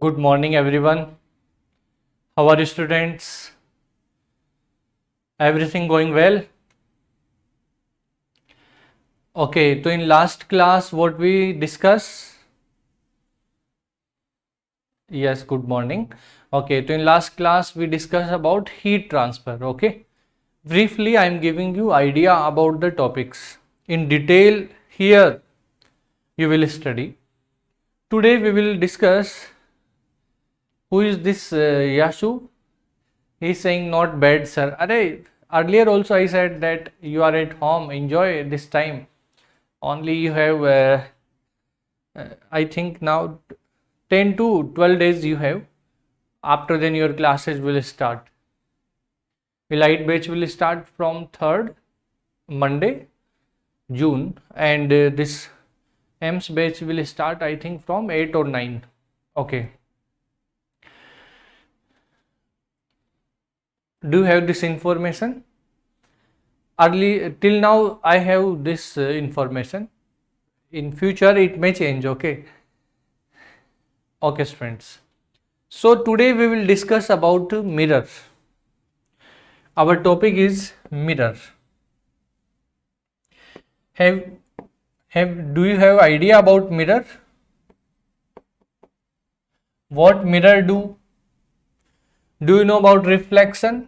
Good morning, everyone. How are you, students? Everything going well? Okay, so in last class, what we discuss? Yes, good morning. Okay, so in last class, we discussed about heat transfer. Okay, briefly, I am giving you idea about the topics. In detail, here you will study. Today, we will discuss who is this Yashu. He is saying not bad, sir. Earlier also I said that you are at home, enjoy this time. Only you have, I think now 10 to 12 days you have. After then your classes will start. The light batch will start from 3rd Monday, June, and this EMS batch will start I think from 8 or 9. Okay. Do you have this information? Early till now I have this information. In future it may change. Okay. Okay, friends. So today we will discuss about mirror. Our topic is mirror. Do you have idea about mirror? What mirror do? Do you know about reflection?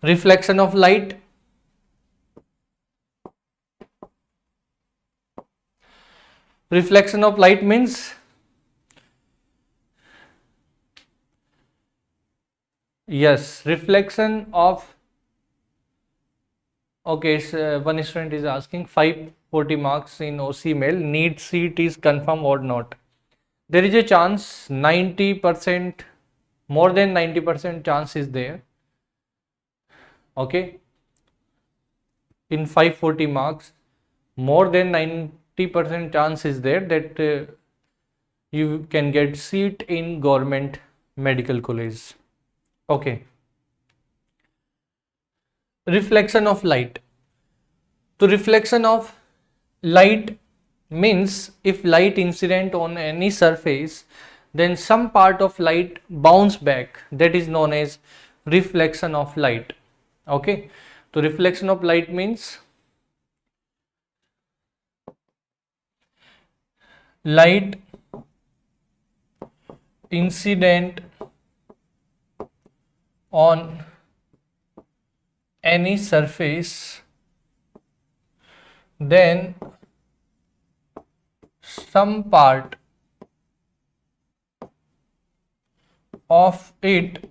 Reflection of light. Reflection of light means yes, reflection of. Okay, so one student is asking 540 marks in OC mail. NEET seat is confirmed or not? There is a chance 90%, more than 90% chance is there. Okay, in 540 marks, more than 90% chance is there that you can get seat in government medical college. Okay. Reflection of light. So reflection of light means if light incident on any surface, then some part of light bounce back. That is known as reflection of light. Okay. So reflection of light means light incident on any surface, then some part of it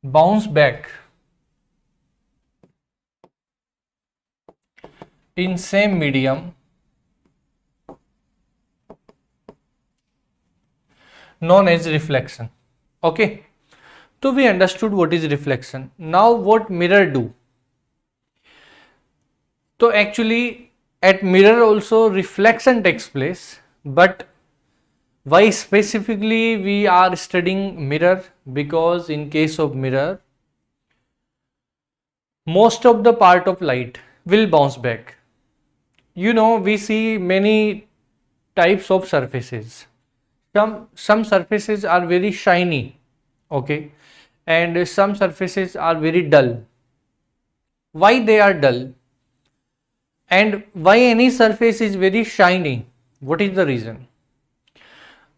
bounce back in same medium known as reflection. Okay, so we understood what is reflection. Now what mirror do? So actually at mirror also reflection takes place, but why specifically we are studying mirror? Because in case of mirror, most of the part of light will bounce back. You know, we see many types of surfaces. Some surfaces are very shiny, okay, and some surfaces are very dull. Why they are dull? And why any surface is very shiny? What is the reason?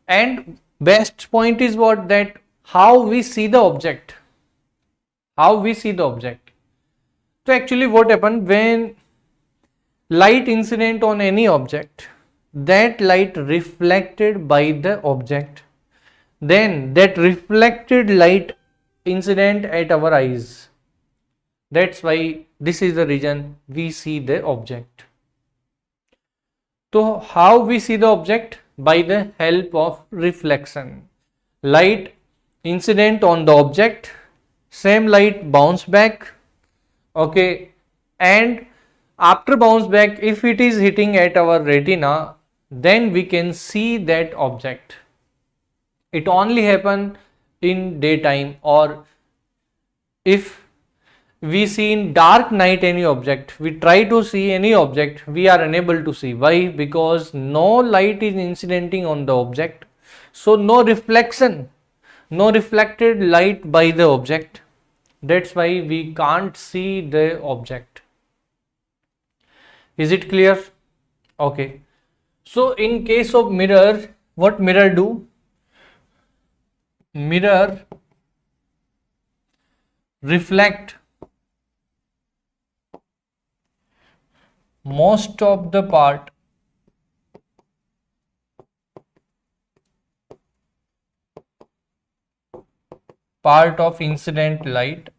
And best point is what, that how we see the object. How we see the object. So actually what happened when light incident on any object, that light reflected by the object, then that reflected light incident at our eyes. That's why this is the reason we see the object. So how we see the object? By the help of reflection. Light incident on the object, same light bounce back, okay, and after bounce back, if it is hitting at our retina, then we can see that object. It only happen in daytime, or if we see in dark night any object, we try to see any object, we are unable to see. Why? Because no light is incidenting on the object, so no reflection, no reflected light by the object. That's why we can't see the object. Is it clear? Okay. So in case of mirror, what mirror do? Mirror reflect most of the part of incident light.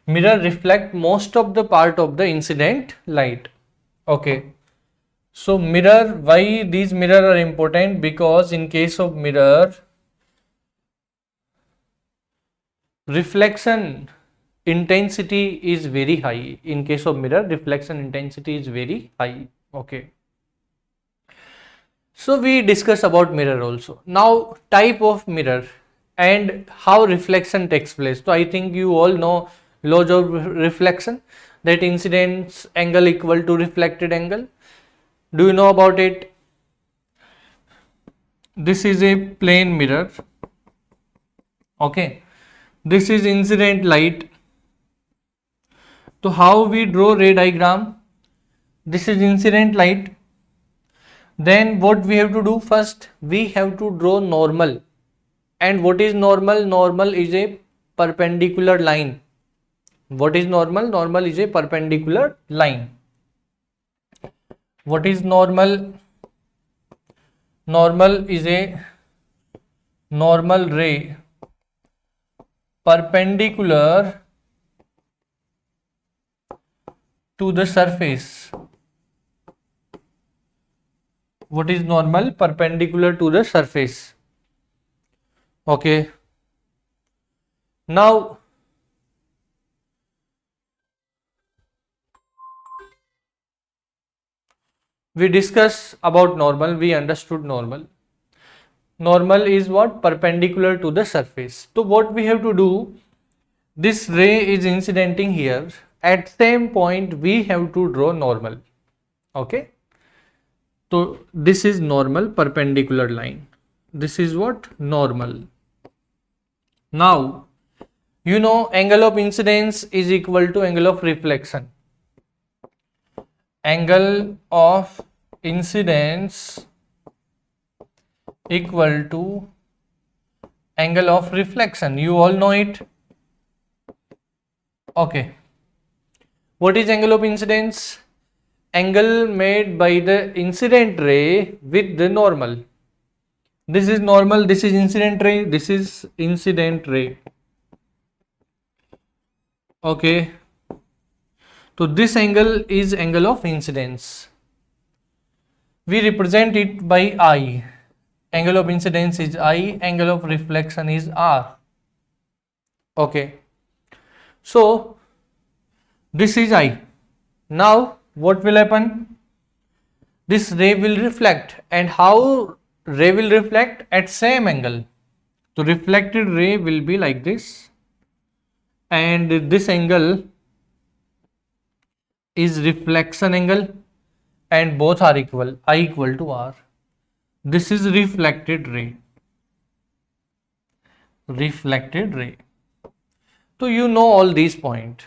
Mirror reflect most of the part of the incident light. Okay. So mirror, why these mirror are important? Because in case of mirror, reflection intensity is very high. In case of mirror, reflection intensity is very high. Okay. So we discuss about mirror also. Now type of mirror and how reflection takes place. So I think you all know laws of reflection, that incidence angle equal to reflected angle. Do you know about it? This is a plane mirror. Okay. This is incident light. So how we draw ray diagram? This is incident light. Then what we have to do? First we have to draw normal. And what is normal? Normal is a perpendicular line. What is normal? Normal is a perpendicular line. What is normal? Normal is a normal ray perpendicular to the surface. What is normal? Perpendicular to the surface. Okay. Now we discuss about normal, we understood normal. Normal is what? Perpendicular to the surface. So what we have to do, this ray is incidenting here, at same point we have to draw normal. Okay. So this is normal perpendicular line. This is what? Normal. Now you know angle of incidence is equal to angle of reflection. Angle of incidence equal to angle of reflection. You all know it. Okay. What is angle of incidence? Angle made by the incident ray with the normal. This is normal, this is incident ray, this is incident ray. Okay. So this angle is angle of incidence. We represent it by I. Angle of incidence is I, angle of reflection is R. Okay. So this is I. Now what will happen? This ray will reflect, and how ray will reflect? At same angle. So reflected ray will be like this, and this angle is reflection angle, and both are equal, I equal to R. This is reflected ray. Reflected ray. So you know all these points.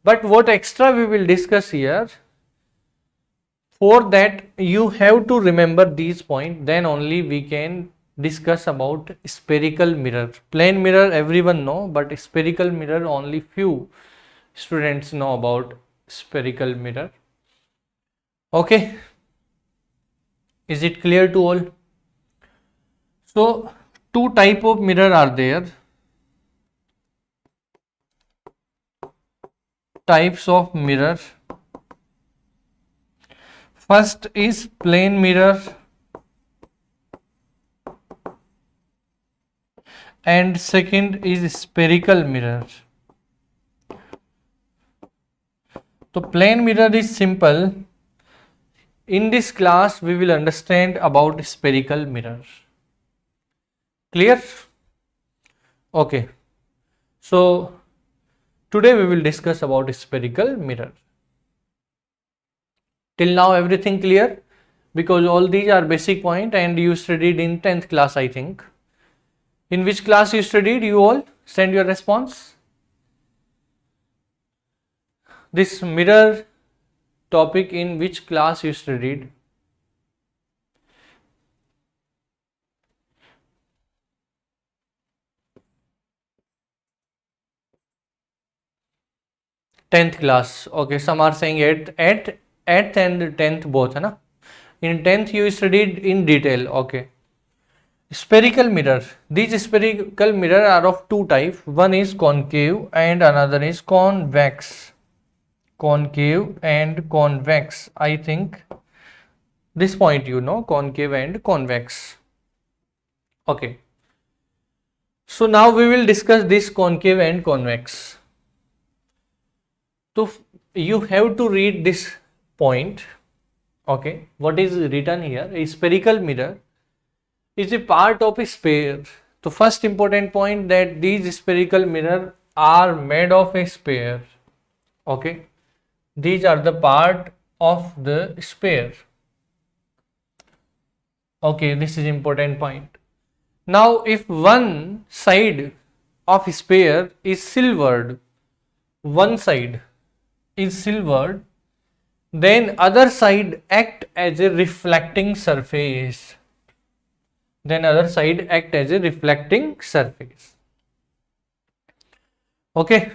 But what extra we will discuss here, for that you have to remember these points, then only we can discuss about spherical mirror. Plane mirror everyone know, but spherical mirror only few students know about spherical mirror. Okay. Is it clear to all? So two type of mirror are there. Types of mirror. First is plane mirror and second is spherical mirror. So plane mirror is simple. In this class we will understand about spherical mirror. Clear? Okay, so today we will discuss about spherical mirror. Till now everything clear? Because all these are basic point and you studied in 10th class, I think. In which class you studied? You all send your response. This mirror topic, in which class you studied? Tenth class. Okay, some are saying at 8th and 10th both, है ना? In 10th you studied in detail. Okay. Spherical mirror. These spherical mirror are of two types. One is concave and another is convex. Concave and convex. I think this point you know, concave and convex. Okay. So now we will discuss this concave and convex. So you have to read this point. Okay, what is written here? A spherical mirror is a part of a sphere. So first important point, that these spherical mirror are made of a sphere. Okay, these are the part of the sphere. Okay, this is important point. Now if one side of sphere is silvered, one side is silvered, then other side act as a reflecting surface. Then other side act as a reflecting surface. Okay,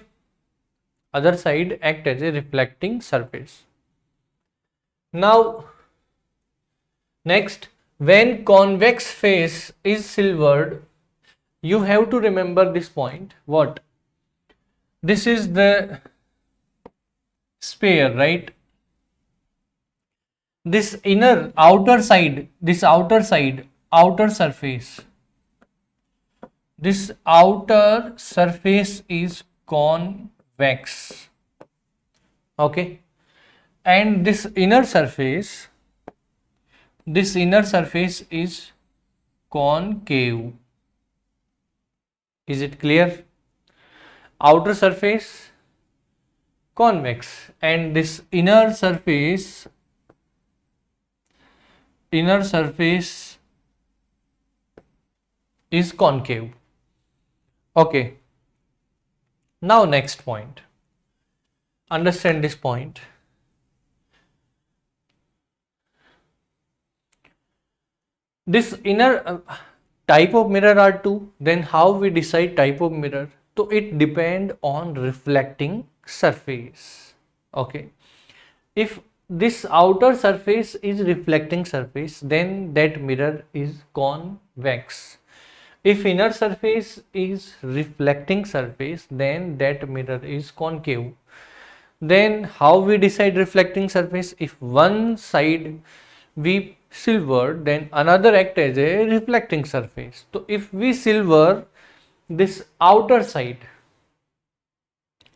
other side act as a reflecting surface. Now next, when convex face is silvered, you have to remember this point. What? This is the sphere, right? This outer surface, this outer surface is convex. Okay, and this inner surface is concave. Is it clear? Outer surface convex and this inner surface is concave. Okay, now next point, understand this point. This inner type of mirror are two. Then how we decide type of mirror? So it depend on reflecting surface. Okay, if this outer surface is reflecting surface, then that mirror is convex. If inner surface is reflecting surface, then that mirror is concave. Then how we decide reflecting surface? If one side we silver, then another act as a reflecting surface. So if we silver this outer side,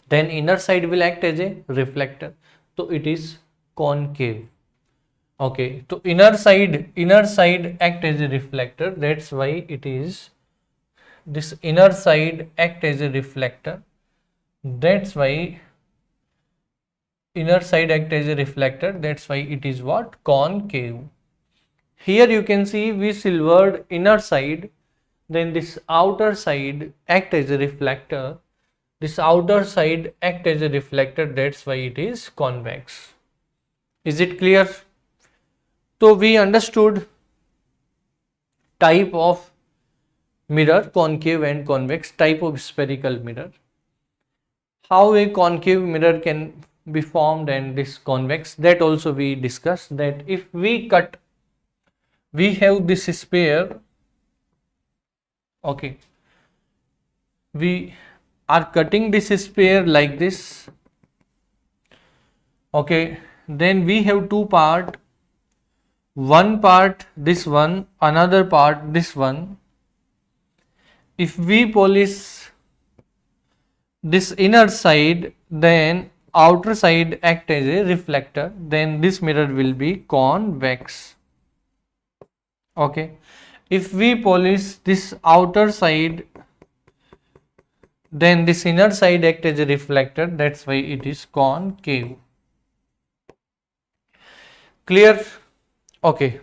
then inner side will act as a reflector. So it is concave. Okay, so inner side act as a reflector. That's why it is, this inner side act as a reflector. That's why inner side act as a reflector. That's why it is what? Concave. Here you can see we silvered inner side, then this outer side act as a reflector. This outer side act as a reflector. That's why it is convex. Is it clear? So we understood type of mirror, concave and convex, type of spherical mirror, how a concave mirror can be formed, and this convex, that also we discussed. That if we have this sphere. Okay, we are cutting this sphere like this. Okay, then we have two part, one part this one, another part this one. If we polish this inner side, then outer side act as a reflector, then this mirror will be convex. Okay, if we polish this outer side then this inner side act as a reflector, that's why it is concave. Clear? Okay.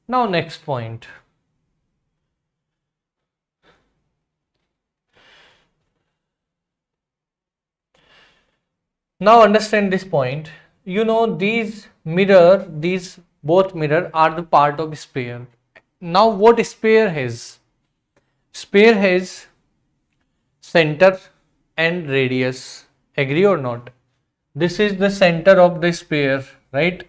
Now next point. Now understand this point. You know these both mirror are the part of sphere. Now what sphere has? Sphere has center and radius. Agree or not? This is the center of the sphere, right?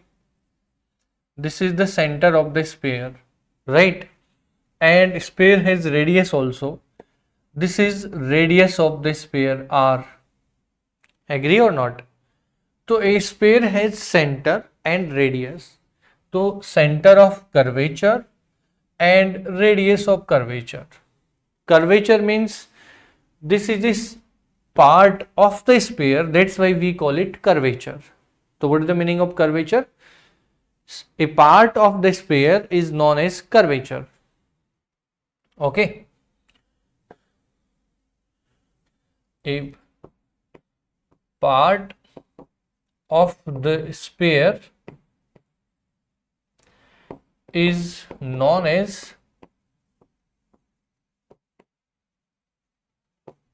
This is the center of the sphere, right? And sphere has radius also. This is radius of the sphere r. Agree or not? So a sphere has center and radius. So center of curvature and radius of curvature. Curvature means this is this part of the sphere, that's why we call it curvature. So what is the meaning of curvature? A part of the sphere is known as curvature. Okay. A part of the sphere is known as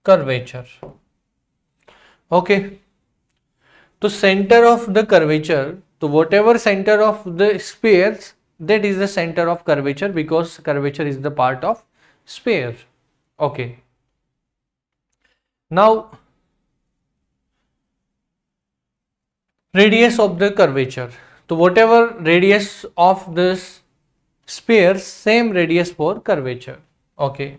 curvature. Okay. So center of the curvature, so whatever center of the spheres, that is the center of curvature, because curvature is the part of sphere. Okay. Now radius of the curvature. So whatever radius of this sphere, same radius for curvature. Okay.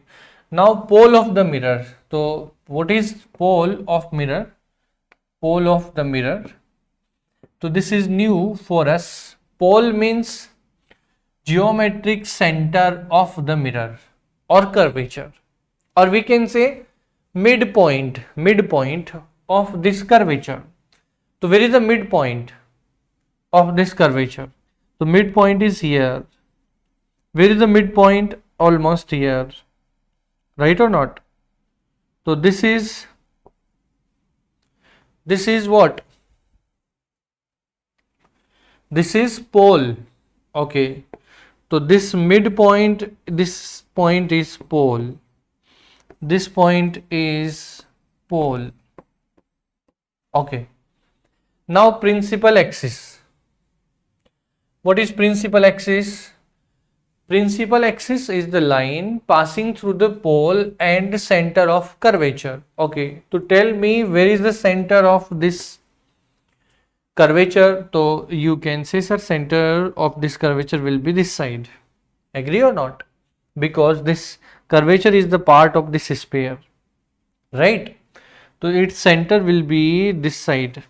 Now pole of the mirror. So what is pole of mirror? Pole of the mirror. So this is new for us. Pole means geometric center of the mirror or curvature, or we can say midpoint of this curvature. So where is the midpoint of this curvature? So midpoint is here. Where is the midpoint? Almost here, right or not? So this is what? This is pole. Okay. So this midpoint, this point is pole. This point is pole. Okay. Now principal axis. What is principal axis? Principal axis is the line passing through the pole and center of curvature. Okay, to tell me where is the center of this curvature, so you can say, sir, center of this curvature will be this side. Agree or not? Because this curvature is the part of this sphere, right? So its center will be this side.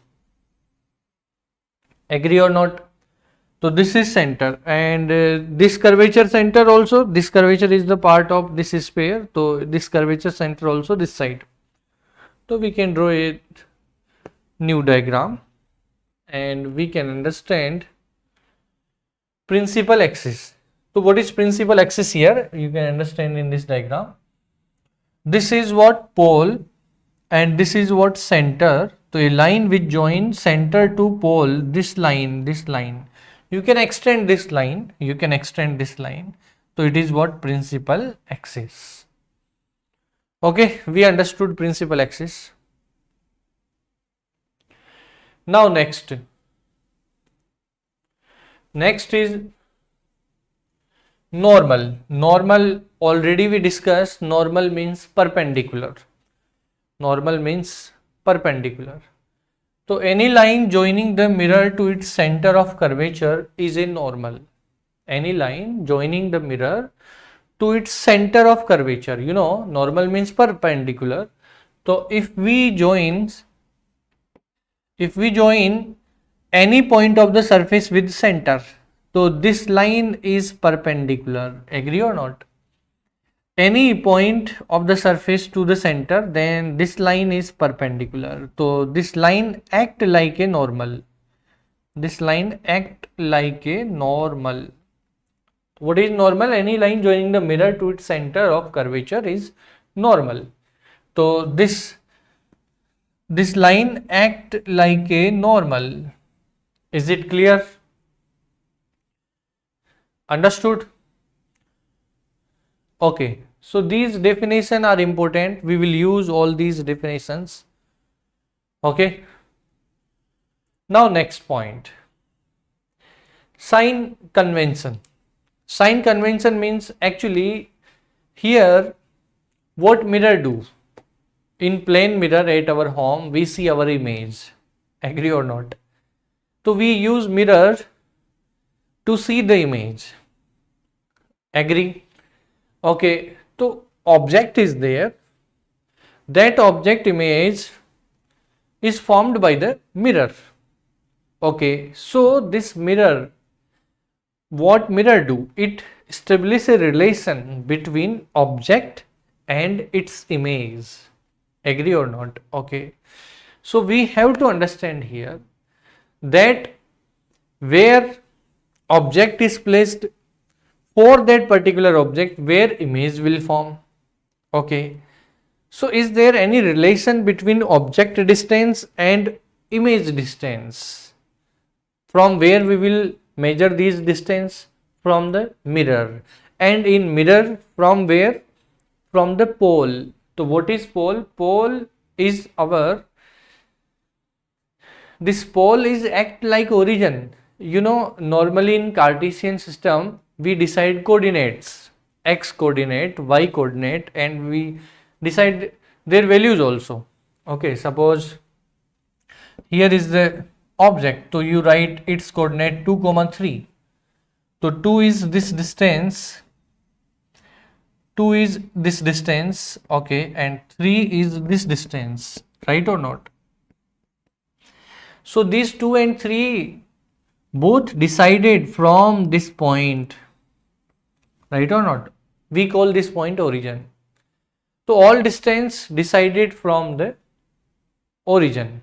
Agree or not? So this is center, and this curvature center also, this curvature is the part of this sphere. So this curvature center also this side. So we can draw a new diagram and we can understand principal axis. So what is principal axis here? You can understand in this diagram. This is what pole and this is what center. So a line which joins center to pole, this line. You can extend this line, So it is what? Principal axis. Okay, we understood principal axis. Now next is normal. Normal, already we discussed, normal means perpendicular. So any line joining the mirror to its center of curvature is a normal. Any line joining the mirror to its center of curvature, you know, normal means perpendicular. So if we join any point of the surface with center, so this line is perpendicular. Agree or not? Any point of the surface to the center, then this line is perpendicular. So this line act like a normal. What is normal? Any line joining the mirror to its center of curvature is normal. So this line act like a normal. Is it clear? Understood? Okay. So these definitions are important. We will use all these definitions. Okay. Now next point. Sign convention. Sign convention means actually here what mirror do? In plain mirror at our home we see our image. Agree or not? So we use mirror to see the image. Agree? Okay. So object is there. That object image is formed by the mirror. Okay. So this mirror, what mirror do? It establishes a relation between object and its image. Agree or not? Okay. So we have to understand here that where object is placed, for that particular object where image will form. Okay. So is there any relation between object distance and image distance? From where we will measure these distance? From the mirror. And in mirror from where? From the pole. So what is pole? Pole is this pole is act like origin. You know, normally in Cartesian system we decide coordinates, x coordinate, y coordinate, and we decide their values also. Okay, suppose here is the object, so you write its coordinate 2, 3. So 2 is this distance, 2 is this distance, okay, and 3 is this distance, right or not? So these 2 and 3 both decided from this point, right or not? We call this point origin. So all distance decided from the origin.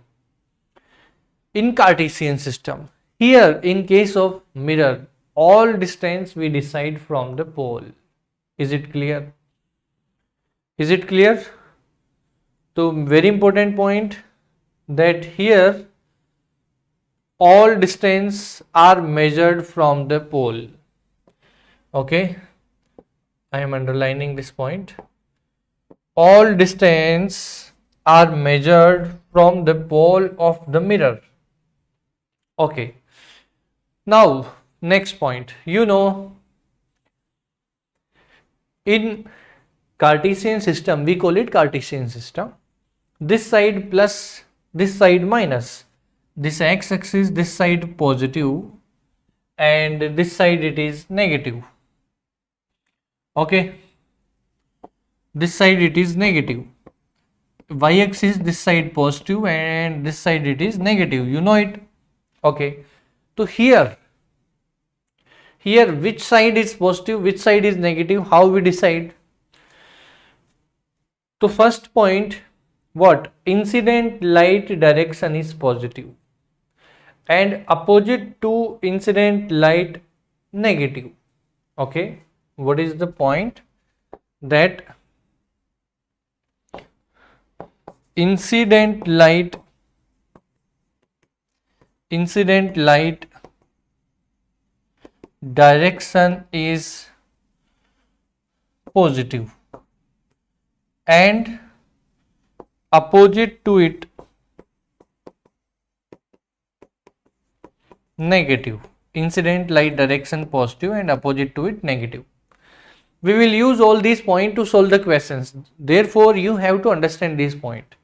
In Cartesian system, here in case of mirror, all distance we decide from the pole. Is it clear? Is it clear? So very important point that here all distance are measured from the pole. Okay, I am underlining this point. All distance are measured from the pole of the mirror. Okay, now next point. You know, in Cartesian system, we call it Cartesian system. This side plus, this side minus. This x-axis, this side positive, and this side it is negative. Okay, this side it is negative. Y-axis, this side positive, and this side it is negative. You know it. Okay, so here which side is positive, which side is negative, how we decide? So first point, what? Incident light direction is positive and opposite to incident light negative. Okay, what is the point? That incident light direction is positive and opposite to it negative. Incident light direction positive and opposite to it negative. We will use all these points to solve the questions. Therefore, you have to understand this point.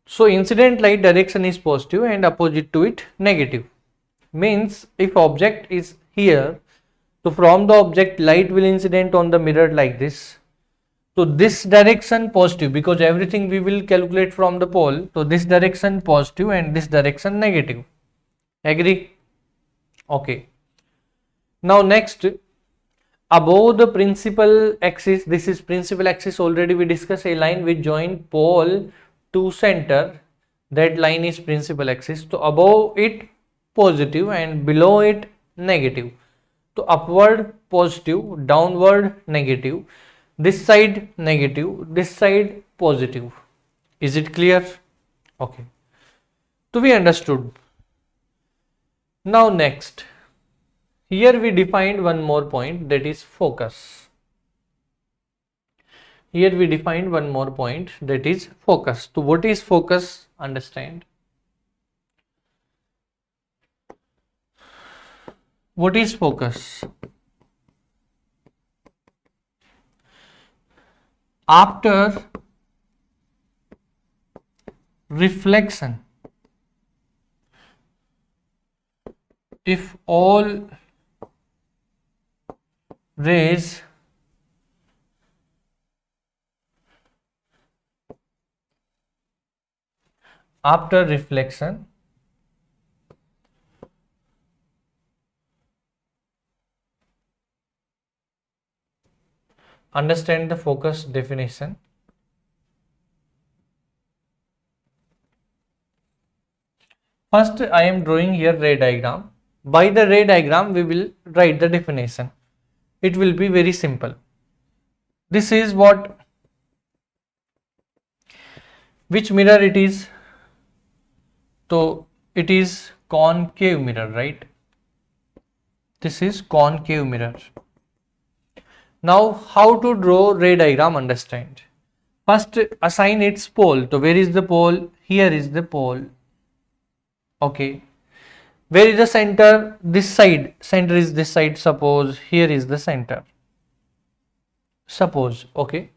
So, incident light direction is positive and opposite to it negative. Means if object is here, so from the object light will incident on the mirror like this. So this direction positive, because everything we will calculate from the pole. So this direction positive and this direction negative. Agree? Okay. Now next, above the principal axis, this is principal axis, already we discussed, a line which join pole to center. That line is principal axis. So above it positive and below it negative. So upward positive, downward negative. this side negative, this side positive. Is it clear? Okay, to be understood. Now next, here we defined one more point, that is focus. Here we defined one more point, that is focus. So what is focus? Understand. What is focus? After reflection, if all rays after reflection understand the focus definition. First, I am drawing here ray diagram. By the ray diagram, we will write the definition. It will be very simple. This is which mirror it is? So it is concave mirror, right? This is concave mirror. Now, how to draw ray diagram? Understand. First, assign its pole. So where is the pole? Here is the pole. Okay. Where is the center? This side. Center is this side. Suppose here is the center. Suppose. Okay.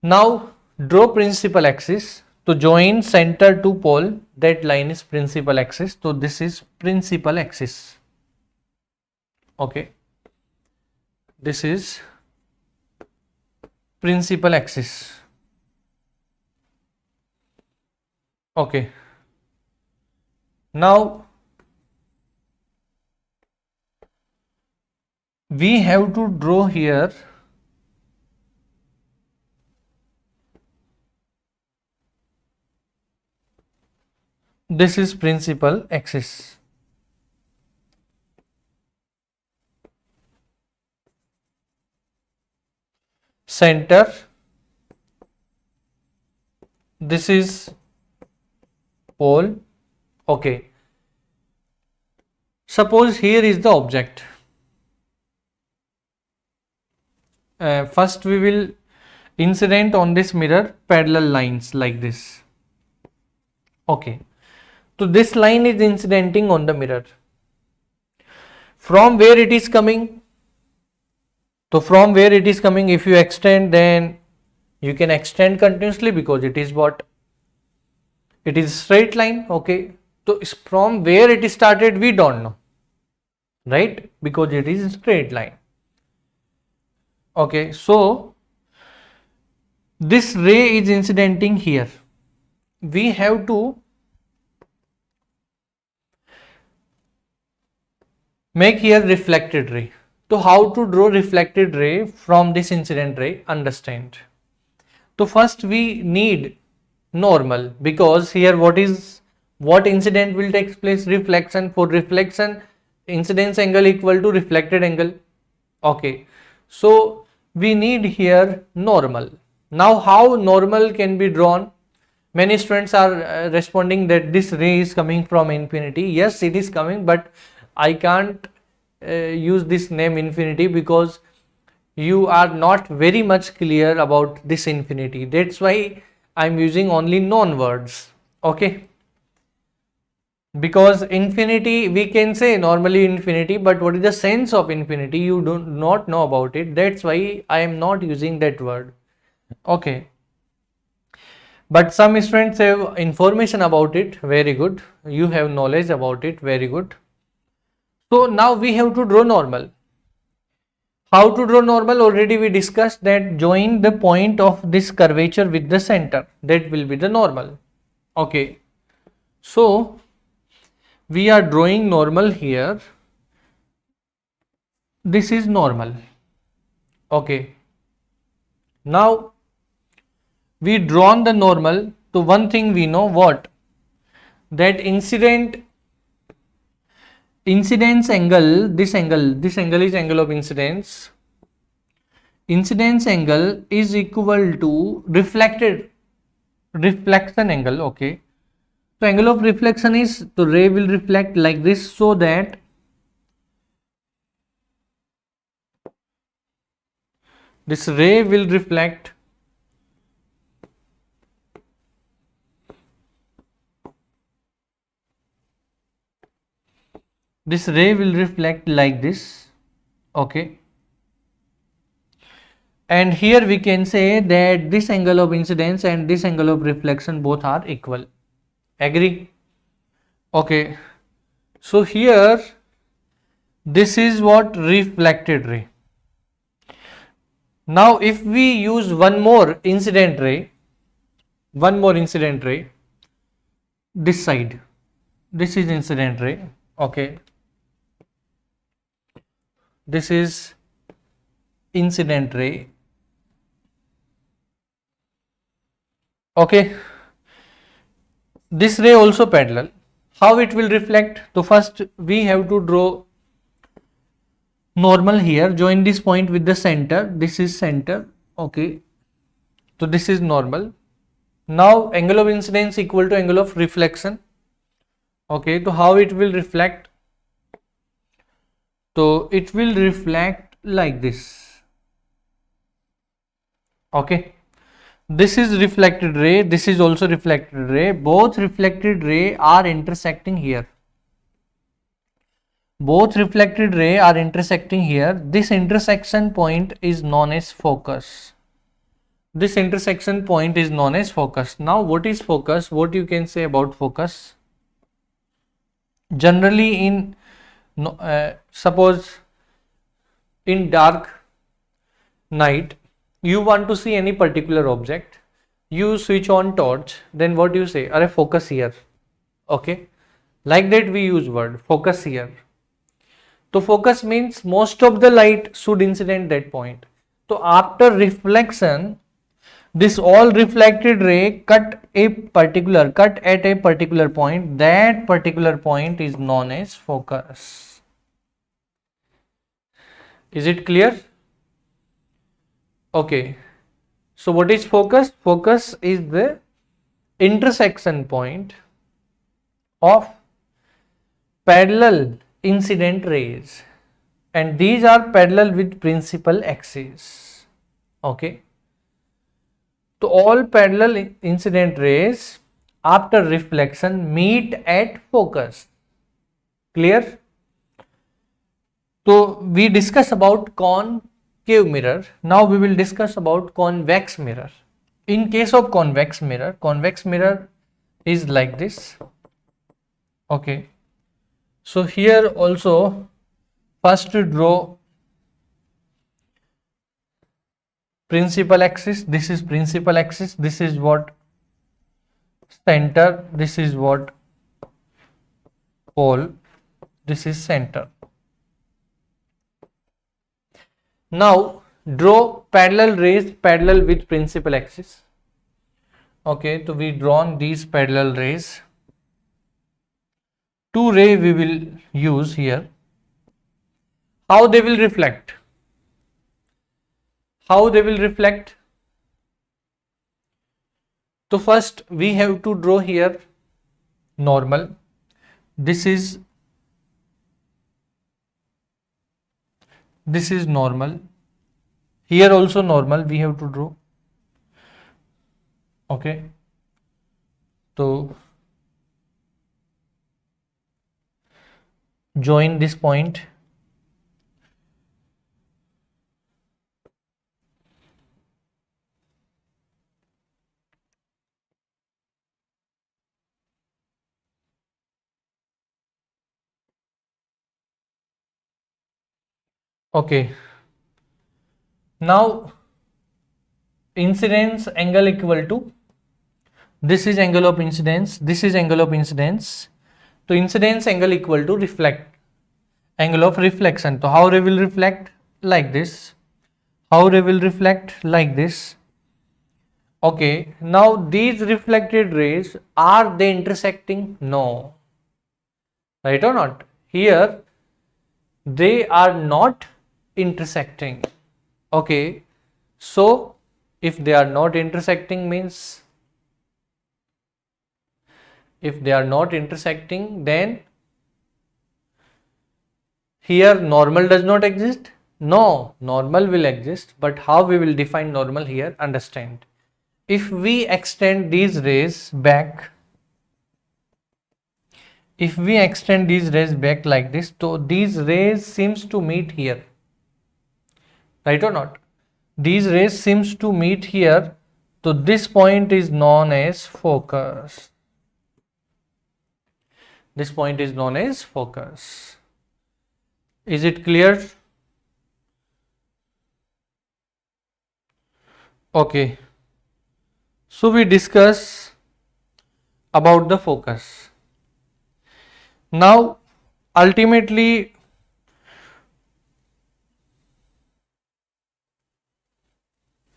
Now draw principal axis. To join center to pole, that line is principal axis. So this is principal axis. Okay. This is principal axis. Okay. Now we have to draw here this is principal axis. Center, this is pole. Okay. Suppose here is the object. First we will incident on this mirror parallel lines like this. Okay. So this line is incidenting on the mirror. From where it is coming? So from where it is coming, if you extend, then you can extend continuously because it is what? It is straight line. Okay. So from where it is started, we don't know, right? Because it is straight line. Okay. So this ray is incidenting here. We have to make here reflected ray. So how to draw reflected ray from this incident ray? Understand. So first we need normal, because here what incident will take place? Reflection. For reflection, incidence angle equal to reflected angle. Okay. So we need here normal. Now how normal can be drawn? Many students are responding that this ray is coming from infinity. Yes, it is coming, but I can't use this name infinity because you are not very much clear about this infinity. That's why I'm using only known words. Okay. Because infinity, we can say normally infinity, but what is the sense of infinity? You do not know about it. That's why I am not using that word. Okay. But some students have information about it. Very good. You have knowledge about it. Very good. So now we have to draw normal. How to draw normal? Already we discussed that join the point of this curvature with the center. That will be the normal. Okay. So we are drawing normal here. This is normal. Okay. Now we drawn the normal. So one thing we know, what? That incidence angle, this angle is angle of incidence. incidence angle is equal to reflection angle. Okay, so angle of reflection is, the ray will reflect like this, so that this ray will reflect like this. Okay, and here we can say that this angle of incidence and this angle of reflection both are equal. Agree? Okay, so here this is what reflected ray. Now if we use one more incident ray, this side, this is incident ray. Okay, this is incident ray. Okay, this ray also parallel. How it will reflect? So first we have to draw normal here, join this point with the center, this is center. Okay, so this is normal. Now angle of incidence equal to angle of reflection. Okay, so how it will reflect? So it will reflect like this. Okay, this is reflected ray, this is also reflected ray. Both reflected ray are intersecting here. Both reflected ray are intersecting here. This intersection point is known as focus. This intersection point is known as focus. Now what is focus? What you can say about focus? Generally in suppose in dark night you want to see any particular object, you switch on torch, then what do you say? Are focus here. Okay, like that we use word focus here. So focus means most of the light should incident that point. So after reflection, this all reflected ray cut at a particular point. That particular point is known as focus. Is it clear? Okay. So what is focus? Focus is the intersection point of parallel incident rays, and these are parallel with principal axis. Okay, so all parallel incident rays after reflection meet at focus. Clear? So we discuss about concave mirror. Now we will discuss about convex mirror. In case of convex mirror is like this. Okay, so here also first to draw principal axis. This is principal axis, this is what center, this is what pole, this is center. Now draw parallel rays parallel with principal axis. Okay, so we drawn these parallel rays. Two ray we will use here. How they will reflect? How they will reflect? So first we have to draw here normal. This is normal. Here also normal we have to draw. Okay, so join this point. Okay, now incidence angle equal to, this is angle of incidence, this is angle of incidence. So incidence angle equal to angle of reflection. So how ray will reflect? Like this. How ray will reflect? Like this. Okay, now these reflected rays, are they intersecting? No. Right or not? Here they are not intersecting. Okay, So if they are not intersecting means, if they are not intersecting, then here normal does not exist. No, normal will exist, but how we will define normal here? Understand. If we extend these rays back, if we extend these rays back like this, so these rays seems to meet here, right or not? These rays seems to meet here, so this point is known as focus. This point is known as focus. Is it clear? Okay. So we discuss about the focus. Now ultimately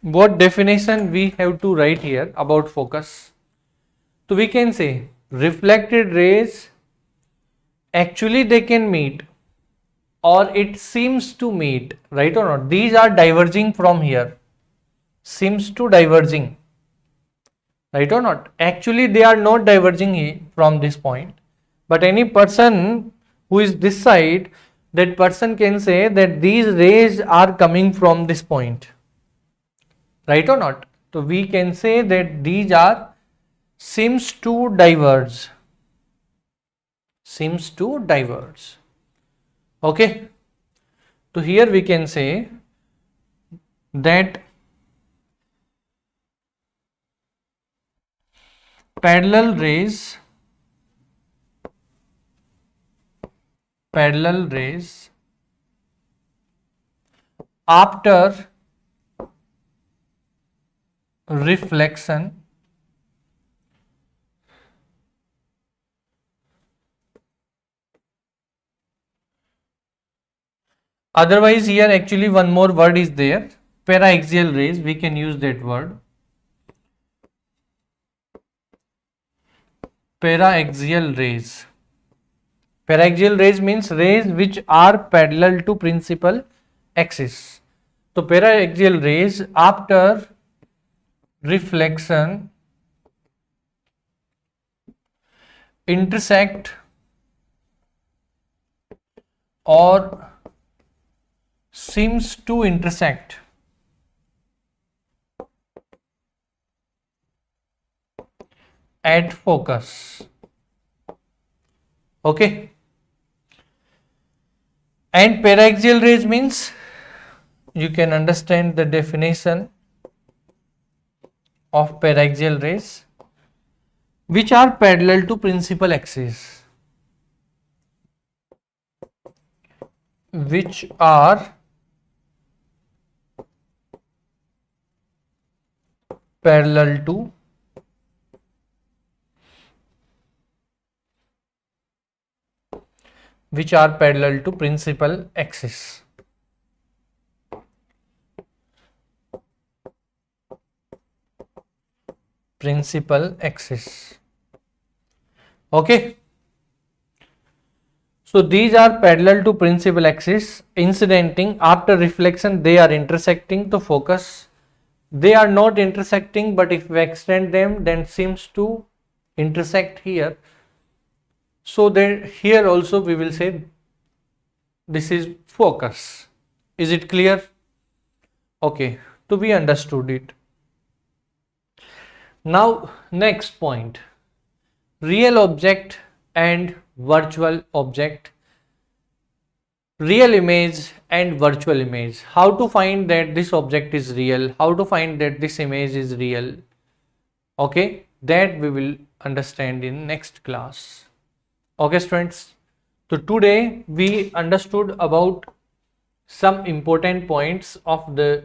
what definition we have to write here about focus? So we can say reflected rays, actually they can meet or it seems to meet, right or not? These are diverging from here, seems to diverging, right or not? Actually they are not diverging from this point, but any person who is this side, that person can say that these rays are coming from this point, right or not? So we can say that these are seems to diverge, seems to diverge. Okay, so here we can say that parallel rays after reflection otherwise here actually one more word is there, paraxial rays, we can use that word, paraxial rays. Paraxial rays means rays which are parallel to principal axis. So paraxial rays after reflection intersect or seems to intersect at focus. Okay, and paraxial rays means you can understand the definition of paraxial rays, which are parallel to principal axis, which are parallel to principal axis. Okay, so these are parallel to principal axis, incidenting after reflection, they are intersecting to focus. They are not intersecting, but if we extend them, then seems to intersect here. So then here also we will say this is focus. Is it clear? Okay, to be understood it. Now next point, real object and virtual object, real image and virtual image. How to find that this object is real, how to find that this image is real. Okay, that we will understand in next class. Okay students, so today we understood about some important points of the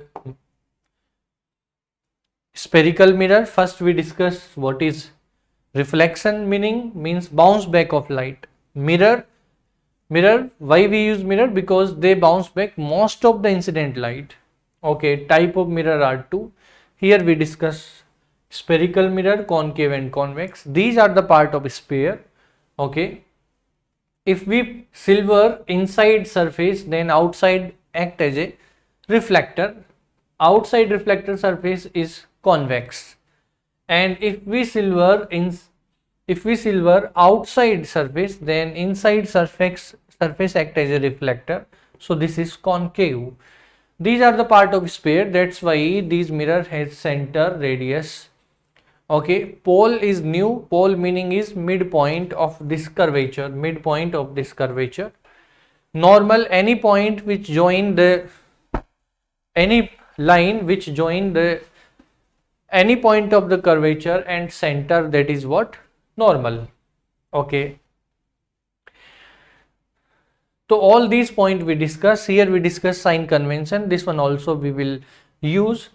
spherical mirror. First we discussed what is reflection, means bounce back of light. Mirror, why we use mirror? Because they bounce back most of the incident light. Okay, type of mirror are two. Here we discuss spherical mirror, concave and convex. These are the part of sphere. Okay, if we silver inside surface, then outside act as a reflector. outside reflector surface is convex, and if we silver outside surface, then inside surface act as a reflector, so this is concave. These are the part of sphere, that's why these mirror has center, radius. Okay, pole is new, pole meaning is midpoint of this curvature, midpoint of this curvature. Normal, any point which join the, any line which join the any point of the curvature and center, that is what? Normal. Okay, so all these points we discuss here. We discuss sign convention, this one also we will use.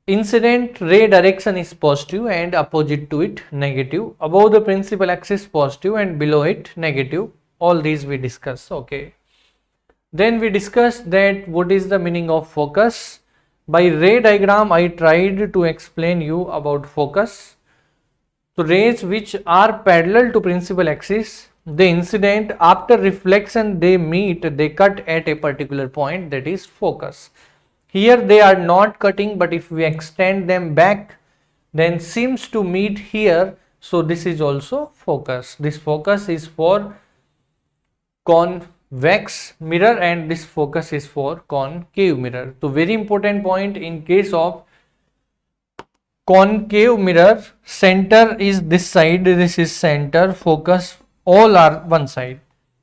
Incident ray direction is positive and opposite to it negative. Above the principal axis positive and below it negative. All these we discuss. Okay. Then we discussed that what is the meaning of focus. By ray diagram I tried to explain you about focus. So rays which are parallel to principal axis, they incident, after reflection they meet, they cut at a particular point, that is focus. Here they are not cutting, but if we extend them back, then seems to meet here, so this is also focus. This focus is for convex mirror and this focus is for concave mirror. So very important point, in case of concave mirror, center is this side, this is center, focus all are one side.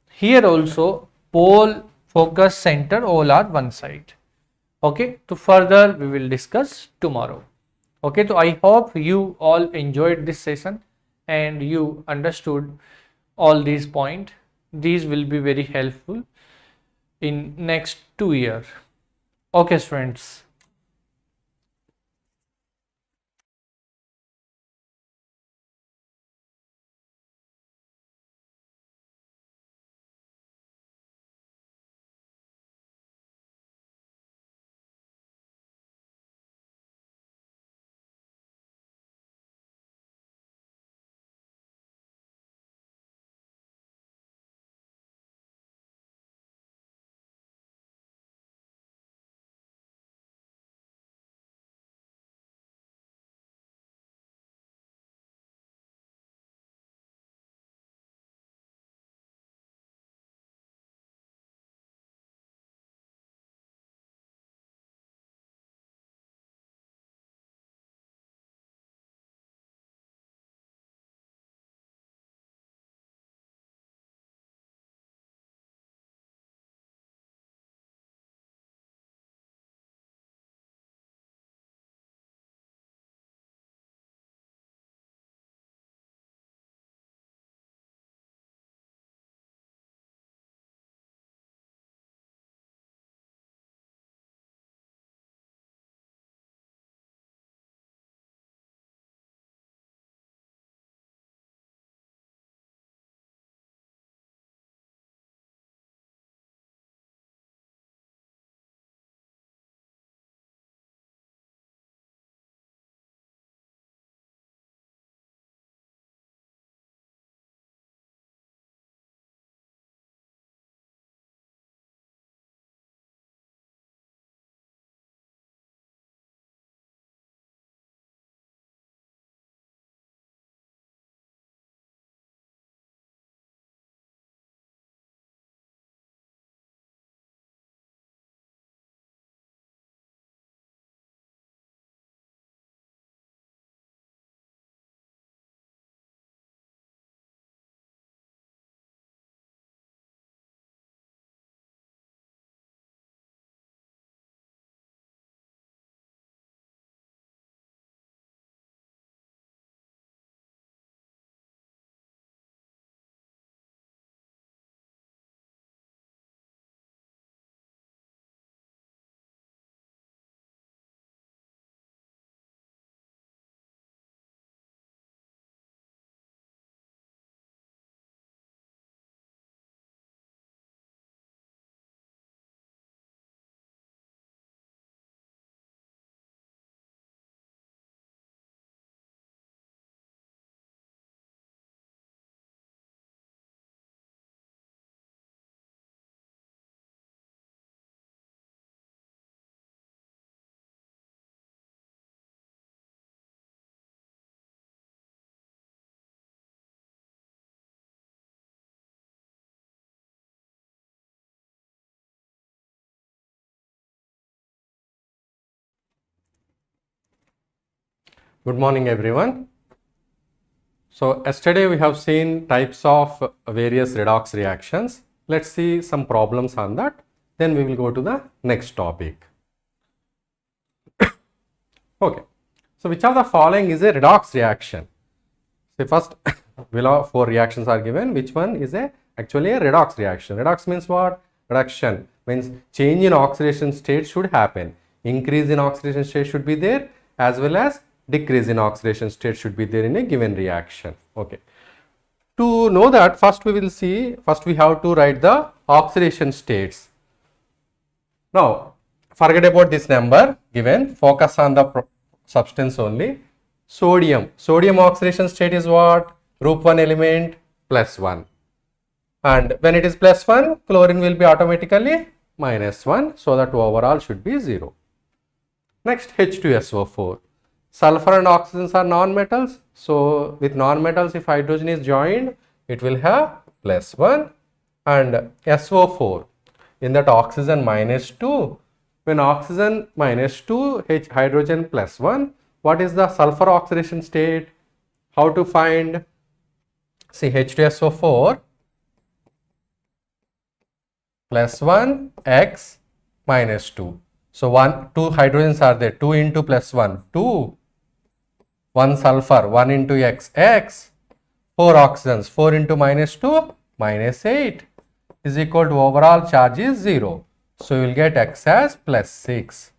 Here also pole, focus, center all are one side. Okay, so further we will discuss tomorrow. Okay, so I hope you all enjoyed this session and you understood all these points. These will be very helpful in next 2 years. Okay, students. Good morning, everyone. So yesterday we have seen types of various redox reactions. Let's see some problems on that. Then we will go to the next topic. Okay. So which of the following is a redox reaction? So first, below 4 reactions are given. Which one is actually a redox reaction? Redox means what? Reduction means change in oxidation state should happen. Increase in oxidation state should be there, as well as decrease in oxidation state should be there in a given reaction. Okay. To know that, first we have to write the oxidation states. Now, forget about this number given, focus on the substance only. Sodium oxidation state is what? Group 1 element +1. And when it is +1, chlorine will be automatically -1, so that overall should be 0. Next, H2SO4. Sulfur and oxygens are non-metals. So with non-metals, if hydrogen is joined, it will have +1. And SO4, in that oxygen -2. When oxygen -2, hydrogen +1. What is the sulfur oxidation state? How to find? See, H2SO4 +1 X -2. So 2 hydrogens are there. 2 into +1, 2. 1 sulfur, 1 into X, 4 oxygens, 4 into -2, -8 is equal to overall charge is 0. So you will get X as +6.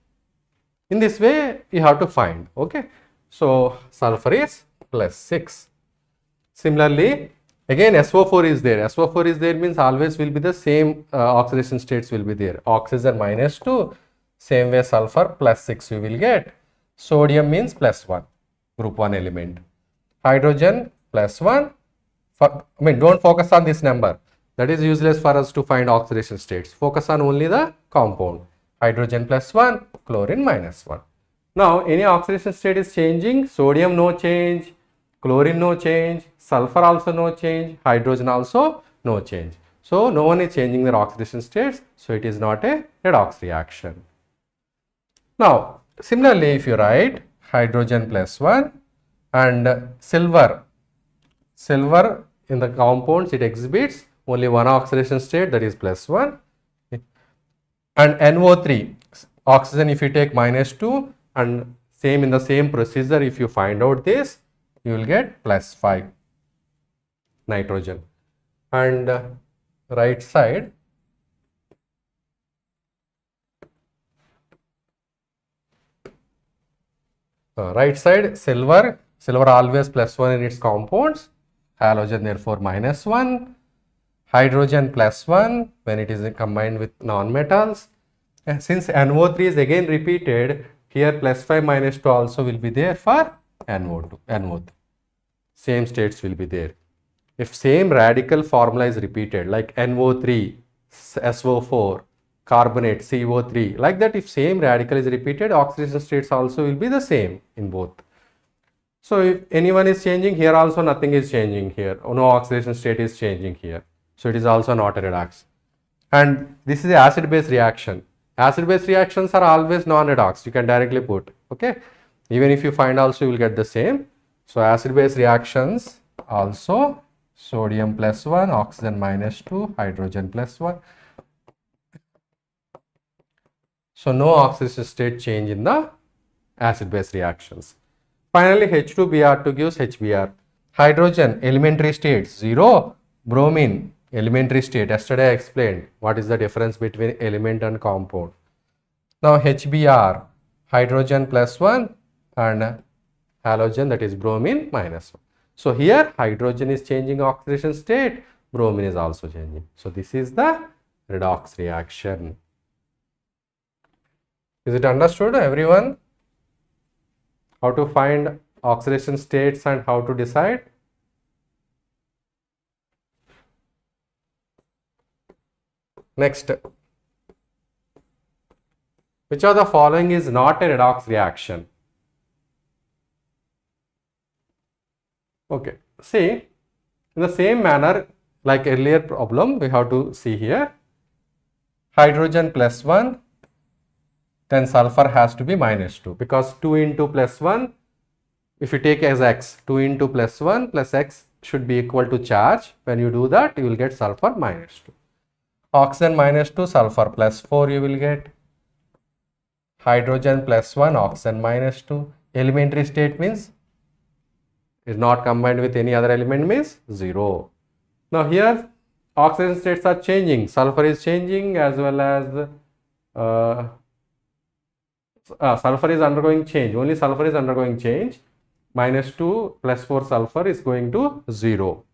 In this way, you have to find. Okay. So sulfur is +6. Similarly, again SO4 is there. SO4 is there means always will be the same oxidation states will be there. Oxygen -2, same way sulfur +6 you will get. Sodium means +1. Group 1 element. Hydrogen +1. Don't focus on this number. That is useless for us to find oxidation states. Focus on only the compound. Hydrogen +1, chlorine -1. Now, any oxidation state is changing. Sodium no change, chlorine no change, sulfur also no change, hydrogen also no change. So, no one is changing their oxidation states. So, it is not a redox reaction. Now, similarly, if you write hydrogen +1 and silver in the compounds, it exhibits only one oxidation state, that is +1. And NO3, oxygen if you take -2, and same in the same procedure, if you find out this, you will get +5 nitrogen. And right side, silver always +1 in its compounds, halogen therefore -1, hydrogen +1 when it is combined with non-metals. And since NO3 is again repeated, here +5 -2 also will be there for NO3. Same states will be there. If same radical formula is repeated, like NO3, SO4, carbonate, CO3, like that, if same radical is repeated, oxidation states also will be the same in both. So if anyone is changing, here also nothing is changing here. No oxidation state is changing here. So it is also not a redox. And this is an acid-base reaction. Acid-base reactions are always non-redox. You can directly put. Okay. Even if you find also, you will get the same. So acid-base reactions also sodium +1, oxygen -2, hydrogen +1. So no oxidation state change in the acid-base reactions. Finally, H2Br2 gives HBr. Hydrogen elementary state 0, bromine elementary state. Yesterday I explained what is the difference between element and compound. Now HBr, hydrogen +1 and halogen, that is bromine -1. So here hydrogen is changing oxidation state, bromine is also changing. So this is the redox reaction. Is it understood, everyone? How to find oxidation states and how to decide? Next, which of the following is not a redox reaction? Okay, see, in the same manner like earlier problem, we have to see here hydrogen +1, then sulfur has to be -2, because 2 into +1 if you take as x, 2 into plus 1 plus x should be equal to charge. When you do that, you will get sulfur minus 2. Oxygen minus 2, sulfur plus 4 you will get. Hydrogen plus 1, oxygen minus 2. Elementary state means is not combined with any other element means 0. Now here oxygen states are changing. Sulfur is changing as well as sulfur is undergoing change. Only sulfur is undergoing change. Minus 2 plus 4 sulfur is going to 0.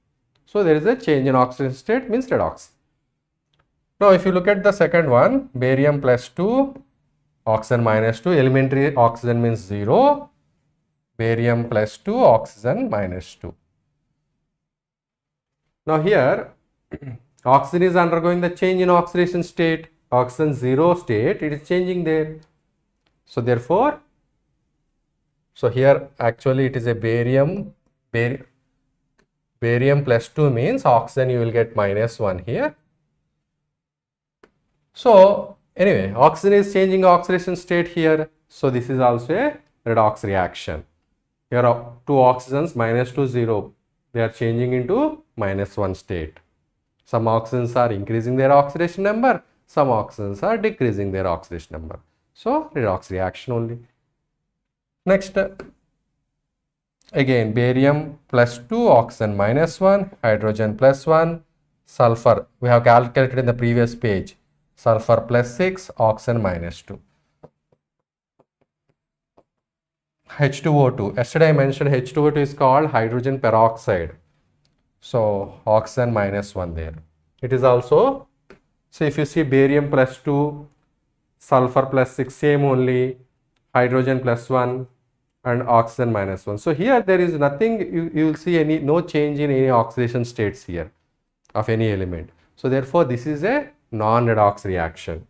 So there is a change in oxygen state means redox. Now if you look at the second one, barium plus 2, oxygen minus 2, elementary oxygen means 0. Barium plus 2, oxygen minus 2. Now here oxygen is undergoing the change in oxidation state. Oxygen 0 state, it is changing there. So therefore, so here actually it is a barium plus 2 means oxygen you will get minus 1 here. So anyway, oxygen is changing oxidation state here. So this is also a redox reaction. Here are 2 oxygens, minus 2, 0. They are changing into minus 1 state. Some oxygens are increasing their oxidation number. Some oxygens are decreasing their oxidation number. So redox reaction only. Next, again barium plus 2, oxygen minus 1, hydrogen plus 1, sulfur. We have calculated in the previous page. Sulfur plus 6, oxygen minus 2. H2O2. Yesterday I mentioned H2O2 is called hydrogen peroxide. So oxygen minus 1 there. It is also, so if you see barium plus 2, sulfur plus 6, same only, hydrogen plus 1 and oxygen minus 1. So here there is nothing, you will see no change in any oxidation states here of any element. So therefore this is a non-redox reaction.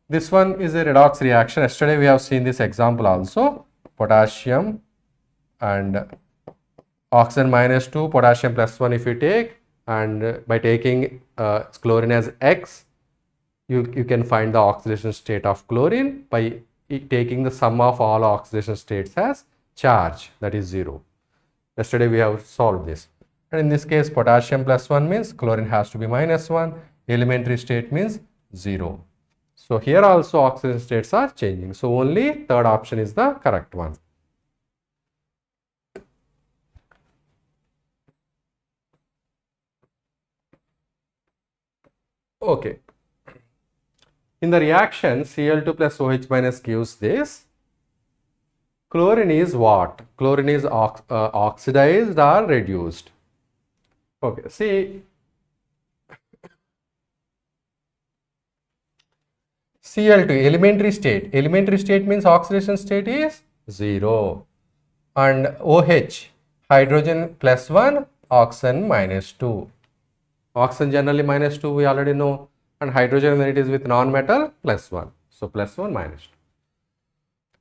This one is a redox reaction. Yesterday we have seen this example also. Potassium and oxygen minus 2, potassium plus 1 if you take, and by taking chlorine as X, you can find the oxidation state of chlorine by taking the sum of all oxidation states as charge, that is 0. Yesterday we have solved this. And in this case, potassium plus 1 means chlorine has to be minus 1. Elementary state means 0. So here also oxidation states are changing. So only third option is the correct one. Okay. In the reaction, Cl2 plus OH minus gives this. Chlorine is what? Chlorine is oxidized or reduced. Okay, see, Cl2, elementary state. Elementary state means oxidation state is 0. And OH, hydrogen plus 1, oxygen minus 2. Oxygen generally minus 2, we already know. And hydrogen, when it is with non-metal, plus 1. So plus 1 minus 2.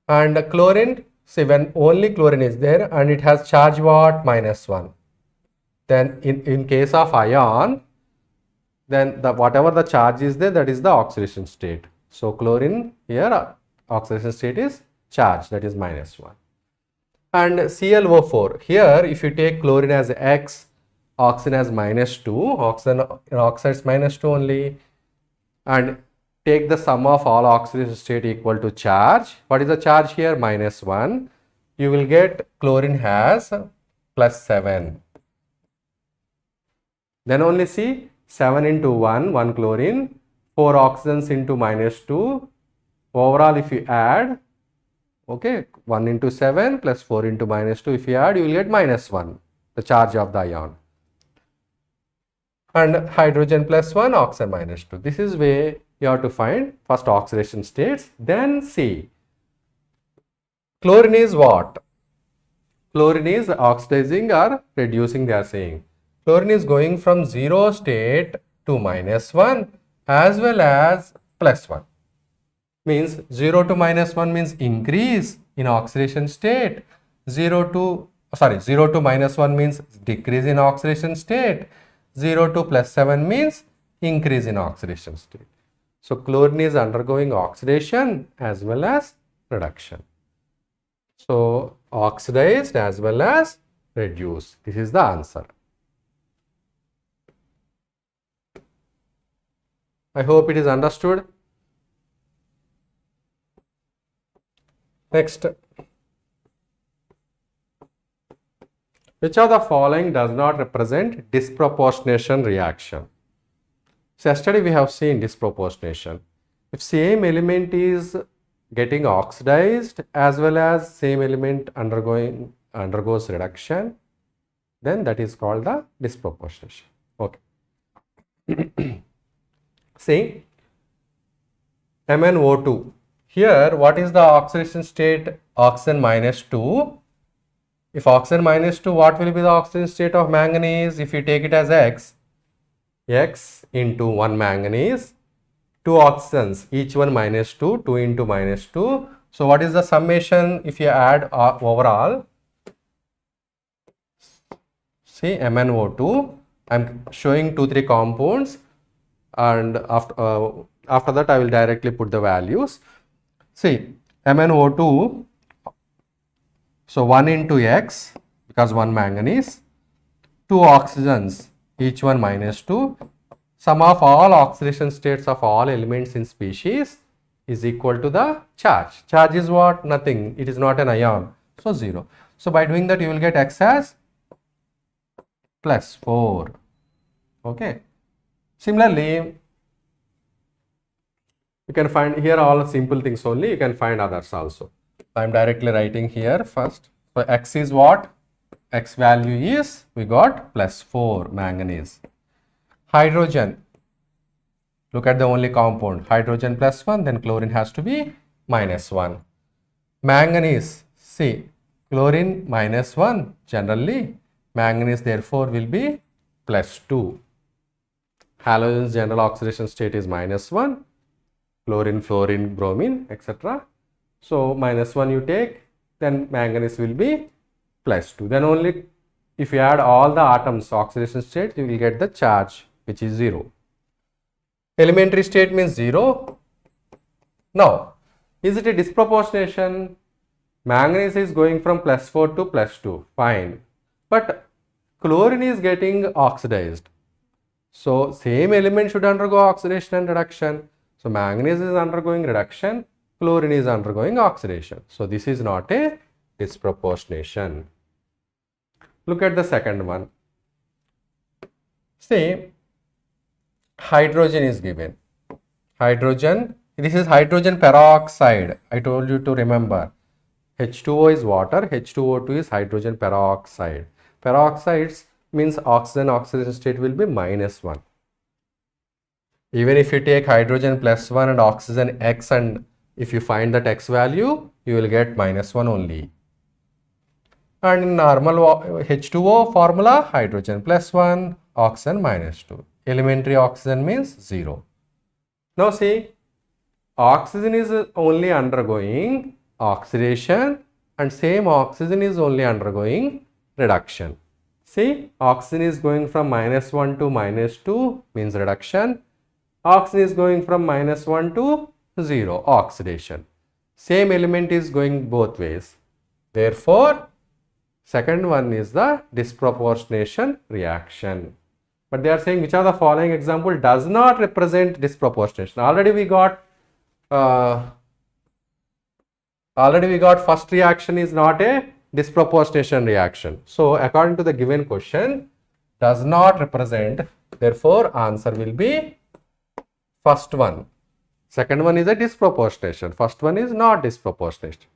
And chlorine, see, when only chlorine is there and it has charge what? Minus 1. Then in case of ion, then whatever the charge is there, that is the oxidation state. So chlorine here oxidation state is charge, that is minus 1. And ClO4, here if you take chlorine as X, oxygen as minus 2, oxygen oxides minus 2 only, and take the sum of all oxidation state equal to charge. What is the charge here? Minus 1. You will get chlorine has plus 7. Then only see 7 into 1, 1 chlorine, 4 oxygens into minus 2. Overall if you add, okay, 1 into 7 plus 4 into minus 2, if you add, you will get minus 1, the charge of the ion. And hydrogen plus 1, oxygen minus 2. This is where you have to find first oxidation states. Then see, chlorine is what? Chlorine is oxidizing or reducing, they are saying. Chlorine is going from 0 state to minus 1 as well as plus 1. Means 0 to minus 1 means increase in oxidation state. 0 to minus 1 means decrease in oxidation state. 0 to plus 7 means increase in oxidation state. So chlorine is undergoing oxidation as well as reduction. So oxidized as well as reduced. This is the answer. I hope it is understood. Next. Which of the following does not represent disproportionation reaction? So yesterday we have seen disproportionation. If same element is getting oxidized as well as same element undergoes reduction, then that is called the disproportionation. Okay. See, MnO2. Here, what is the oxidation state? Oxygen -2. If oxygen -2, what will be the oxidation state of manganese? If you take it as X into 1 manganese, 2 oxygens, each one -2, 2 into -2. So what is the summation if you add overall? See, MnO2, I am showing 2-3 compounds, and after that I will directly put the values. See, MnO2, so 1 into X, because 1 manganese, 2 oxygens, each one -2. Sum of all oxidation states of all elements in species is equal to the charge. Charge is what? Nothing. It is not an ion. So 0. So by doing that you will get X as +4. Okay. Similarly, you can find here all simple things only. You can find others also. I am directly writing here first. So X is what? X value is, we got +4 manganese. Hydrogen. Look at the only compound. Hydrogen +1, then chlorine has to be -1. Manganese. See, chlorine -1. Generally, manganese therefore will be +2. Halogen's general oxidation state is -1. Chlorine, fluorine, bromine, etc. So -1 you take, then manganese will be +2. Then only if you add all the atoms oxidation state, you will get the charge, which is 0. Elementary state means 0. Now, is it a disproportionation? Manganese is going from +4 to +2. Fine. But chlorine is getting oxidized. So, same element should undergo oxidation and reduction. So, manganese is undergoing reduction, chlorine is undergoing oxidation. So, this is not a disproportionation. Look at the second one. Say, hydrogen is given. Hydrogen, this is hydrogen peroxide. I told you to remember. H2O is water, H2O2 is hydrogen peroxide. Peroxides means oxygen oxidation state will be -1. Even if you take hydrogen +1 and oxygen X, and if you find that X value, you will get -1 only. And in normal H2O formula, hydrogen +1, oxygen -2. Elementary oxygen means 0. Now see, oxygen is only undergoing oxidation and same oxygen is only undergoing reduction. See, oxygen is going from -1 to -2 means reduction. Oxygen is going from -1 to 0, oxidation. Same element is going both ways. Therefore, second one is the disproportionation reaction. But they are saying which of the following example does not represent disproportionation. Already we got first reaction is not a disproportionation reaction. So according to the given question, does not represent. Therefore, answer will be first one. Second one is a disproportionation. First one is not disproportionation.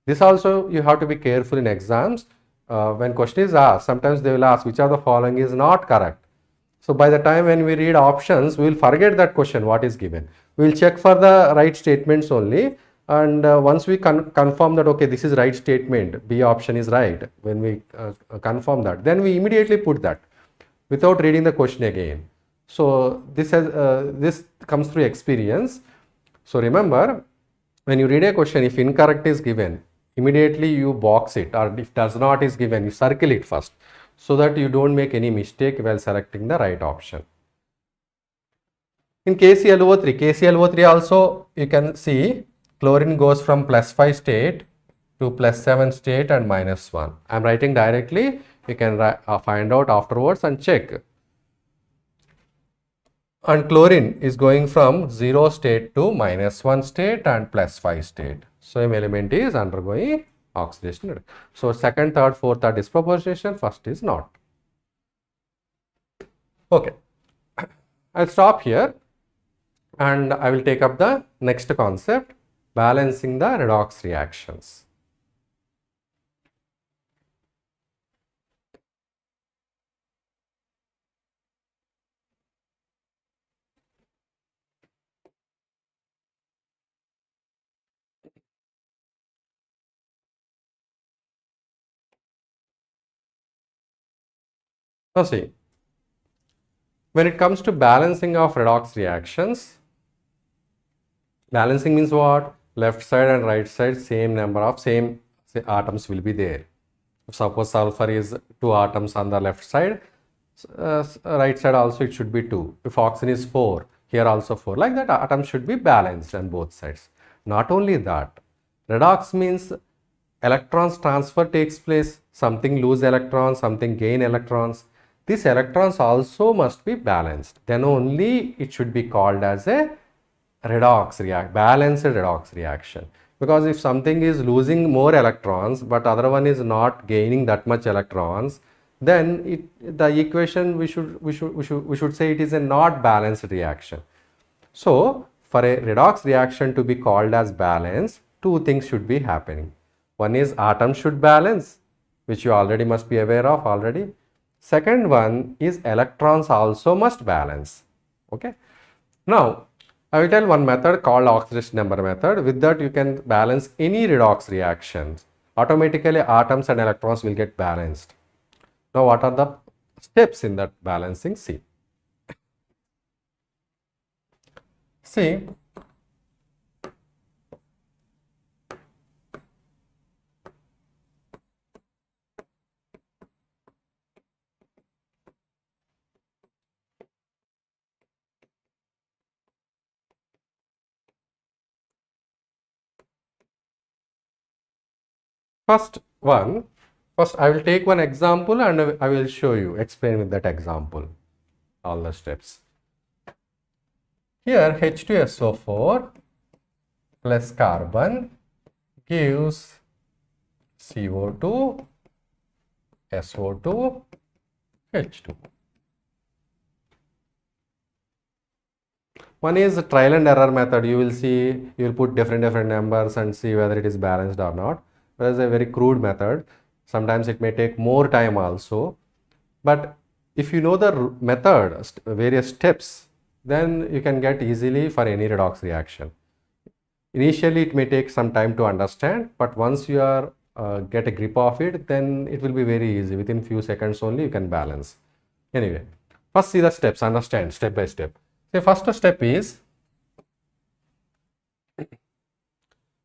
This also you have to be careful in exams. When question is asked, sometimes they will ask which of the following is not correct. So by the time when we read options, we will forget that question what is given. We will check for the right statements only, and once we confirm that okay, this is right statement, B option is right, when we confirm that, then we immediately put that without reading the question again. So this comes through experience. So remember, when you read a question, if incorrect is given, immediately you box it, or if does not is given, you circle it first, so that you don't make any mistake while selecting the right option. In KClO3 also you can see chlorine goes from +5 state to +7 state and -1. I am writing directly, you can find out afterwards and check. And chlorine is going from 0 state to -1 state and +5 state. Same element is undergoing oxidation. So second, third, fourth are disproportionation, first is not. Okay, I'll stop here and I will take up the next concept, balancing the redox reactions. Now see, when it comes to balancing of redox reactions, balancing means what? Left side and right side same number of same atoms will be there. If suppose sulfur is 2 atoms on the left side, right side also it should be 2. If oxygen is 4, here also 4. Like that, atoms should be balanced on both sides. Not only that, redox means electrons transfer takes place. Something lose electrons, something gain electrons. These electrons also must be balanced. Then only it should be called as a balanced redox reaction. Because if something is losing more electrons but other one is not gaining that much electrons, then the equation we should say it is a not balanced reaction. So for a redox reaction to be called as balanced, two things should be happening. One is atoms should balance, which you already must be aware of already. Second one is electrons also must balance. Okay. Now I will tell one method called oxidation number method. With that you can balance any redox reactions. Automatically atoms and electrons will get balanced. Now what are the steps in that balancing? See. First I will take one example and I will show you, explain with that example, all the steps. Here H2SO4 plus carbon gives CO2, SO2, H2. One is trial and error method. You will see, you will put different numbers and see whether it is balanced or not. That is a very crude method. Sometimes it may take more time also. But if you know the method, various steps, then you can get easily for any redox reaction. Initially it may take some time to understand, but once you are get a grip of it, then it will be very easy. Within few seconds only you can balance. Anyway, first see the steps, understand step by step. The first step is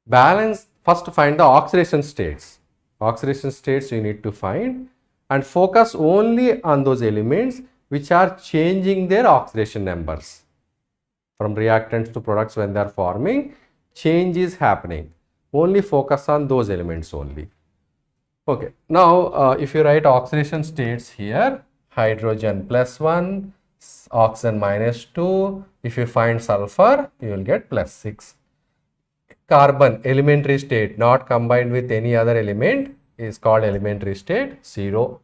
balance. First find the oxidation states. Oxidation states you need to find and focus only on those elements which are changing their oxidation numbers. From reactants to products, when they are forming, change is happening. Only focus on those elements only. Okay. Now if you write oxidation states here, hydrogen +1, oxygen -2. If you find sulfur, you will get +6. Carbon elementary state, not combined with any other element, is called elementary state, 0.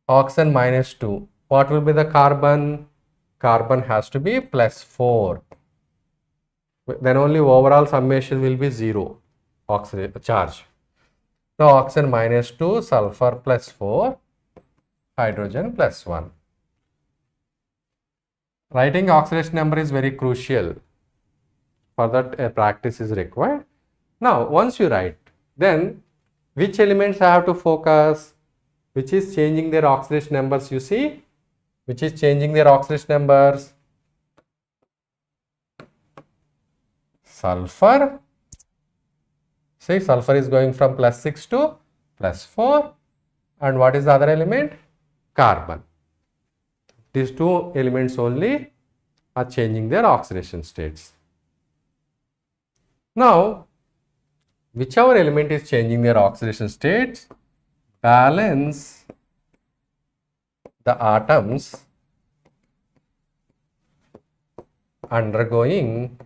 Oxygen -2. What will be the carbon? Carbon has to be +4. Then only overall summation will be 0 oxidation charge. Now oxygen -2, sulfur +4, hydrogen +1. Writing oxidation number is very crucial. For that a practice is required. Now once you write, then which elements I have to focus? Which is changing their oxidation numbers, you see? Which is changing their oxidation numbers? Sulfur. See, sulfur is going from +6 to +4. And what is the other element? Carbon. These two elements only are changing their oxidation states. Now, whichever element is changing their oxidation states, balance the atoms undergoing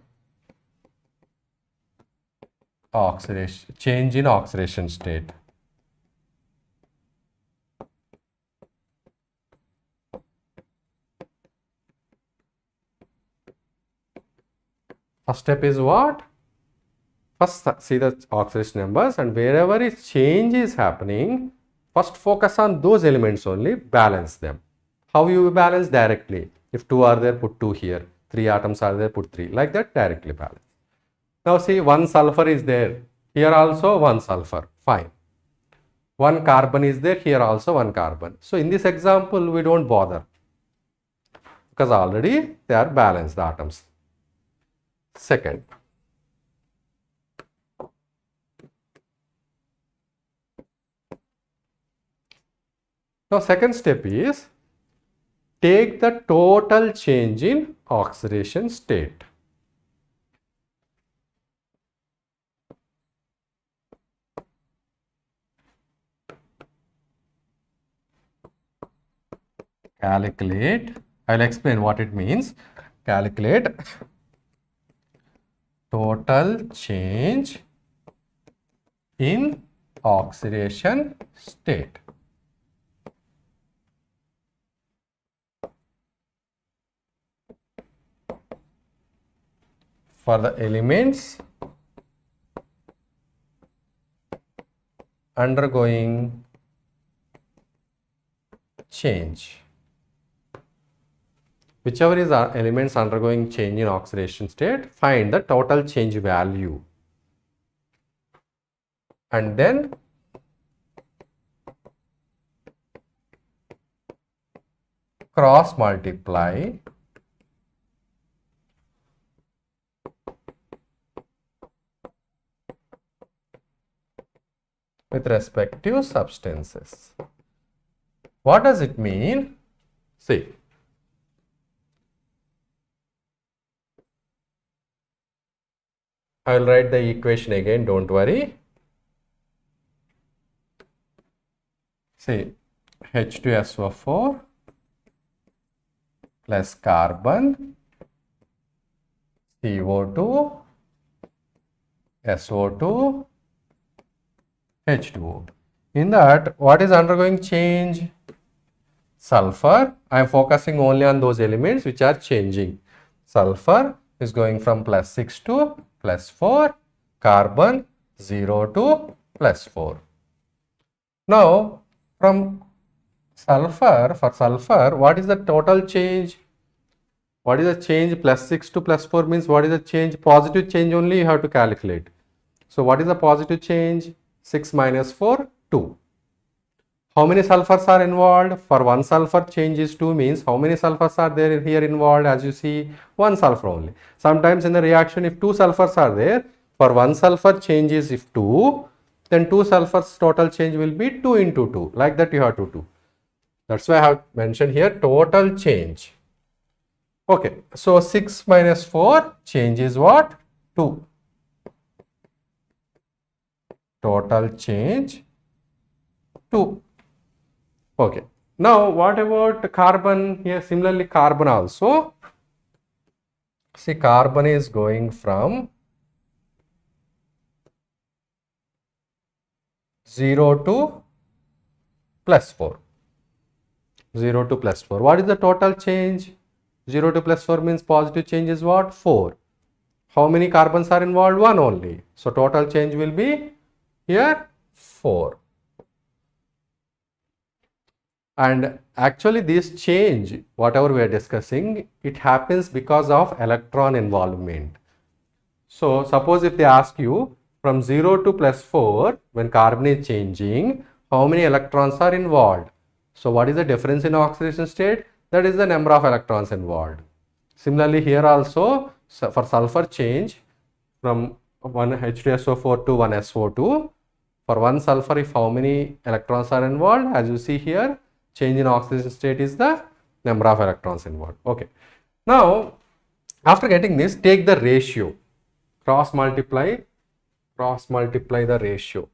oxidation, change in oxidation state. First step is what? First see the oxidation numbers, and wherever is change is happening, first focus on those elements only, balance them. How you balance? Directly. If 2 are there, put 2 here. 3 atoms are there, put 3. Like that, directly balance. Now see, 1 sulfur is there. Here also 1 sulfur. Fine. 1 carbon is there. Here also 1 carbon. So in this example, we don't bother, because already they are balanced, the atoms. Second, now second step is take the total change in oxidation state. Calculate, I will explain what it means. Calculate total change in oxidation state. For the elements undergoing change. Whichever is elements undergoing change in oxidation state, find the total change value and then cross multiply with respective substances. What does it mean? See, I will write the equation again, don't worry. See, H2SO4 plus carbon, CO2, SO2, H2O. In that, what is undergoing change? Sulfur. I am focusing only on those elements which are changing. Sulfur is going from +6 to +4. Carbon 0 to +4. Now, from sulfur, for sulfur, what is the total change? What is the change? +6 to +4 means what is the change? Positive change only you have to calculate. So, what is the positive change? 6 minus 4, 2. How many sulfurs are involved? For 1 sulfur change is 2 means how many sulfurs are there here involved? As you see, 1 sulfur only. Sometimes in the reaction, if 2 sulfurs are there, for 1 sulfur change is if 2, then 2 sulfurs total change will be 2 into 2. Like that you have to do. That's why I have mentioned here total change. Okay, so 6 minus 4 change is what? 2. Total change 2. Okay. Now, what about carbon here? Similarly, carbon also. See, carbon is going from 0 to +4. 0 to +4. What is the total change? 0 to +4 means positive change is what? 4. How many carbons are involved? 1 only. So, total change will be here 4. And actually this change, whatever we are discussing, it happens because of electron involvement. So, suppose if they ask you from 0 to +4, when carbon is changing, how many electrons are involved? So, what is the difference in oxidation state? That is the number of electrons involved. Similarly, here also for sulfur change from 1 H2SO4 to 1 SO2, for 1 sulfur, if how many electrons are involved? As you see here, change in oxidation state is the number of electrons involved. Okay. Now, After getting this, take the ratio, cross multiply the ratio.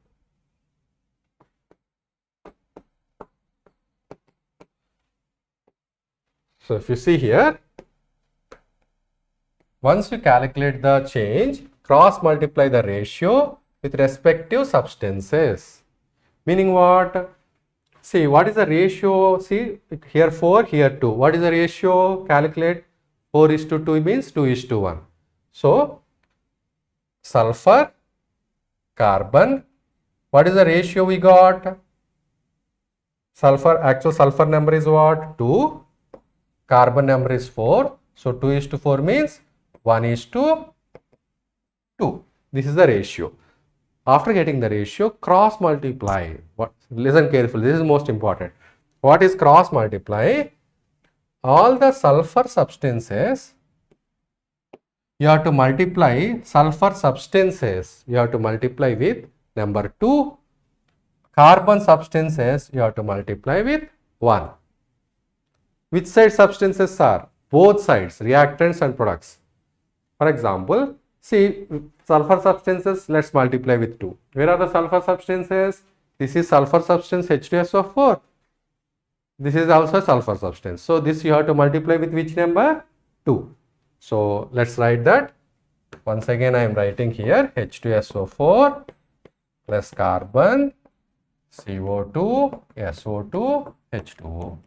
So if you see here, once you calculate the change, cross multiply the ratio with respective substances. Meaning what? See, what is the ratio? See, here 4, here 2. What is the ratio? Calculate. 4:2 means 2:1. So, sulfur, carbon. What is the ratio we got? Sulfur, actual sulfur number is what? 2. Carbon number is 4. So, 2:4 means 1:2. This is the ratio. After getting the ratio, cross multiply. Listen carefully, this is most important. What is cross multiply? All the sulfur substances, you have to multiply sulfur substances, you have to multiply with number 2. Carbon substances, you have to multiply with 1. Which side substances are? Both sides, reactants and products. For example, see, sulfur substances, let's multiply with 2. Where are the sulfur substances? This is sulfur substance H2SO4. This is also a sulfur substance. So, this you have to multiply with which number? 2. So, let's write that. Once again, I am writing here H2SO4 plus carbon, CO2, SO2, H2O.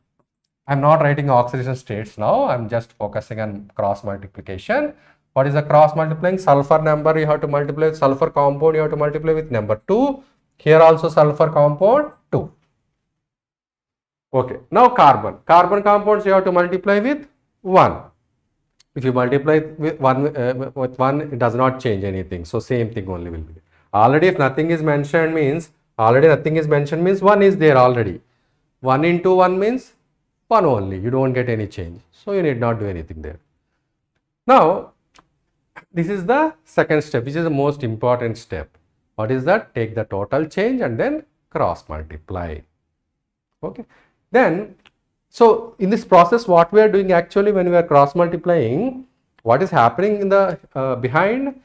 I am not writing oxidation states now. I am just focusing on cross multiplication. What is the cross multiplying? Sulfur number you have to multiply with sulfur compound, you have to multiply with number 2. Here also sulfur compound 2. Okay. Now carbon. Carbon compounds you have to multiply with 1. If you multiply with 1, it does not change anything. So same thing only will be. Already if nothing is mentioned means, 1 is there already. 1 into 1 means 1 only. You don't get any change. So you need not do anything there. Now, this is the second step, which is the most important step. What is that? Take the total change and then cross multiply. Okay. Then, so in this process, what we are doing actually when we are cross multiplying, what is happening in the behind?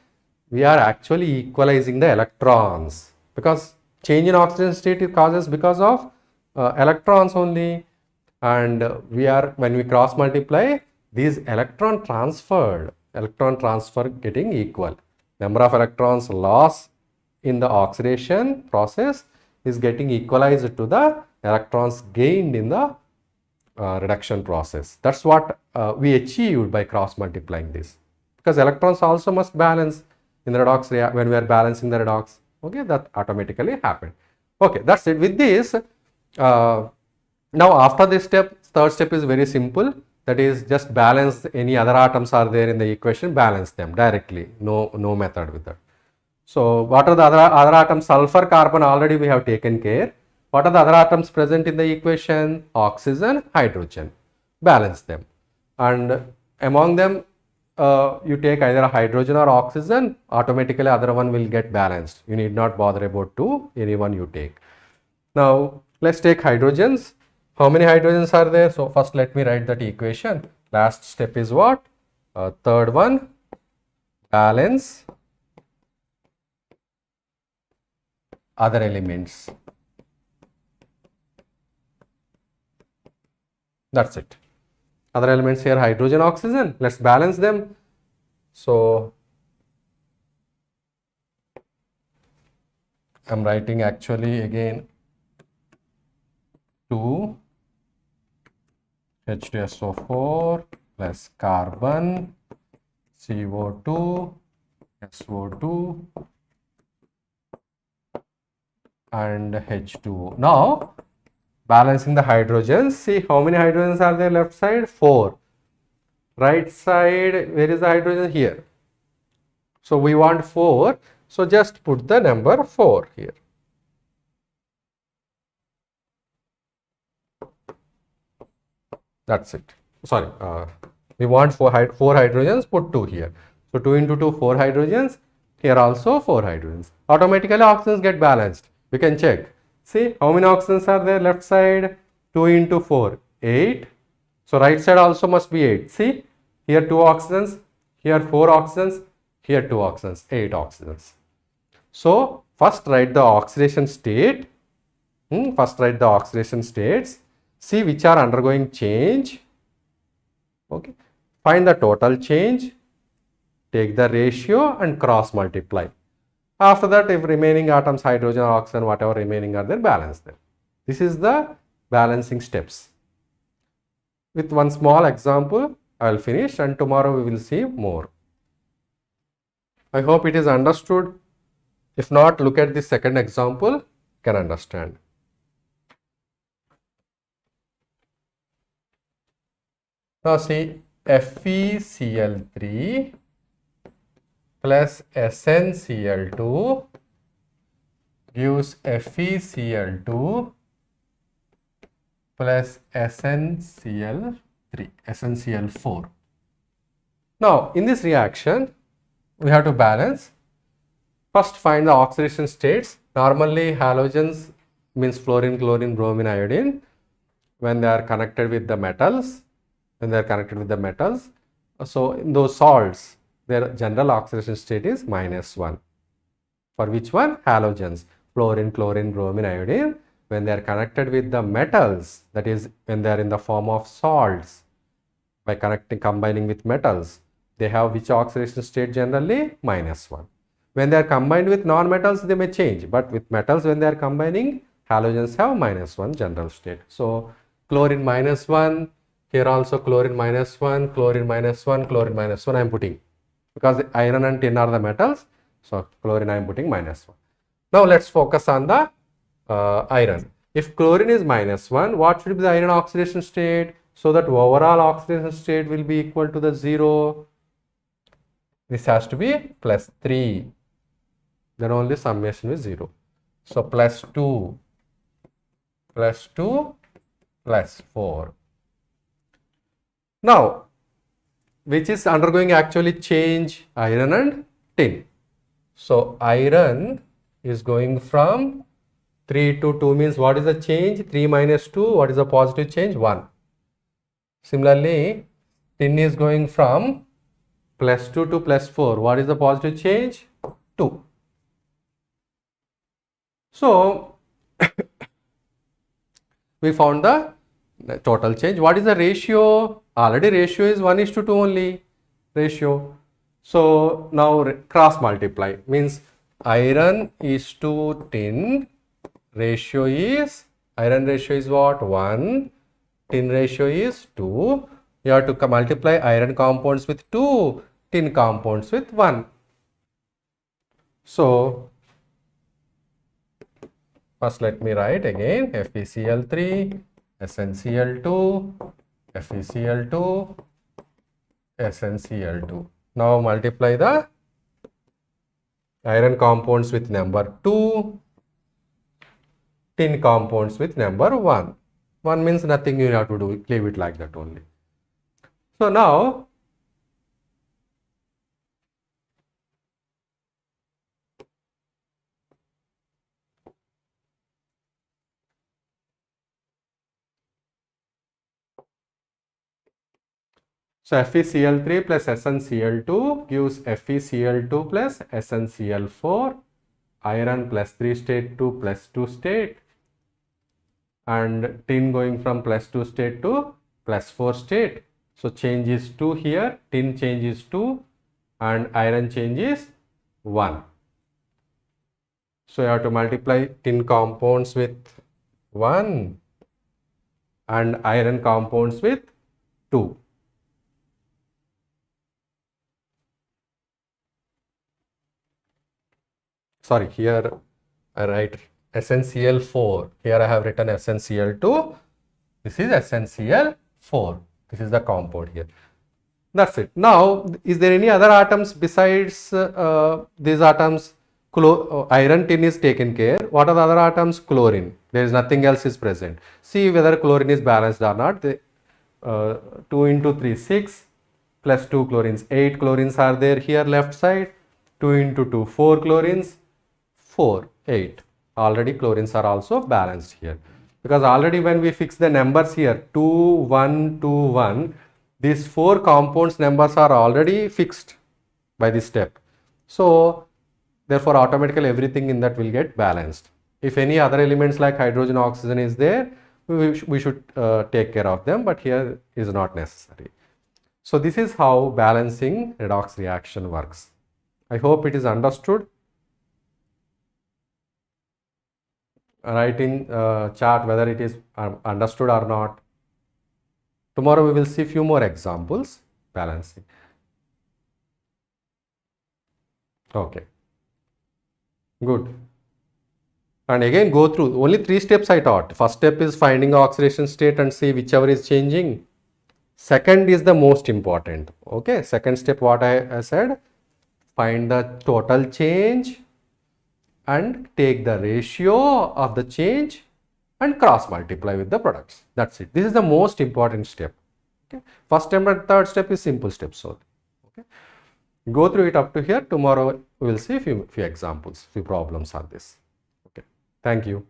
We are actually equalizing the electrons, because change in oxidation state it causes because of electrons only, and when we cross multiply, these electron transfer getting equal. Number of electrons lost in the oxidation process is getting equalized to the electrons gained in the reduction process. That's what we achieved by cross multiplying this, because electrons also must balance in the redox when we are balancing the redox. Okay, that automatically happened. Okay, that's it. With this, now after this step, third step is very simple. That is, just balance any other atoms are there in the equation, balance them directly. No method with that. So, what are the other atoms? Sulfur, carbon already we have taken care. What are the other atoms present in the equation? Oxygen, hydrogen. Balance them. And among them, you take either a hydrogen or oxygen, automatically other one will get balanced. You need not bother about any one you take. Now, let's take hydrogens. How many hydrogens are there? So, first let me write that equation. Last step is what? Third one, balance other elements. That's it. Other elements here, hydrogen, oxygen. Let's balance them. So, I'm writing actually again 2 H2SO4 plus carbon, CO2, SO2 and H2O. Now, balancing the hydrogens. See how many hydrogens are there left side? 4. Right side, where is the hydrogen? Here. So, we want 4. So, just put the number 4 here. That's it. Sorry, we want 4 hydrogens, put 2 here. So, 2 into 2, 4 hydrogens. Here also 4 hydrogens. Automatically oxygens get balanced. We can check. See how many oxygens are there left side? 2 into 4, 8. So, right side also must be 8. See here 2 oxygens. Here 4 oxygens, here 2 oxygens, 8 oxygens. So first write the oxidation state. First write the oxidation states. See which are undergoing change. Okay. Find the total change. Take the ratio and cross multiply. After that, if remaining atoms, hydrogen or oxygen, whatever remaining are there, balance them. This is the balancing steps. With one small example, I will finish, and tomorrow we will see more. I hope it is understood. If not, look at the second example, you can understand. Now see, FeCl3 plus SnCl2 gives FeCl2 plus SnCl3, SnCl4. Now, in this reaction, we have to balance. First, find the oxidation states. Normally, halogens means fluorine, chlorine, bromine, iodine. When they are connected with the metals, so in those salts, their general oxidation state is -1. For which one? Halogens, fluorine, chlorine, bromine, iodine. When they are connected with the metals, that is when they are in the form of salts, by combining with metals, they have which oxidation state generally? -1. When they are combined with non-metals, they may change, but with metals, when they are combining, halogens have -1 general state. So chlorine -1, here also chlorine -1, chlorine -1, chlorine -1 I am putting, because iron and tin are the metals, so chlorine I am putting -1. Now let's focus on the iron. If chlorine is -1, what should be the iron oxidation state? So that overall oxidation state will be equal to the 0. This has to be +3. Then only summation is 0. So +2, +2, +4. Now, which is undergoing actually change? Iron and tin. So iron is going from 3 to 2 means what is the change? 3 minus 2, what is the positive change? 1. Similarly, tin is going from +2 to +4. What is the positive change? 2. So, we found the total change. What is the ratio? Already ratio is 1:2 only. Ratio. So, now cross multiply means iron is to tin. Ratio is, iron ratio is what? 1. Tin ratio is 2. You have to multiply iron compounds with 2, tin compounds with 1. So, first let me write again FeCl3, SnCl2, FeCl2, SnCl2. Now multiply the iron compounds with number 2, tin compounds with number 1. 1 means nothing you have to do, leave it like that only. So now, so FeCl3 plus SnCl2 gives FeCl2 plus SnCl4, iron plus 3 state to plus 2 state, and tin going from plus 2 state to plus 4 state. So change is 2 here, tin change is 2 and iron change is 1. So you have to multiply tin compounds with 1 and iron compounds with 2. Sorry, here I write SnCl4. Here I have written SnCl2. This is SnCl4. This is the compound here. That's it. Now, is there any other atoms besides these atoms? Iron, tin is taken care. What are the other atoms? Chlorine. There is nothing else is present. See whether chlorine is balanced or not. 2 into 3, 6 plus 2 chlorines. 8 chlorines are there here left side. 2 into 2, 4 chlorines. 4, 8. Already chlorines are also balanced here. Because already when we fix the numbers here, 2, 1, 2, 1, these 4 compounds numbers are already fixed by this step. So therefore automatically everything in that will get balanced. If any other elements like hydrogen, oxygen is there, we should take care of them, but here is not necessary. So this is how balancing redox reaction works. I hope it is understood. Write in chat whether it is understood or not. Tomorrow we will see few more examples balancing. Okay, good. And again go through only 3 steps I taught. First step is finding the oxidation state and see whichever is changing. Second is the most important. Okay, second step what I said, find the total change and take the ratio of the change and cross multiply with the products. That's it. This is the most important step. Okay. First step and third step is simple steps. Okay. Go through it up to here. Tomorrow we will see few examples, few problems on this. Okay. Thank you.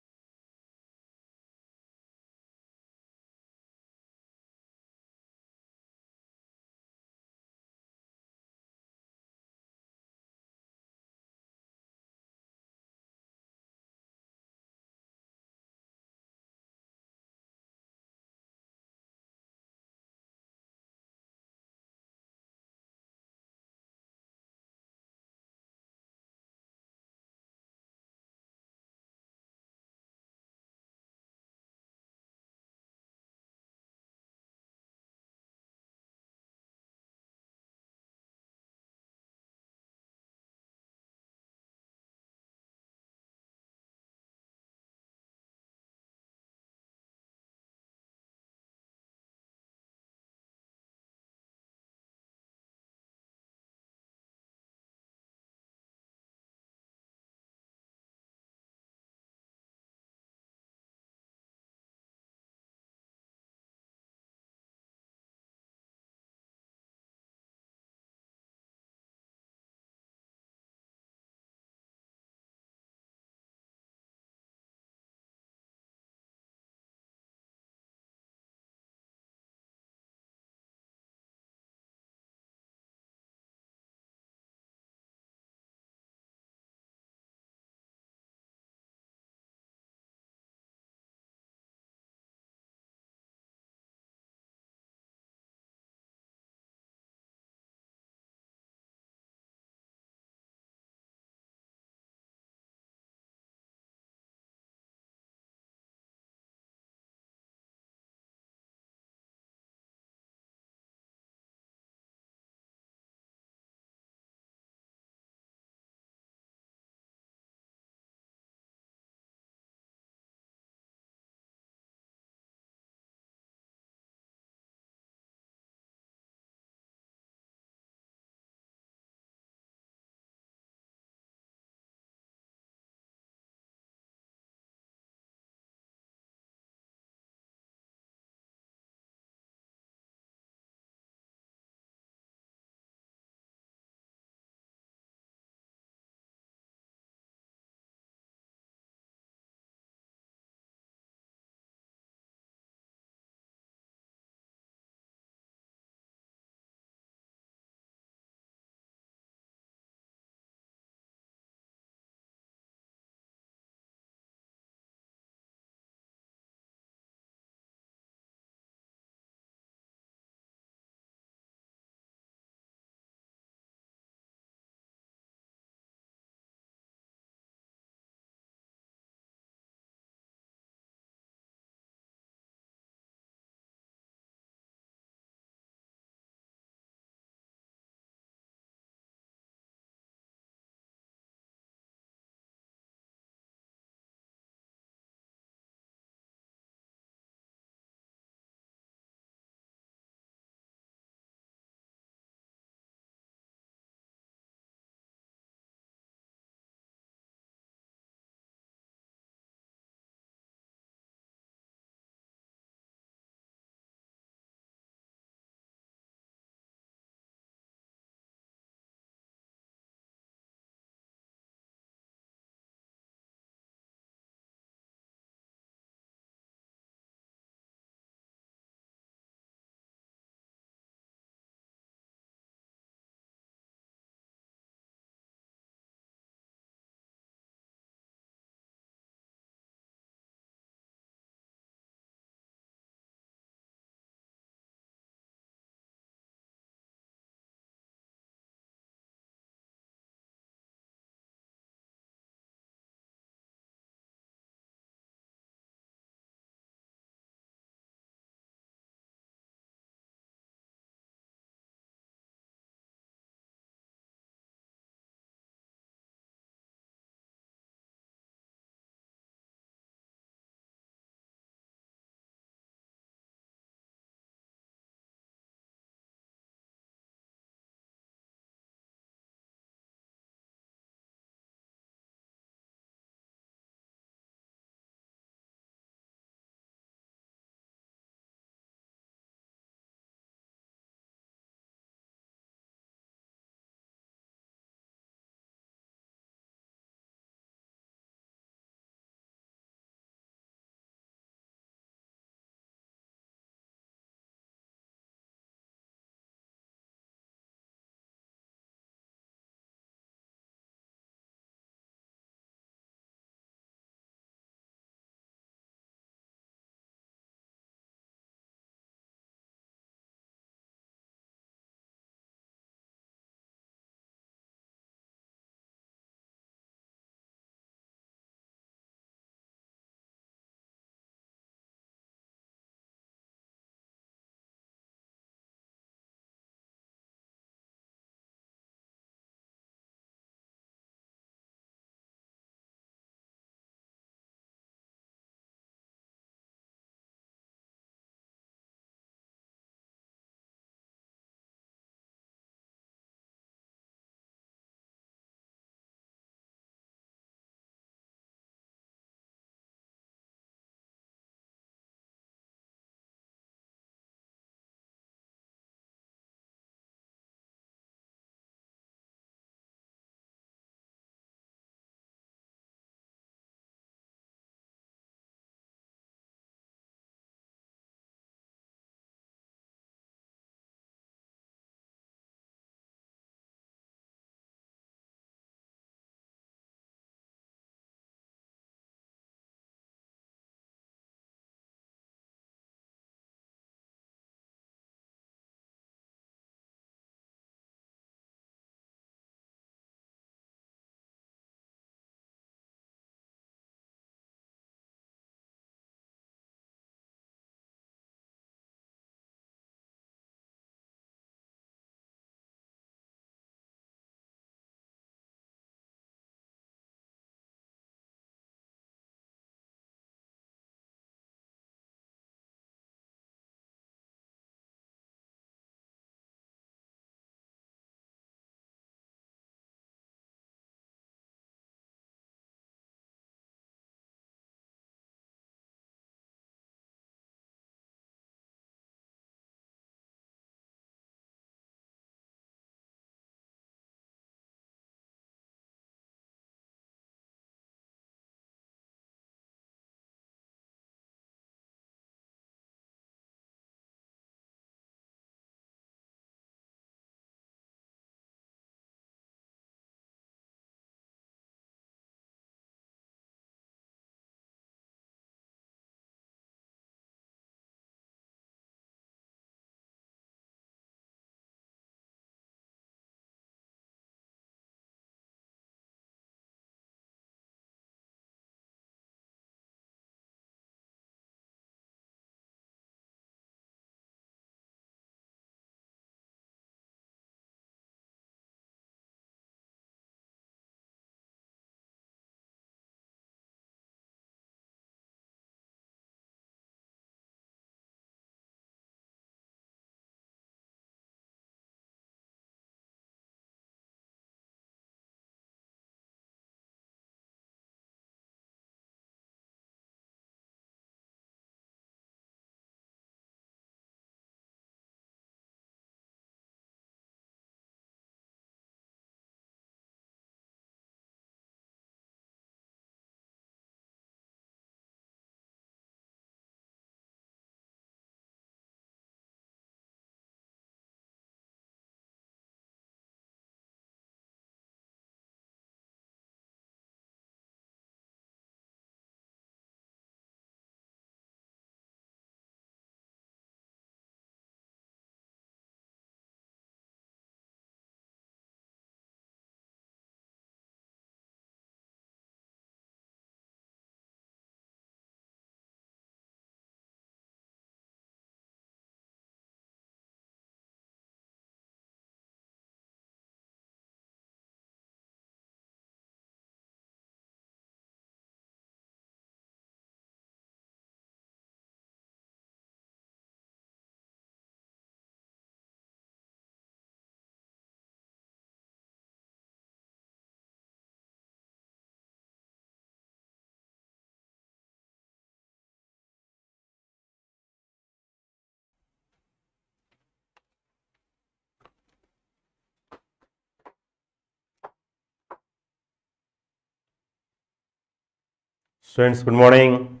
Students, good morning.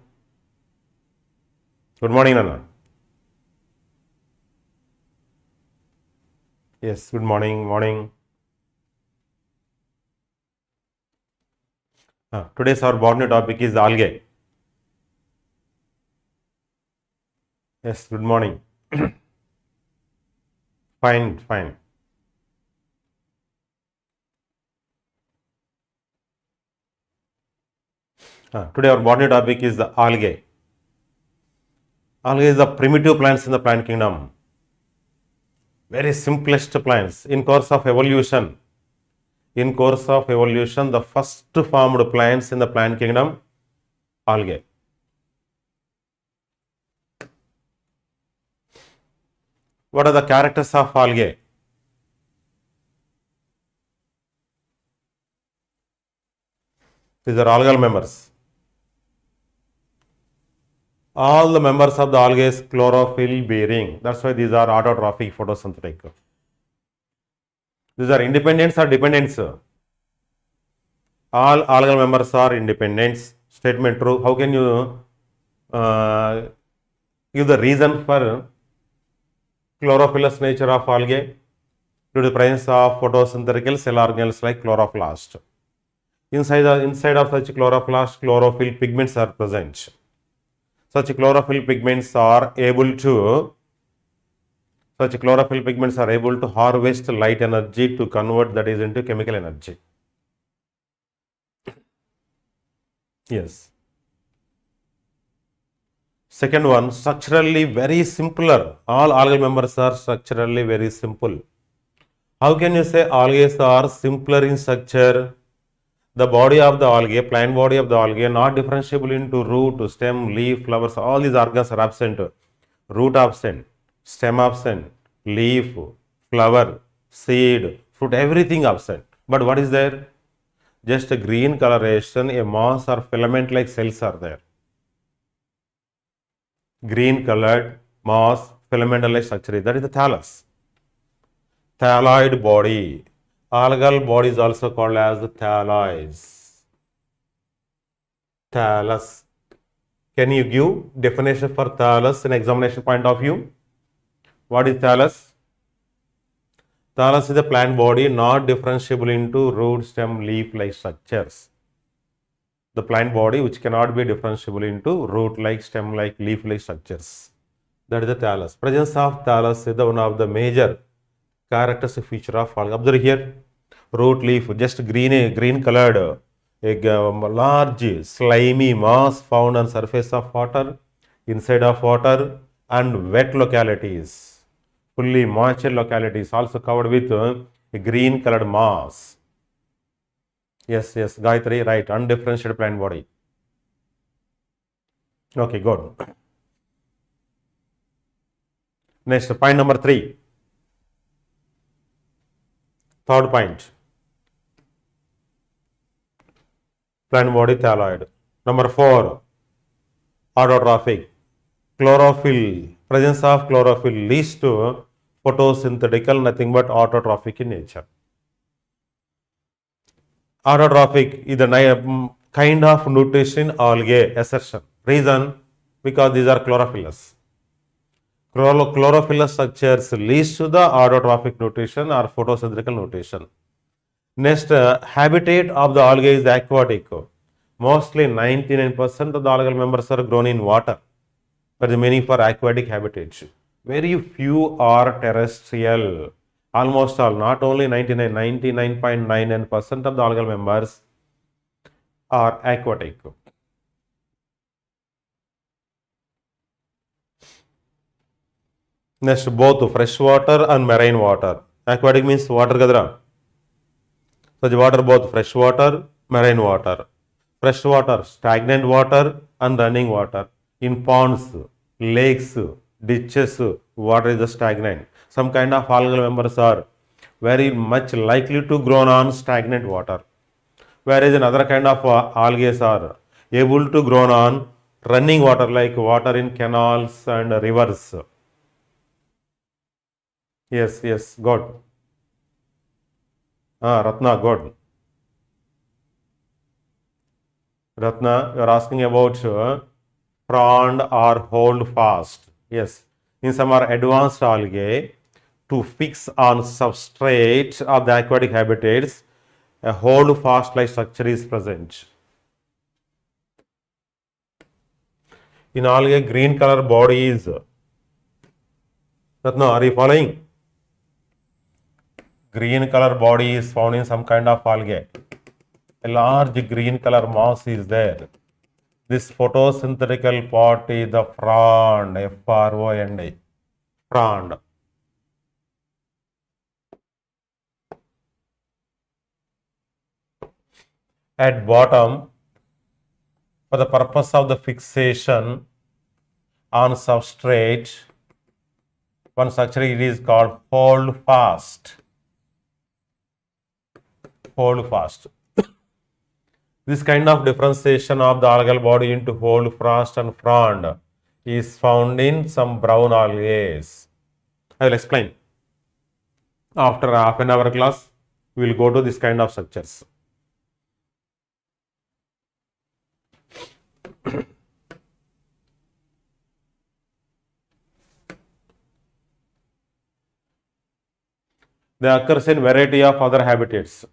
Good morning, Nana. Yes, good morning. Morning. Today's our botany topic is algae. Yes, good morning. Fine, fine. Today our botany topic is the algae. Algae is the primitive plants in the plant kingdom. Very simplest plants. In course of evolution, the first formed plants in the plant kingdom, algae. What are the characters of algae? These are algal members. All the members of the algae is chlorophyll bearing. That's why these are autotrophic photosynthetic. These are independents or dependents? All algal members are independents. Statement true. How can you give the reason for chlorophyllous nature of algae? Due to the presence of photosynthetical cell organelles like chloroplast. Inside of such chloroplast, chlorophyll pigments are present. Such chlorophyll pigments are able to harvest light energy to convert that is into chemical energy. Yes. Second one, structurally very simpler. All algal members are structurally very simple. How can you say algae are simpler in structure? The body of the algae, plant body of the algae, not differentiable into root, stem, leaf, flowers. All these organs are absent. Root absent, stem absent, leaf, flower, seed, fruit, everything absent. But what is there? Just a green coloration, a mass or filament like cells are there. Green colored mass, filament like structure. That is the thallus. Thalloid body. Algal body is also called as the thalloids. Thallus. Can you give definition for thallus in examination point of view? What is thallus? Thallus is a plant body not differentiable into root, stem, leaf like structures. The plant body which cannot be differentiable into root like, stem like, leaf like structures. That is the thallus. Presence of thallus is one of the major characteristic feature of algae. Observe here, root, leaf, just green colored, a large slimy mass found on surface of water, inside of water, and wet localities, fully moisture localities, also covered with a green colored mass. Yes, Gayatri, right, undifferentiated plant body. Okay, good. Next, point number 3. Third point. Plant body thalloid. Number 4. Autotrophic. Chlorophyll. Presence of chlorophyll leads to photosynthetical, nothing but autotrophic in nature. Autotrophic is the kind of nutrition algae assertion. Reason? Because these are chlorophyllous. Chlorophyllous structures leads to the autotrophic nutrition or photosynthetical nutrition. Next, habitat of the algae is aquatic. Mostly 99% of the algal members are grown in water. That is the meaning for aquatic habitats. Very few are terrestrial. Almost all, not only 99.99% of the algal members are aquatic. Next, both freshwater and marine water. Aquatic means water gadra. Such water both freshwater, marine water. Freshwater, stagnant water and running water. In ponds, lakes, ditches, water is stagnant. Some kind of algal members are very much likely to grow on stagnant water. Whereas another kind of algae are able to grow on running water like water in canals and rivers. Yes, good. Ratna, good. Ratna, you are asking about frond or hold fast. Yes, in some are advanced algae, to fix on substrate of the aquatic habitats, a hold fast like structure is present. In algae, green color body is. Ratna, are you following? Green color body is found in some kind of algae. A large green color mass is there. This photosynthetical part is the frond, F-R-O-N-D, frond. At bottom, for the purpose of the fixation on substrate, one structure it is called hold fast. Hold fast. This kind of differentiation of the algal body into hold fast and frond is found in some brown algae. I will explain. After half an hour class, we will go to this kind of structures. They occurs in variety of other habitats.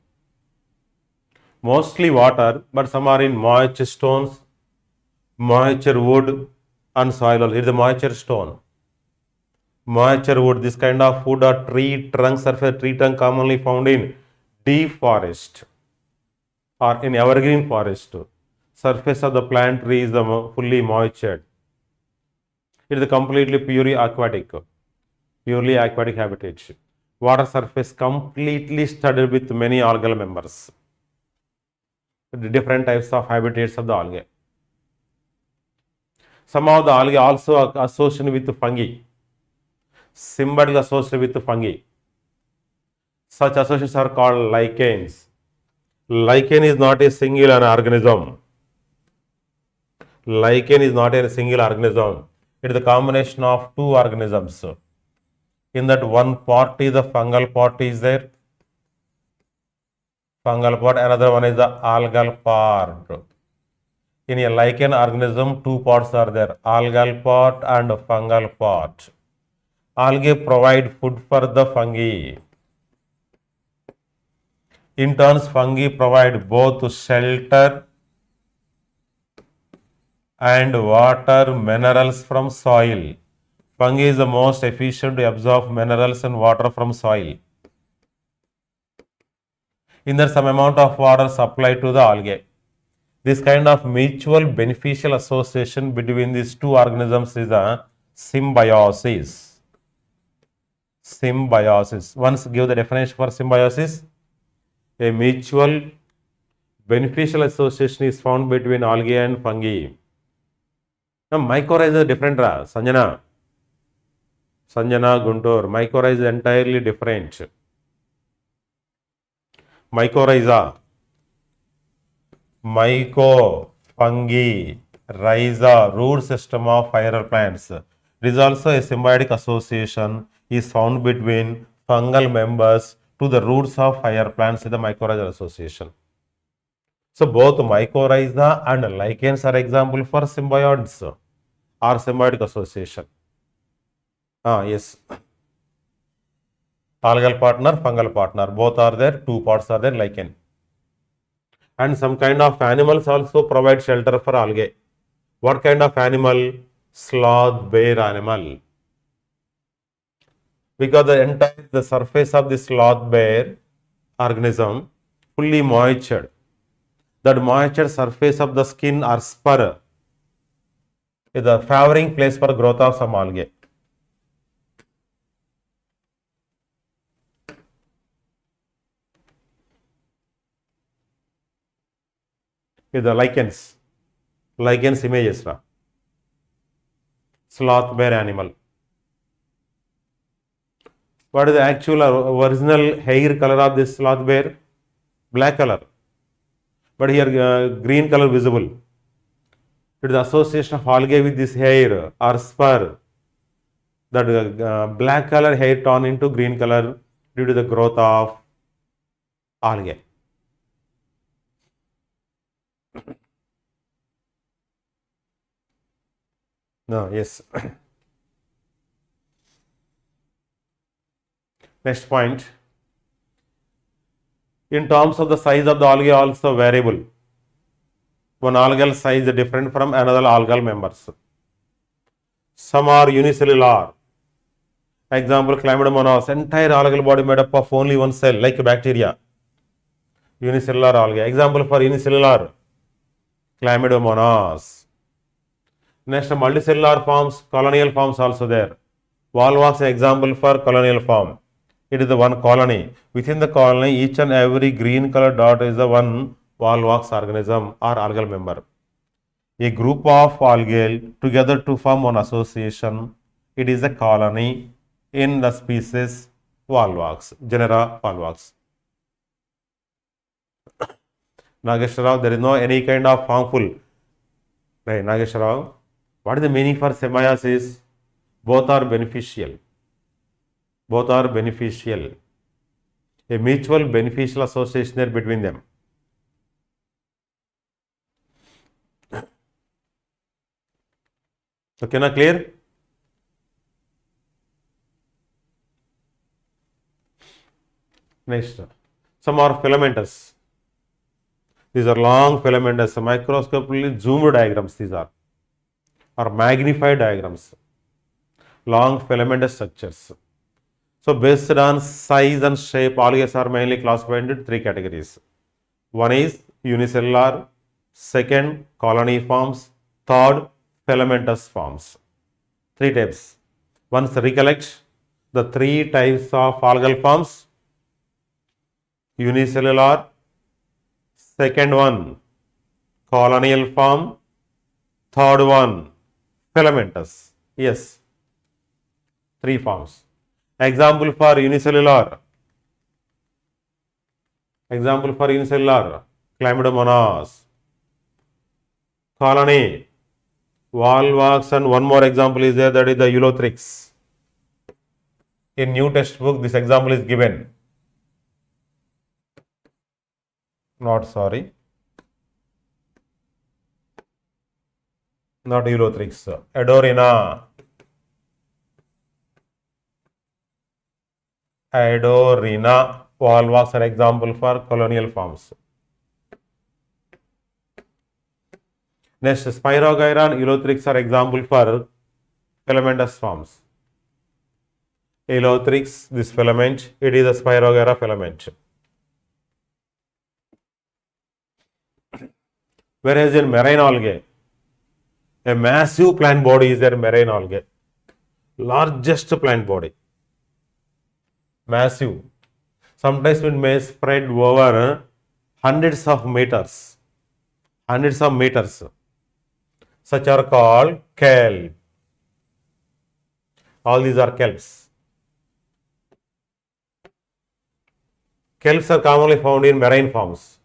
Mostly water, but some are in moisture stones, moisture wood and soil. It is the moisture stone. Moisture wood, this kind of wood or tree trunk, surface tree trunk commonly found in deep forest or in evergreen forest. Surface of the plant tree is fully moistured. It is a completely purely aquatic habitat. Water surface completely studded with many algal members. The different types of habitats of the algae. Some of the algae also associated with fungi, symbiotic associated with fungi. Such associations are called lichens. Lichen is not a singular organism. Lichen is not a single organism. It is a combination of two organisms. In that one part is the fungal part is there. Fungal part, another one is the algal part. In a lichen organism, two parts are there, algal part and fungal part. Algae provide food for the fungi. In turn, fungi provide both shelter and water minerals from soil. Fungi is the most efficient to absorb minerals and water from soil. In there, some amount of water supplied to the algae. This kind of mutual beneficial association between these two organisms is a symbiosis. Symbiosis. Once give the definition for symbiosis. A mutual beneficial association is found between algae and fungi. Now, mycorrhiza is different. Sanjana, Guntur. Mycorrhiza is entirely different. Mycorrhiza, myco, fungi, rhiza, root system of higher plants. It is also a symbiotic association is found between fungal members to the roots of higher plants in the mycorrhizal association. So both mycorrhiza and lichens are example for symbiotes or symbiotic association. Yes. Algal partner, fungal partner, both are there, two parts are there, lichen. And some kind of animals also provide shelter for algae. What kind of animal? Sloth bear animal. Because the surface of the sloth bear organism fully moistured. That moistured surface of the skin or spur is a favoring place for growth of some algae. With the lichens images. Sloth bear animal. What is the actual original hair color of this sloth bear? Black color. But here green color visible. It is the association of algae with this hair or spur. That black color hair turned into green color due to the growth of algae. No, yes. Next point. In terms of the size of the algae also variable. One algal size is different from another algal members. Some are unicellular. Example, Chlamydomonas, entire algal body made up of only one cell, like bacteria. Unicellular algae. Example for unicellular, Chlamydomonas. Next, multicellular forms, colonial forms also there. Volvox example for colonial form. It is the one colony. Within the colony, each and every green color dot is the one Volvox organism or algal member. A group of algae together to form one association. It is a colony in the species Volvox, genera Volvox. Nagesharao, there is no any kind of harmful. Right, Nagesharao, what is the meaning for semiosis? Both are beneficial. Both are beneficial. A mutual beneficial association there between them. Okay, now clear? Next, some are filamentous. These are long filamentous, microscopically zoomed diagrams. These are or magnified diagrams. Long filamentous structures. So, based on size and shape, algae are mainly classified into three categories. One is unicellular, second colony forms, third filamentous forms. Three types. Once recollect the three types of algal forms. Unicellular, second one colonial form, third one filamentous. Yes, three forms. Example for unicellular. Example for unicellular, Chlamydomonas. Colony, Volvox, and one more example is there, that is the Ulothrix. In new textbook, this example is given. Not sorry. Not Ulothrix. Adorina. Adorina. Volvox are example for colonial forms. Next, Spirogyra and Ulothrix are example for filamentous forms. Ulothrix, this filament, it is a Spirogyra filament. Whereas in marine algae, a massive plant body is their marine algae. Largest plant body. Massive. Sometimes it may spread over hundreds of meters. Hundreds of meters. Such are called kelp. All these are kelps. Kelps are commonly found in marine forms.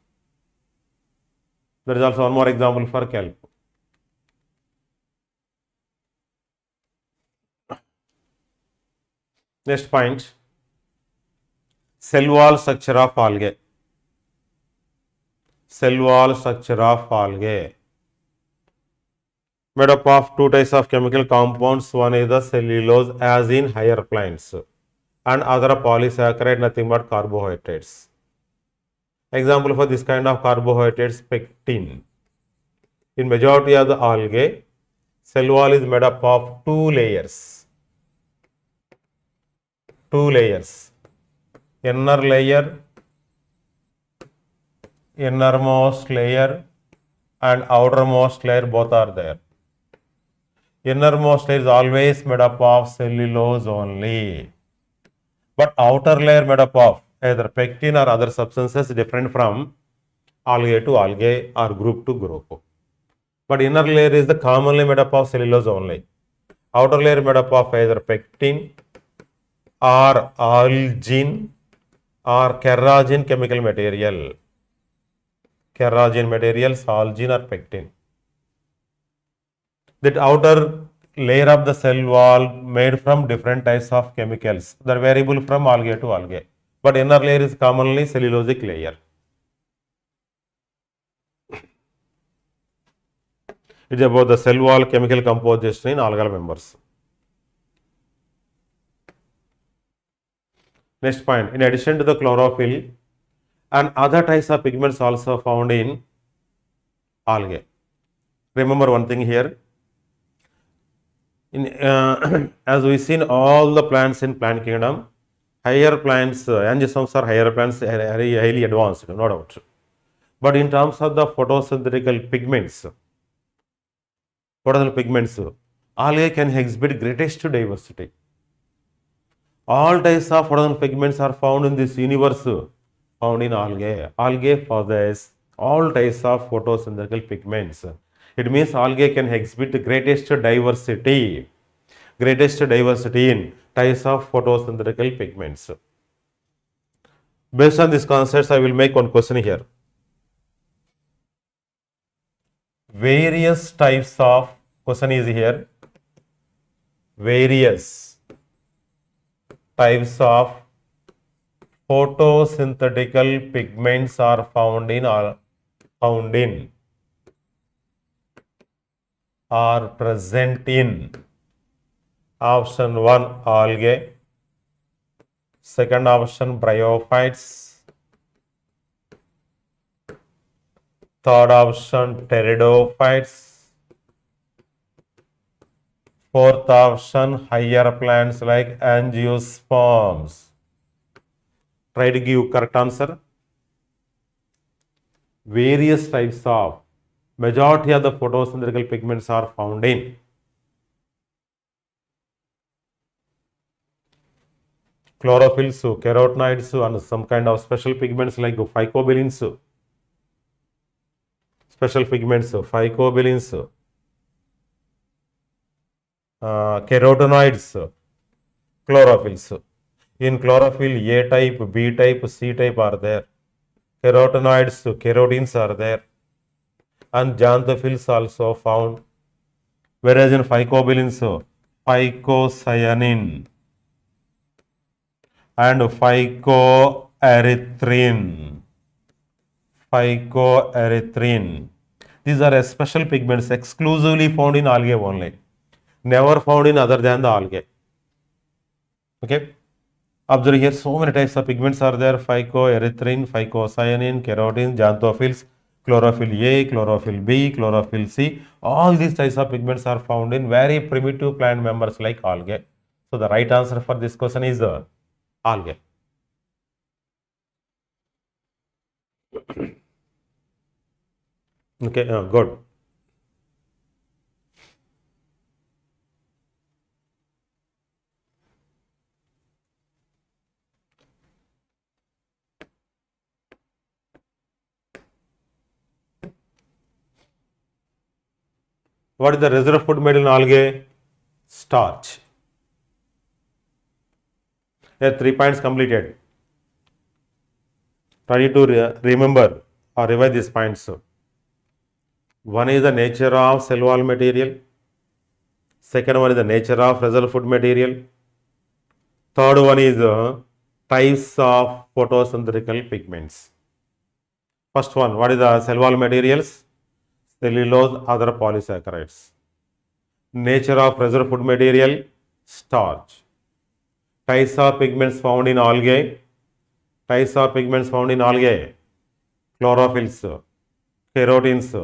There is also one more example for kelp. Next point, cell wall structure of algae. Cell wall structure of algae. Made up of two types of chemical compounds. One is the cellulose, as in higher plants, and other polysaccharide, nothing but carbohydrates. Example for this kind of carbohydrates, pectin. In majority of the algae, cell wall is made up of two layers. Two layers. Inner layer, innermost layer, and outermost layer, both are there. Innermost layer is always made up of cellulose only. But outer layer made up of either pectin or other substances different from algae to algae or group to group. But inner layer is the commonly made up of cellulose only. Outer layer made up of either pectin or algin or carrageen chemical material. Carrageen materials, algin or pectin. That outer layer of the cell wall made from different types of chemicals. They are variable from algae to algae. But inner layer is commonly cellulosic layer. It is about the cell wall chemical composition in algal members. Next point, in addition to the chlorophyll and other types of pigments also found in algae. Remember one thing here, in, as we seen all the plants in plant kingdom, higher plants, angiosperms are higher plants, highly advanced, no doubt. But in terms of the photosynthetic pigments, algae can exhibit greatest diversity. All types of photosynthetic pigments are found in this universe, found in algae. Algae possess all types of photosynthetic pigments. It means algae can exhibit the greatest diversity in types of photosynthetic pigments. Based on these concepts, I will make one question here. Various types of, question is here, various types of photosynthetic pigments are found in are present in option 1 algae, second option bryophytes, third option pteridophytes, fourth option higher plants like angiosperms. Try to give correct answer. Various types of, majority of the photosynthetic pigments are found in chlorophylls, carotenoids, and some kind of special pigments like phycobilins. Special pigments, phycobilins, carotenoids, chlorophylls. In chlorophyll, A type, B type, C type are there. Carotenoids, carotines are there. And xanthophylls also found. Whereas in phycobilins, phycocyanin and phycoerythrin. These are special pigments exclusively found in algae only. Never found in other than the algae. Okay. Observe here, so many types of pigments are there: phycoerythrin, phycocyanin, carotene, xanthophylls, chlorophyll A, chlorophyll B, chlorophyll C. All these types of pigments are found in very primitive plant members like algae. So the right answer for this question is algae. Okay, good. What is the reserve food made in algae? Starch. Here 3 points completed. Try to remember or revise these points. One is the nature of cell wall material. Second one is the nature of reserve food material. Third one is types of photosynthetic pigments. First one, what is the cell wall materials? Cellulose, other polysaccharides. Nature of reserve food material, starch. Types of pigments found in algae. Types of pigments found in algae: chlorophylls, carotines,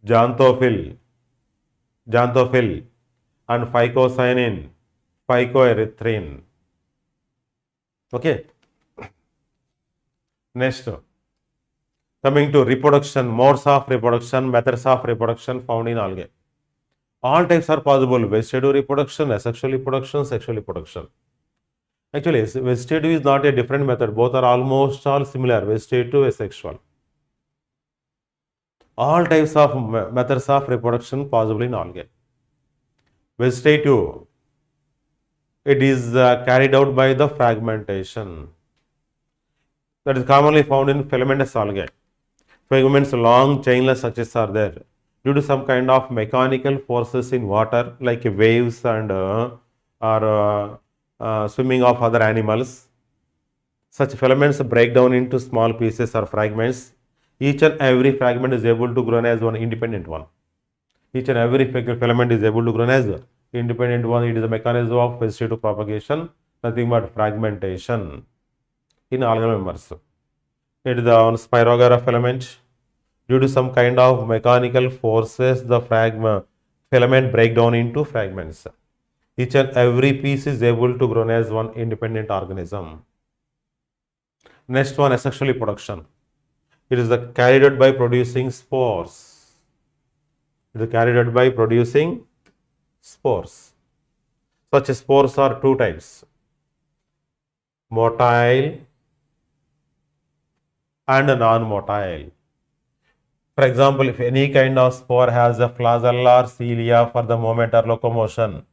xanthophylls, and phycocyanin, phycoerythrin. Okay. Next, coming to reproduction, modes of reproduction, methods of reproduction found in algae. All types are possible: vegetative reproduction, asexual reproduction, sexual reproduction. Actually, vegetative is not a different method. Both are almost all similar, vegetative, asexual. All types of methods of reproduction possible in algae. Vegetative, it is carried out by the fragmentation. That is commonly found in filamentous algae. Fragments, long chainless structures are there. Due to some kind of mechanical forces in water, like waves and swimming of other animals, such filaments break down into small pieces or fragments. Each and every fragment is able to grow as one independent one. Each and every filament is able to grow as independent one. It is a mechanism of vegetative propagation, nothing but fragmentation in algal members. It is the Spirogyra filament. Due to some kind of mechanical forces, the filament break down into fragments. Each and every piece is able to grow as one independent organism. Next one, asexual reproduction. It is carried out by producing spores. It is carried out by producing spores. Such spores are two types: motile and non-motile. For example, if any kind of spore has a flagella or cilia for the movement or locomotion,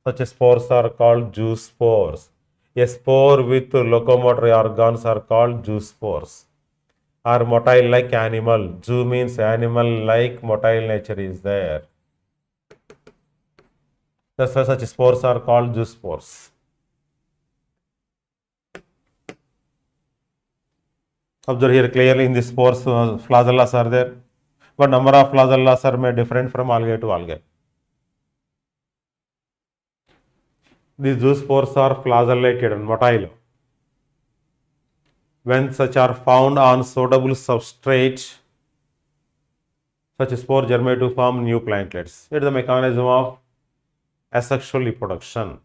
such spores are called zoospores. A spore with locomotory organs are called zoospores. Or motile like animal. Zoo means animal, like motile nature is there. That's why such spores are called zoospores. Observe here clearly in the spores, flagellas are there, but number of flagellas are made different from algae to algae. These zoospores are flagellated and motile. When such are found on suitable substrate, such spore germinate to form new plantlets. It is the mechanism of asexual reproduction.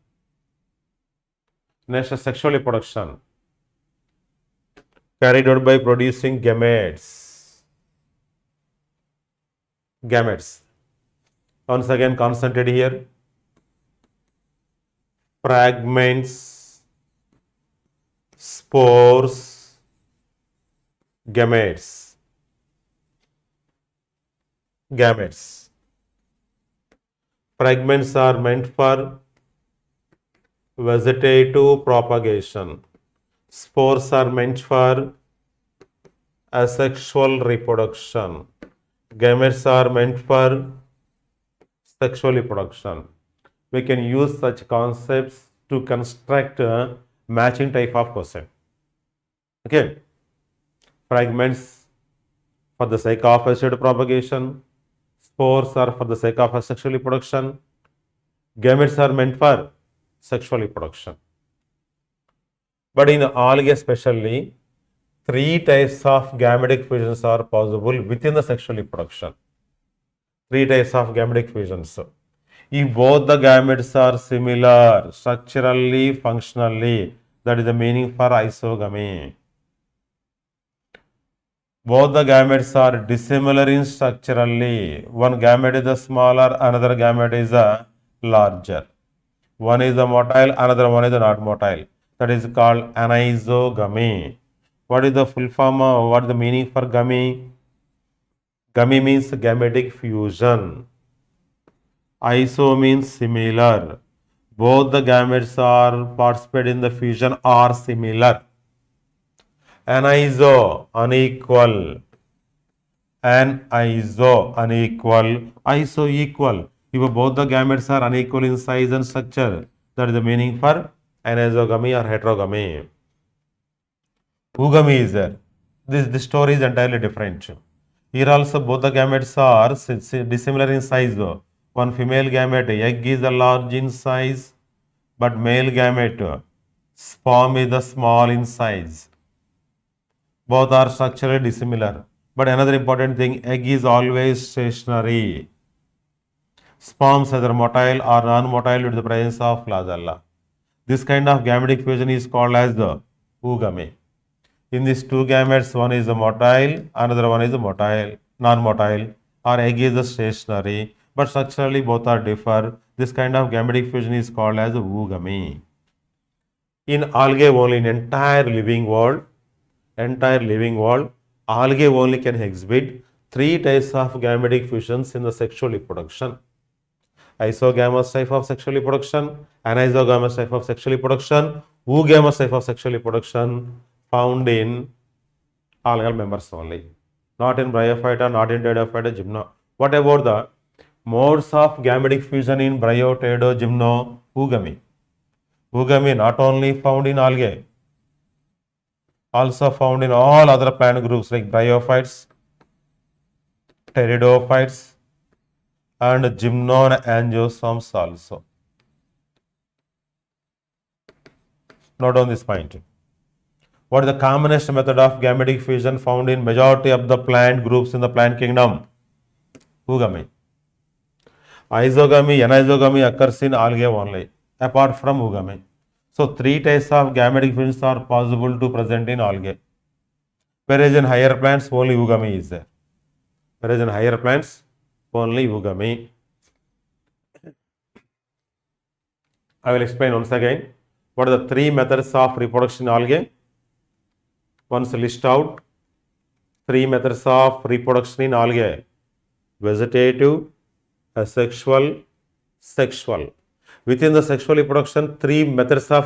Next, sexual reproduction, carried out by producing gametes. Gametes. Once again concentrate here. Fragments, spores, gametes. Gametes. Fragments are meant for vegetative propagation. Spores are meant for asexual reproduction. Gametes are meant for sexual reproduction. We can use such concepts to construct a matching type of question. Okay. Fragments for the sake of vegetative propagation. Spores are for the sake of asexual reproduction. Gametes are meant for sexual reproduction. But in algae especially, three types of gametic fusions are possible within the sexual reproduction. Three types of gametic fusions. If both the gametes are similar structurally, functionally, that is the meaning for isogamy. Both the gametes are dissimilar in structurally. One gamete is the smaller, another gamete is the larger. One is the motile, another one is the not motile. That is called anisogamy. What is the full form? What is the meaning for gamy? Gamy means gametic fusion. Iso means similar. Both the gametes are participate in the fusion are similar. Aniso, unequal. Aniso, unequal. Iso, equal. If both the gametes are unequal in size and structure, that is the meaning for anisogamy or heterogamy. Ugamy is there. This story is entirely different. Here also both the gametes are dissimilar in size. One female gamete, egg is large in size, but male gamete, sperm is the small in size. Both are structurally dissimilar. But another important thing, egg is always stationary. Sperms either motile or non-motile with the presence of flagella. This kind of gametic fusion is called as the ugamy. In these two gametes, one is the motile, another one is the motile, non-motile, or egg is the stationary, but structurally both are differ. This kind of gametic fusion is called as ugamy. In algae only, in entire living world, algae only can exhibit three types of gametic fusions in the sexual reproduction. Isogamous type of sexual reproduction, anisogamous type of sexual reproduction, oogamous type of sexual reproduction found in algal members only, not in bryophyta, not in pteridophyta, gymno. What about the modes of gametic fusion in bryo, ptero, gymno, ugamy? Ugamy not only found in algae, also found in all other plant groups like bryophytes, pteridophytes, and gymnoangiosomes also. Note on this point. What is the commonest method of gametic fusion found in majority of the plant groups in the plant kingdom? Ugamy. Isogamy, anisogamy occurs in algae only, apart from ugamy. So, 3 types of gametic fusions are possible to present in algae. Whereas in higher plants, only ugamy is there. Whereas in higher plants, only ugamy. I will explain once again. What are the 3 methods of reproduction in algae? Once list out 3 methods of reproduction in algae: vegetative, asexual, sexual. Within the sexual reproduction, 3 methods of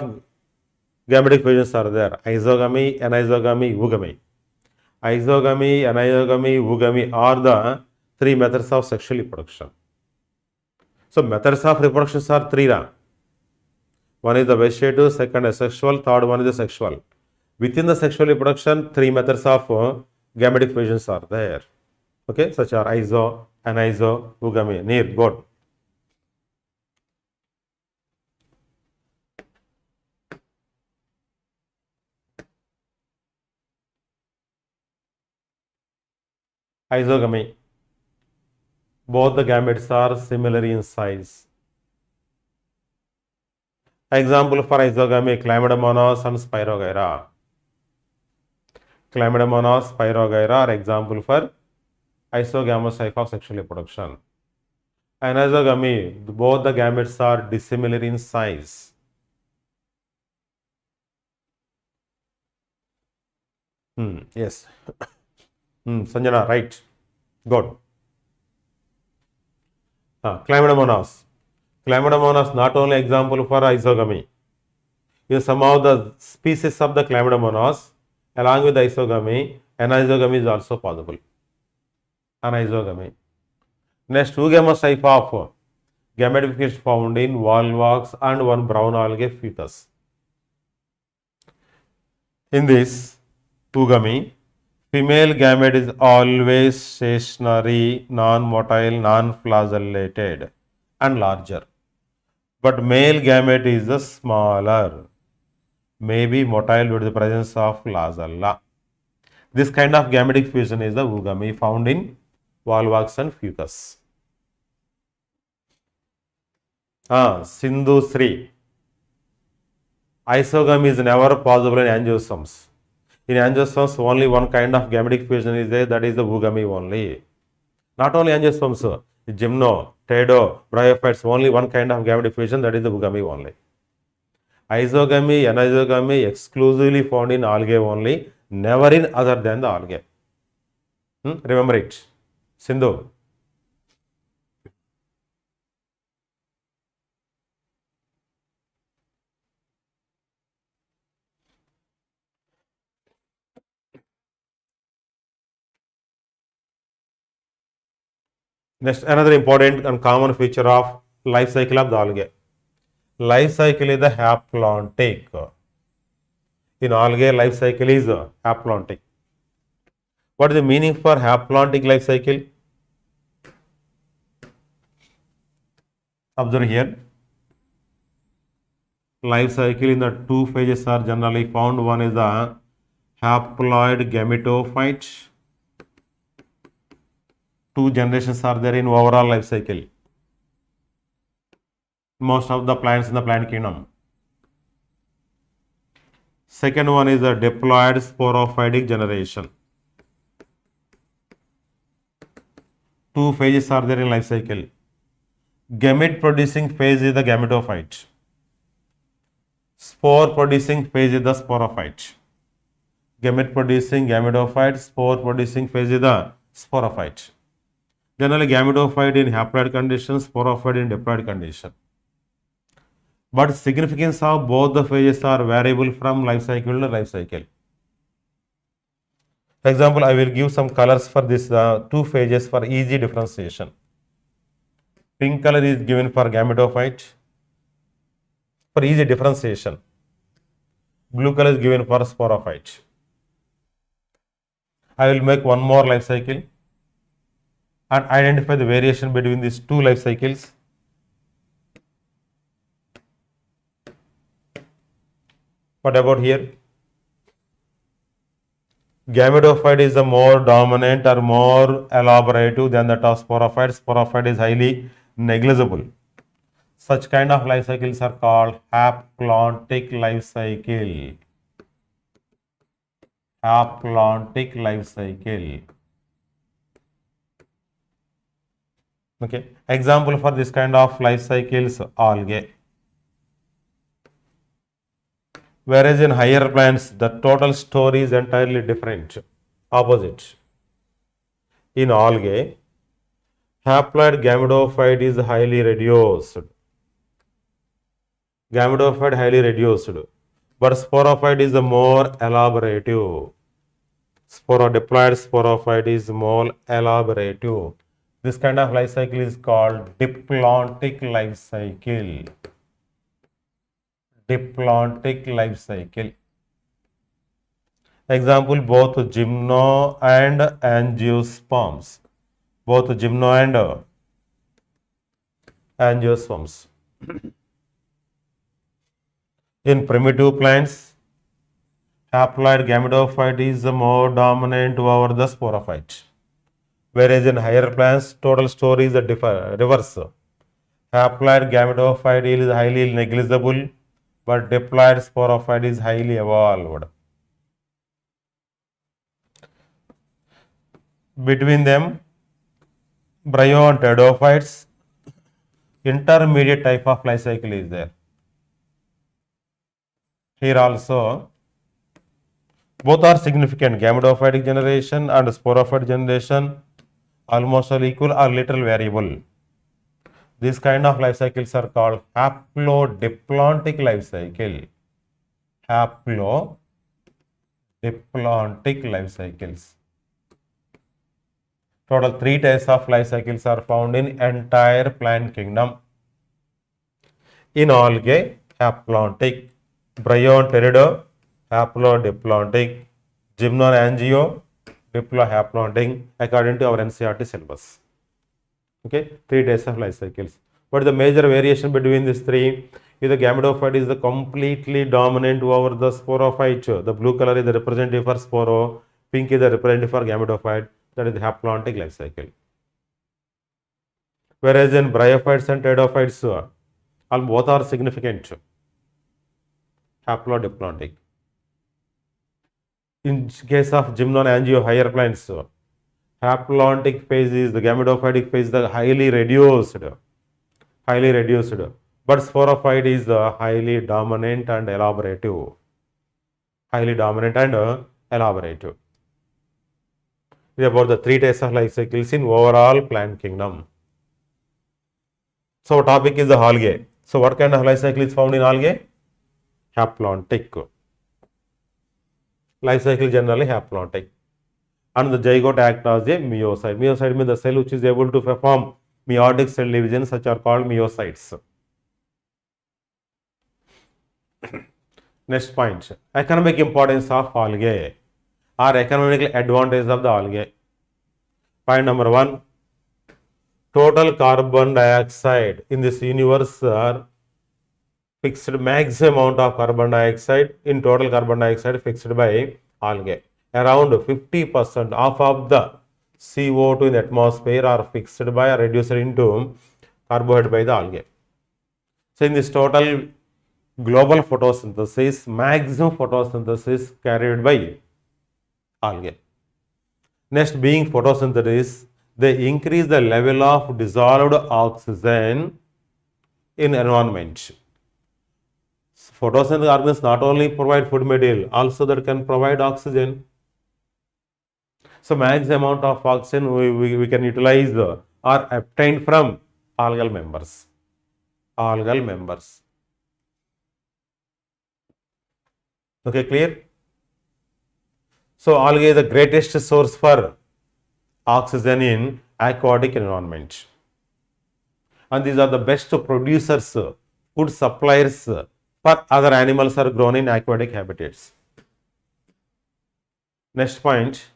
gametic fusions are there: isogamy, anisogamy, ugamy. Isogamy, anisogamy, ugamy are the 3 methods of sexual reproduction. So, methods of reproduction are 3. One is the vegetative, second asexual, third one is the sexual. Within the sexual reproduction, 3 methods of gametic fusions are there. Okay, such are iso, aniso, ugamy. Near, good. Isogamy. Both the gametes are similar in size. Example for isogamy: Chlamydomonas and Spirogyra. Chlamydomonas, Spirogyra are example for isogamous type of sexual reproduction. Anisogamy, both the gametes are dissimilar in size. Yes. Sanjana, right. Good. Chlamydomonas. Chlamydomonas not only example for isogamy. In some of the species of the Chlamydomonas, along with isogamy, anisogamy is also possible. Anisogamy. Next, oogamous type of gametic is found in volvox and one brown algae fetus. In this oogamy, female gamete is always stationary, non-motile, non-flagellated and larger. But male gamete is the smaller, may be motile with the presence of flagella. This kind of gametic fusion is the oogamy found in volvox and fetus. Sindhu 3. Isogamy is never possible in angiosomes. In angiosomes, only one kind of gametic fusion is there, that is the oogamy only. Not only angiosomes, gymno, ptero, bryophytes, only one kind of gametic fusion, that is the oogamy only. Isogamy, anisogamy exclusively found in algae only, never in other than the algae. Remember it. Sindhu. Next, another important and common feature of life cycle of the algae. Life cycle is the haplontic. In algae, life cycle is haplontic. What is the meaning for haplontic life cycle? Observe here. Life cycle in the 2 phases are generally found. One is the haploid gametophyte. 2 generations are there in overall life cycle. Most of the plants in the plant kingdom. Second one is the diploid sporophytic generation. 2 phases are there in life cycle. Gamete producing phase is the gametophyte. Spore producing phase is the sporophyte. Gamete producing gametophyte, spore producing phase is the sporophyte. Generally, gametophyte in haploid condition, sporophyte in diploid condition. But significance of both the phases are variable from life cycle to life cycle. For example, I will give some colors for this 2 phases for easy differentiation. Pink color is given for gametophyte for easy differentiation. Blue color is given for sporophyte. I will make one more life cycle. and identify the variation between these two life cycles. What about here? Gametophyte is the more dominant or more elaborative than that of sporophyte. Sporophyte is highly negligible. Such kind of life cycles are called haplontic life cycle. Haplontic life cycle. Okay. Example for this kind of life cycles, algae. Whereas in higher plants, the total story is entirely different, opposite. In algae, haploid gametophyte is highly reduced. Gametophyte highly reduced, but sporophyte is the more elaborative. Diploid sporophyte is more elaborative. This kind of life cycle is called diplontic life cycle. Diplontic life cycle. Example, both gymno and angiosperms. Both gymno and angiosperms. In primitive plants, haploid gametophyte is more dominant over the sporophyte. Whereas in higher plants, total story is a reverse. Haploid gametophyte is highly negligible, but diploid sporophyte is highly evolved. Between them, bryo and pteridophytes, intermediate type of life cycle is there. Here also, both are significant. Gametophytic generation and sporophyte generation almost are equal or little variable. This kind of life cycles are called haplodiplontic life cycle. Haplodiplontic life cycles. Total 3 types of life cycles are found in entire plant kingdom. In algae, haplontic. Bryo and pterido, haplodiplontic. Gymno and angio, diplohaplontic, according to our NCERT syllabus. Okay, 3 types of life cycles. What is the major variation between these three? If the gametophyte is the completely dominant over the sporophyte, the blue color is the representative for sporo, pink is the representative for gametophyte, that is the haplontic life cycle. Whereas in bryophytes and pteridophytes, both are significant. Haplodiplontic. In case of gymno and angio higher plants, haplontic phase is the gametophytic phase, the highly reduced, but sporophyte is the highly dominant and elaborative. This is about the 3 types of life cycles in overall plant kingdom. So, our topic is the algae. So, what kind of life cycle is found in algae? Haplontic. Life cycle generally haplontic. And the zygote acts as a meiocyte. Meiocyte means the cell which is able to perform meiotic cell division, such are called meiocytes. Next point, economic importance of algae or economic advantage of the algae. Point number 1, total carbon dioxide in this universe are fixed, maximum amount of carbon dioxide in total carbon dioxide fixed by algae. Around 50% of the CO2 in the atmosphere are fixed by or reduced into carbohydrate by the algae. So, in this total global photosynthesis, maximum photosynthesis carried by algae. Next, being photosynthesis, they increase the level of dissolved oxygen in environment. Photosynthetic organisms not only provide food material, also that can provide oxygen. So, maximum amount of oxygen we can utilize or obtained from algal members. Okay, clear? So, algae is the greatest source for oxygen in aquatic environment. And these are the best producers, food suppliers for other animals are grown in aquatic habitats. Next point,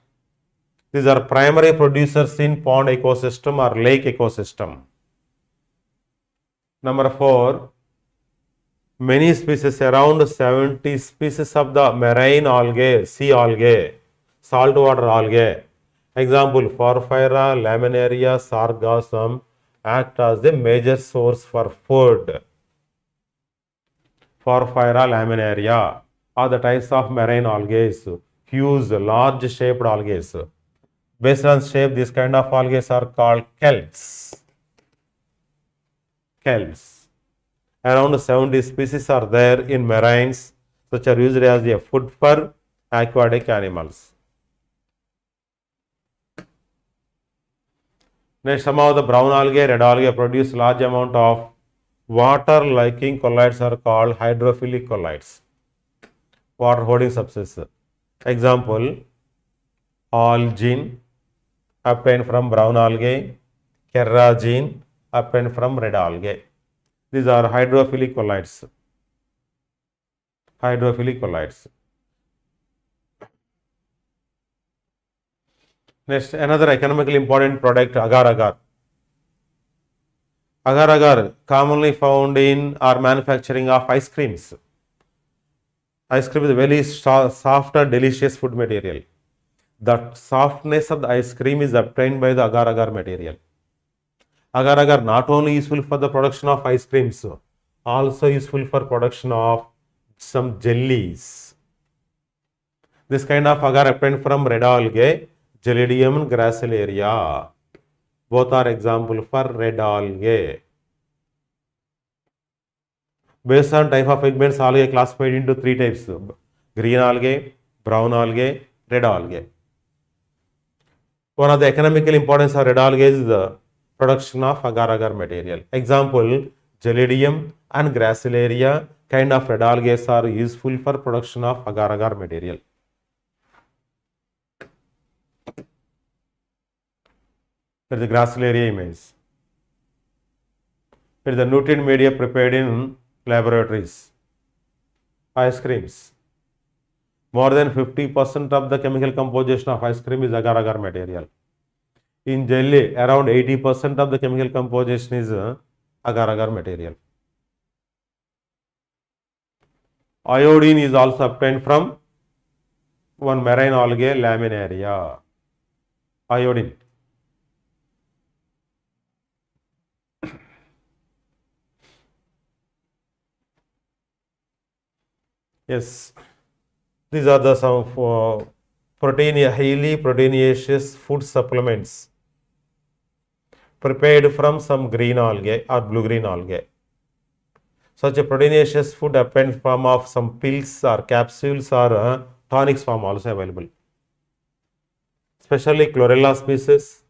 These are primary producers in pond ecosystem or lake ecosystem. Number 4, many species, around 70 species of the marine algae, sea algae, saltwater algae. Example, Porphyra, Laminaria, Sargassum act as the major source for food. Porphyra, Laminaria are the types of marine algae, huge, large shaped algae. Based on shape, this kind of algae are called kelps. Kelps. Around 70 species are there in marines, which are used as a food for aquatic animals. Next, some of the brown algae, red algae produce large amount of water-liking colloids are called hydrophilic colloids, water-holding substances. Example, algin obtained from brown algae, kerragine obtained from red algae. These are hydrophilic colloids. Hydrophilic colloids. Next, another economically important product, agar-agar. Agar-agar commonly found in or manufacturing of ice creams. Ice cream is a very soft and delicious food material. The softness of the ice cream is obtained by the agar-agar material. Agar-agar not only useful for the production of ice creams, also useful for production of some jellies. This kind of agar obtained from red algae, Gelidium and Gracilaria. Both are example for red algae. Based on type of pigments, algae classified into 3 types: green algae, brown algae, red algae. One of the economical importance of red algae is the production of agar-agar material. Example, Gelidium and Gracilaria kind of red algae are useful for production of agar-agar material. Here is the Gracilaria image. Here is the nutrient media prepared in laboratories. Ice creams. More than 50% of the chemical composition of ice cream is agar-agar material. In jelly, around 80% of the chemical composition is agar-agar material. Iodine is also obtained from one marine algae, Laminaria. Iodine. Yes, these are the some highly proteinaceous food supplements prepared from some green algae or blue-green algae. Such a proteinaceous food obtained from of some pills or capsules or tonics form also available. Especially chlorella species,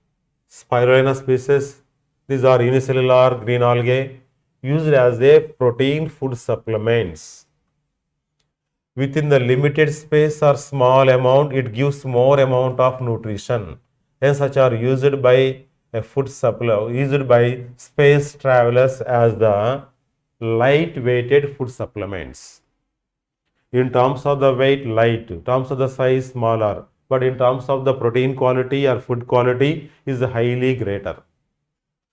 spirulina species, these are unicellular green algae used as a protein food supplements. Within the limited space or small amount, it gives more amount of nutrition. Hence, such are used by a food supply, used by space travelers as the light-weighted food supplements. In terms of the weight, light. In terms of the size, smaller. But in terms of the protein quality or food quality, is highly greater.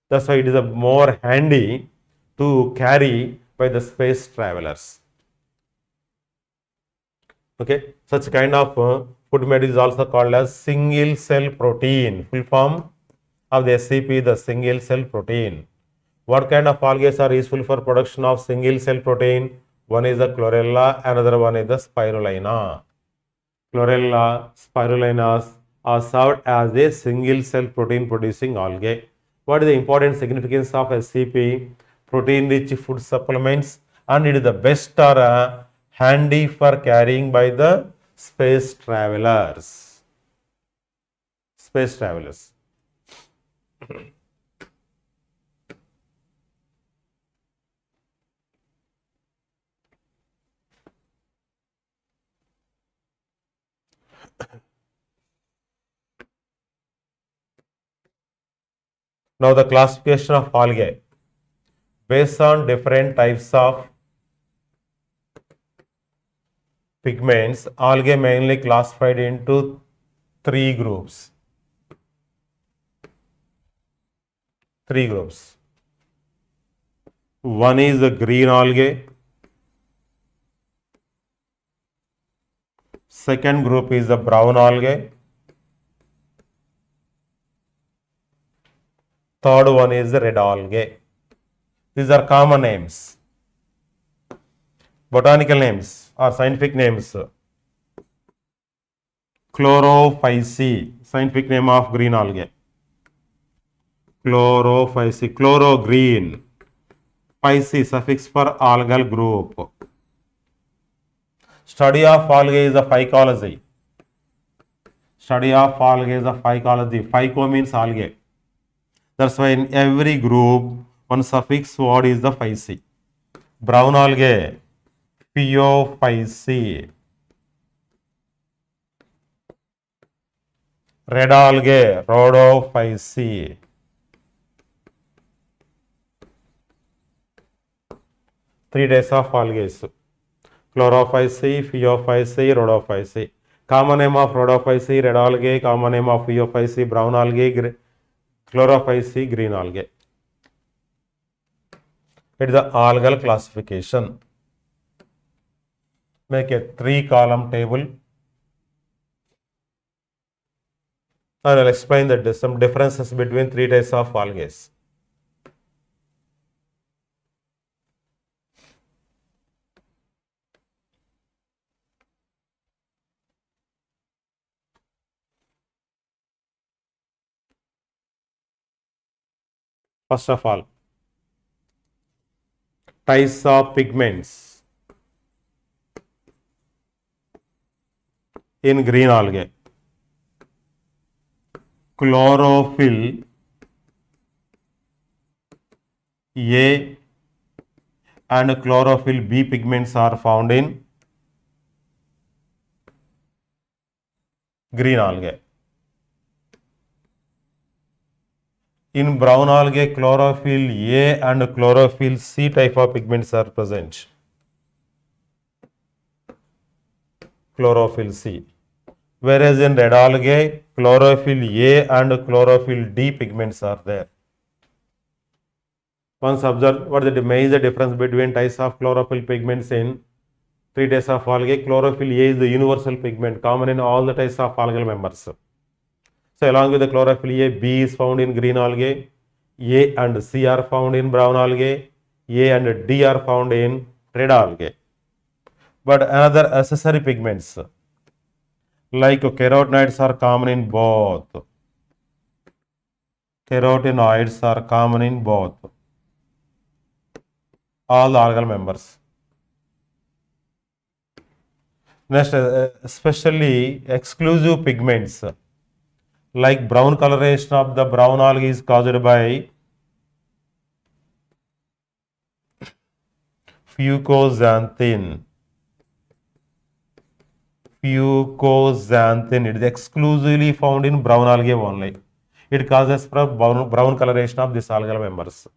That's why it is a more handy to carry by the space travelers. Okay, such kind of food material is also called as single cell protein. Full form of the SCP, the single cell protein. What kind of algae are useful for production of single cell protein? One is the chlorella, another one is the spirulina. Chlorella, spirulinas are served as a single cell protein producing algae. What is the important significance of SCP? Protein rich food supplements, and it is the best or handy for carrying by the space travelers. Space travelers. Now the classification of algae based on different types of pigments. Algae mainly classified into 3 groups. Three groups. One is the green algae. Second group is the brown algae. Third one is the red algae. These are common names. Botanical names or scientific names. Chlorophyceae, scientific name of green algae. Chlorophyceae, chloro green. Phyceae, suffix for algal group. Study of algae is a phycology. Study of algae is a phycology. Phyco means algae. That's why in every group, one suffix word is the phyceae. Brown algae, Phaeophyceae. Red algae, Rhodophyceae. Three types of algae. Chlorophyceae, Phaeophyceae, Rhodophyceae. Common name of Rhodophyceae, red algae. Common name of Phaeophyceae, brown algae. Chlorophyceae, green algae. It is the algal classification. Make a 3-column table. I will explain that some differences between three types of algae. First of all, types of pigments in green algae. Chlorophyll A and chlorophyll B pigments are found in green algae. In brown algae, chlorophyll A and chlorophyll C type of pigments are present. Chlorophyll C. Whereas in red algae, chlorophyll A and chlorophyll D pigments are there. Once observe what is the major difference between types of chlorophyll pigments in three types of algae. Chlorophyll A is the universal pigment common in all the types of algal members. So along with the chlorophyll A, B is found in green algae, A and C are found in brown algae, A and D are found in red algae. But another accessory pigments like carotenoids are common in both. Carotenoids are common in both. All the algal members. Next, especially exclusive pigments like brown coloration of the brown algae is caused by fucoxanthin. Fucoxanthin, it is exclusively found in brown algae only. It causes brown coloration of these algal members.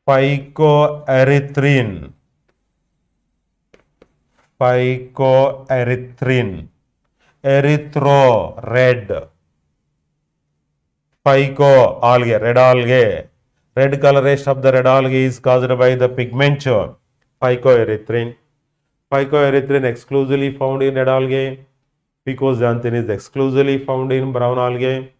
Phycoerythrin. Phycoerythrin. Erythro, red. Phyco, algae, red algae. Red coloration of the red algae is caused by the pigment phycoerythrin. Phycoerythrin exclusively found in red algae. Fucoxanthin is exclusively found in brown algae.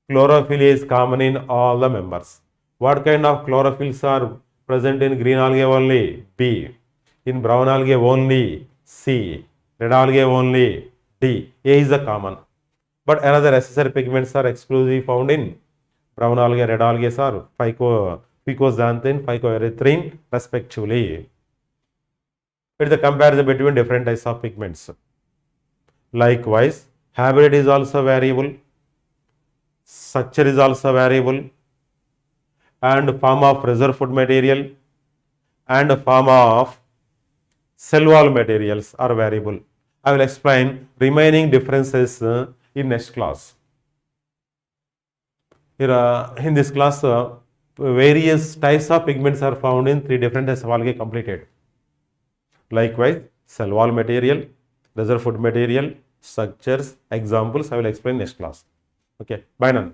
Chlorophyll is common in all the members. What kind of chlorophylls are present in green algae only? B. In brown algae only? C. Red algae only? D. A is the common. But another accessory pigments are exclusively found in brown algae, red algae are fucoxanthin, phycoerythrin respectively. It is the comparison between different types of pigments. Likewise, habitat is also variable, structure is also variable, and form of reserve food material and form of cell wall materials are variable. I will explain remaining differences in next class. Here, in this class, various types of pigments are found in three different types of algae completed. Likewise, cell wall material, reserve food material, structures, examples, I will explain next class. Okay, bye now.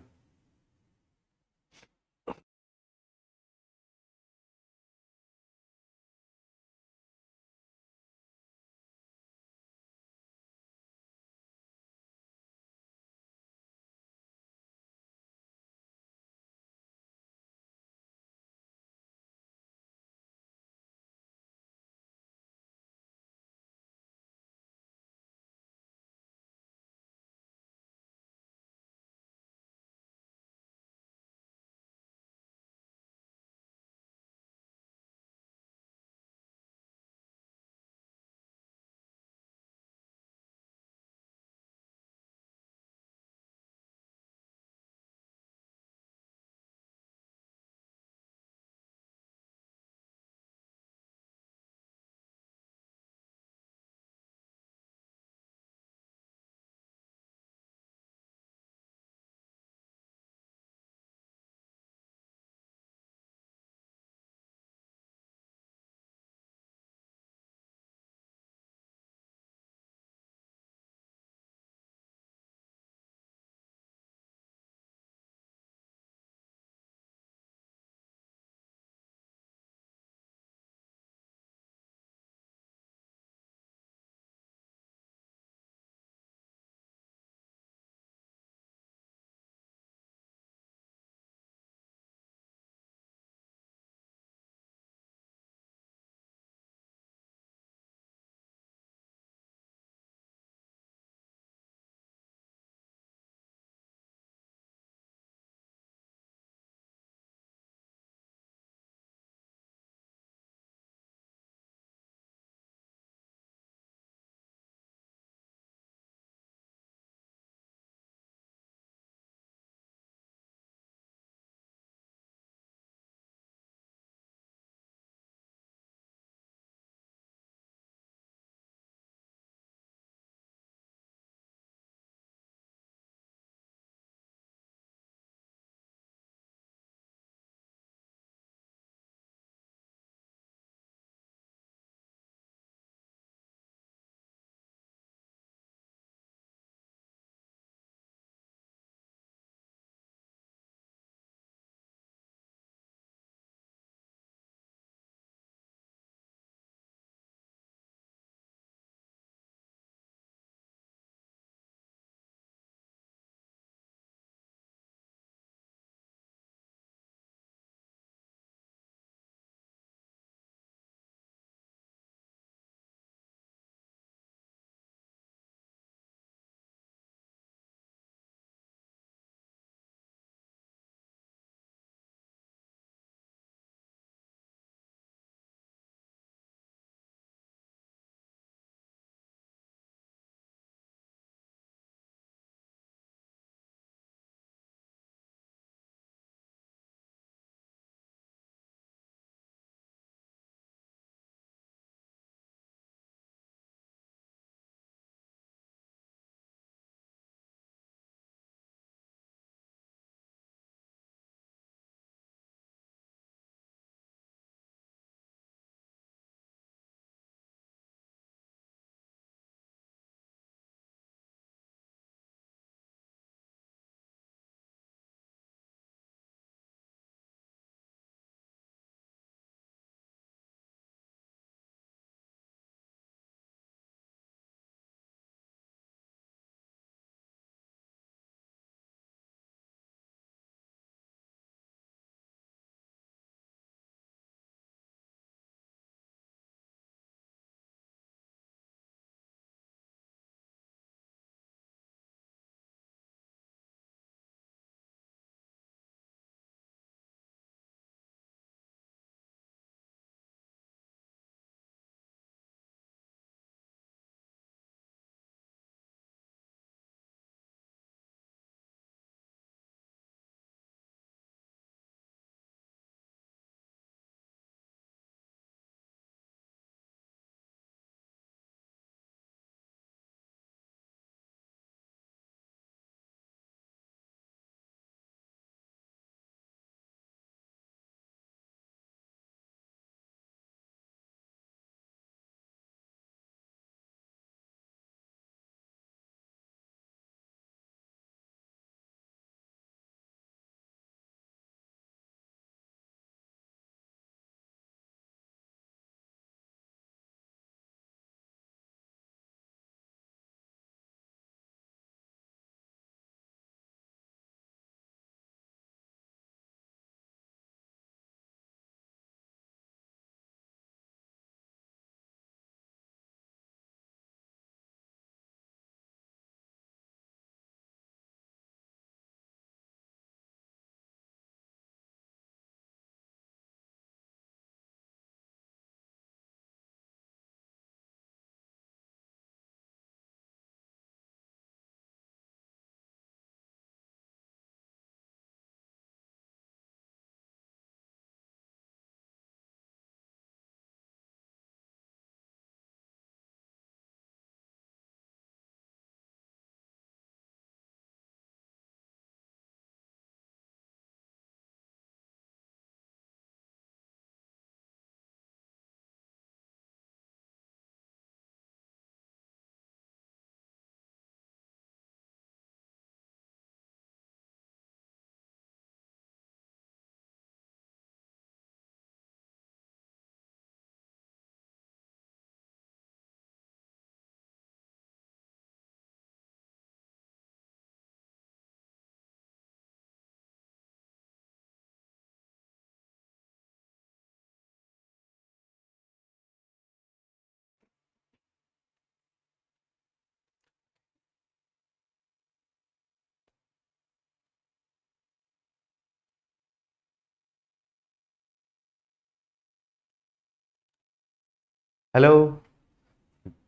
Hello,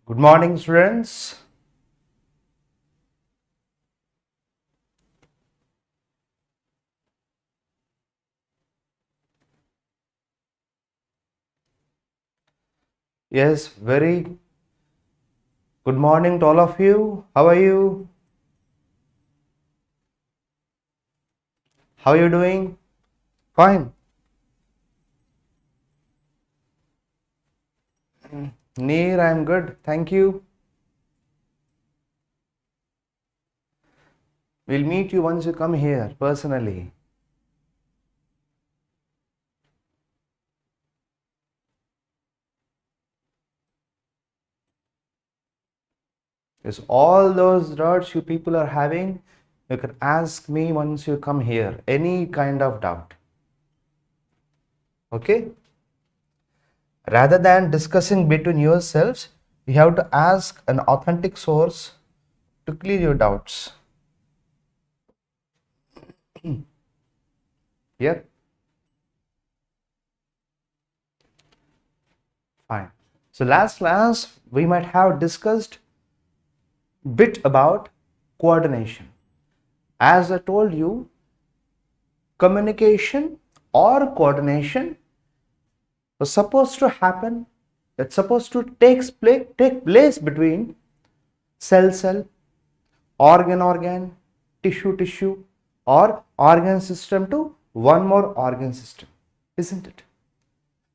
good morning, students. Yes, very good morning to all of you. How are you? How are you doing? Fine. Neer, I'm good. Thank you. We'll meet you once you come here personally. Yes, all those doubts you people are having, you can ask me once you come here. Any kind of doubt. Okay? Rather than discussing between yourselves, you have to ask an authentic source to clear your doubts. Yep. Fine. So last class we might have discussed bit about coordination. As I told you, communication or coordination was supposed to happen, it's supposed to take place between cell, organ, tissue, or organ system to one more organ system, isn't it?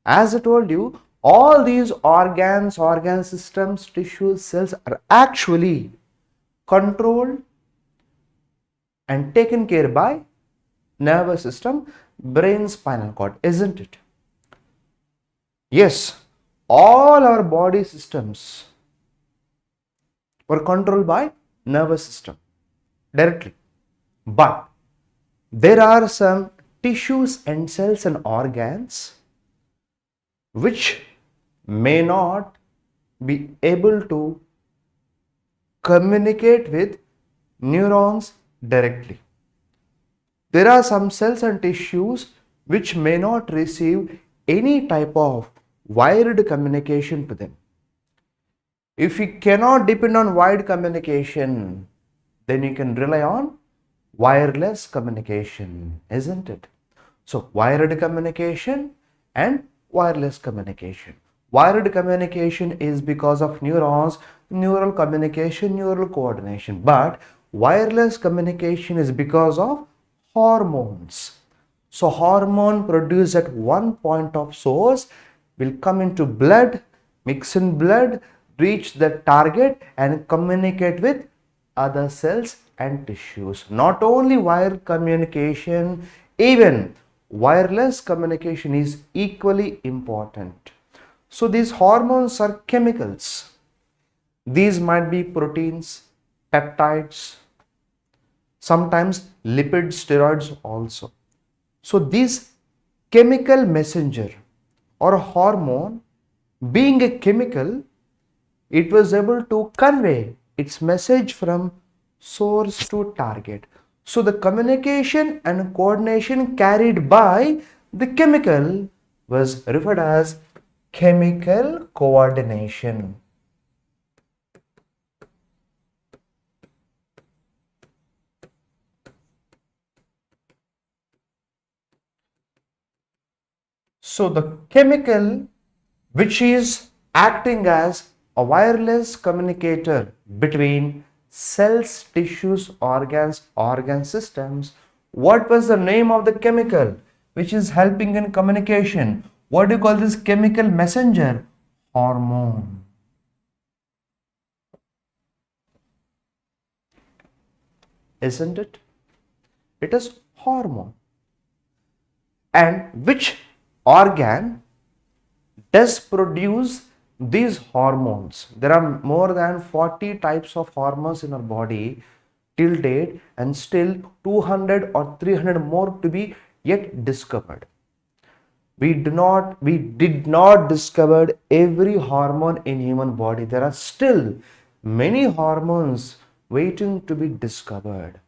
As I told you, all these organs, organ systems, tissues, cells are actually controlled and taken care by nervous system, brain, spinal cord, isn't it? Yes, all our body systems were controlled by nervous system directly. But there are some tissues and cells and organs which may not be able to communicate with neurons directly. There are some cells and tissues which may not receive any type of wired communication to them. If you cannot depend on wired communication, then you can rely on wireless communication, isn't it? So wired communication and wireless communication. Wired communication is because of neurons, neural communication, neural coordination. But wireless communication is because of hormones. So hormone produced at one point of source will come into blood, mix in blood, reach the target and communicate with other cells and tissues. Not only wired communication, even wireless communication is equally important. So these hormones are chemicals. These might be proteins, peptides, sometimes lipid steroids also. So this chemical messenger or hormone, being a chemical, it was able to convey its message from source to target. So the communication and coordination carried by the chemical was referred as chemical coordination. So the chemical which is acting as a wireless communicator between cells, tissues, organs, organ systems. What was the name of the chemical which is helping in communication? What do you call this chemical messenger? Hormone. Isn't it? It is hormone. And which organ does produce these hormones? There are more than 40 types of hormones in our body till date, and still 200 or 300 more to be yet discovered. We did not discover every hormone in human body. There are still many hormones waiting to be discovered.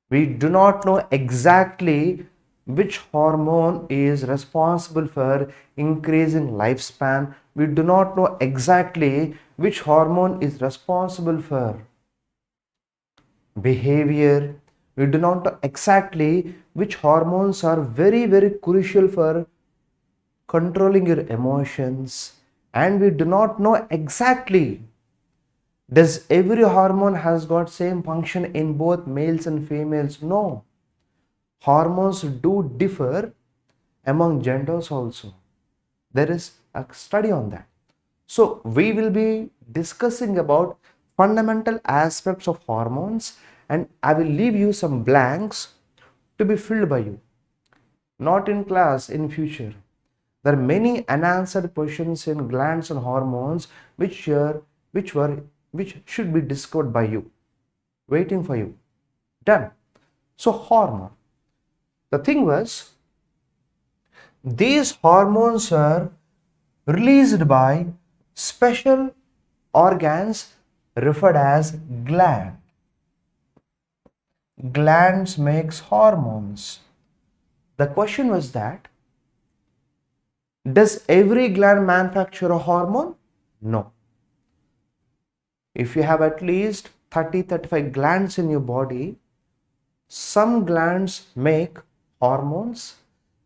We do not know exactly which hormone is responsible for increasing lifespan, we do not know exactly which hormone is responsible for behavior. We do not know exactly which hormones are very crucial for controlling your emotions, and we do not know exactly does every hormone has got same function in both males and females. No, hormones do differ among genders also. There is a study on that. So we will be discussing about fundamental aspects of hormones, and I will leave you some blanks to be filled by you, not in class, in future. There are many unanswered questions in glands and hormones which should be discovered by you, waiting for you. Done. So hormone. The thing was, these hormones are released by special organs referred as gland. Glands makes hormones. The question was that, does every gland manufacture a hormone? No. If you have at least 30-35 glands in your body, some glands make hormones,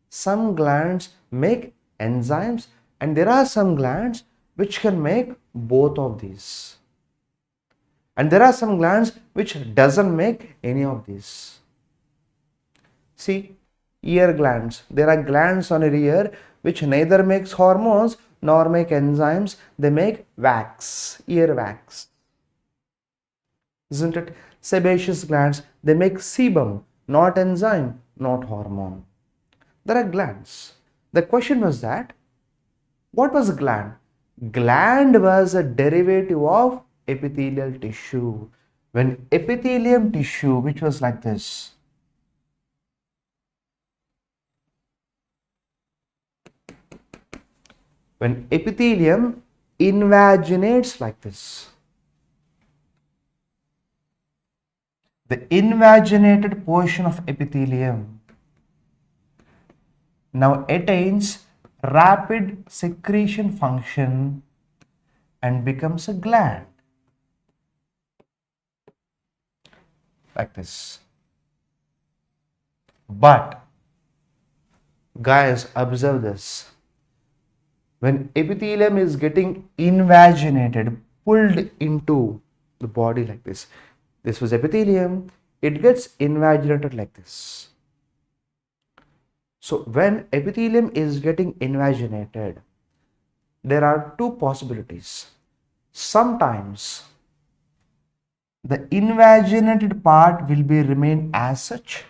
some glands make enzymes, and there are some glands which can make both of these. And there are some glands which doesn't make any of these. See, ear glands. There are glands on your ear which neither makes hormones nor make enzymes. They make wax, ear wax. Isn't it? Sebaceous glands, they make sebum, not enzyme, not hormone. There are glands. The question was that, what was gland? Gland was a derivative of epithelial tissue. When epithelium tissue, which was like this, when epithelium invaginates like this, the invaginated portion of epithelium now attains rapid secretion function and becomes a gland. Like this. But guys, observe this. When epithelium is getting invaginated, pulled into the body like this, this was epithelium, it gets invaginated like this. So when epithelium is getting invaginated, there are two possibilities. Sometimes the invaginated part will be remain as such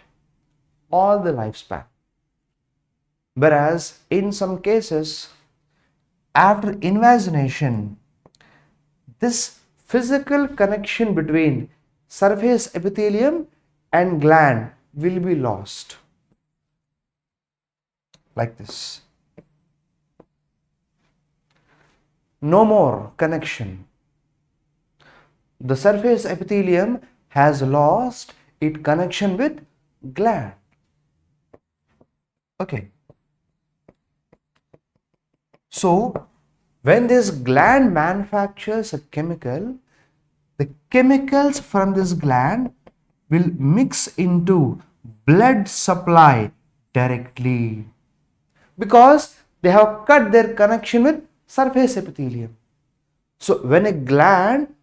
all the lifespan. Whereas in some cases, after invagination, this physical connection between surface epithelium and gland will be lost. Like this. No more connection. The surface epithelium has lost its connection with gland. Okay. So, when this gland manufactures a chemical, the chemicals from this gland will mix into blood supply directly, because they have cut their connection with surface epithelium. So when a gland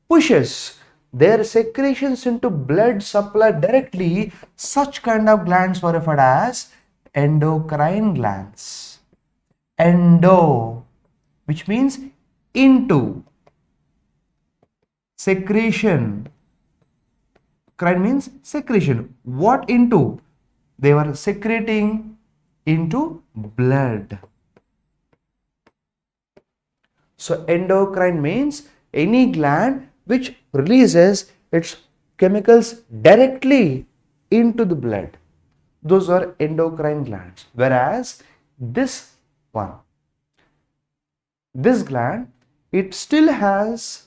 pushes their secretions into blood supply directly, such kind of glands were referred as endocrine glands. Endo, which means into. Secretion. Crine means secretion. What into? They were secreting into blood. So endocrine means any gland which releases its chemicals directly into the blood. Those are endocrine glands. Whereas this one, this gland, it still has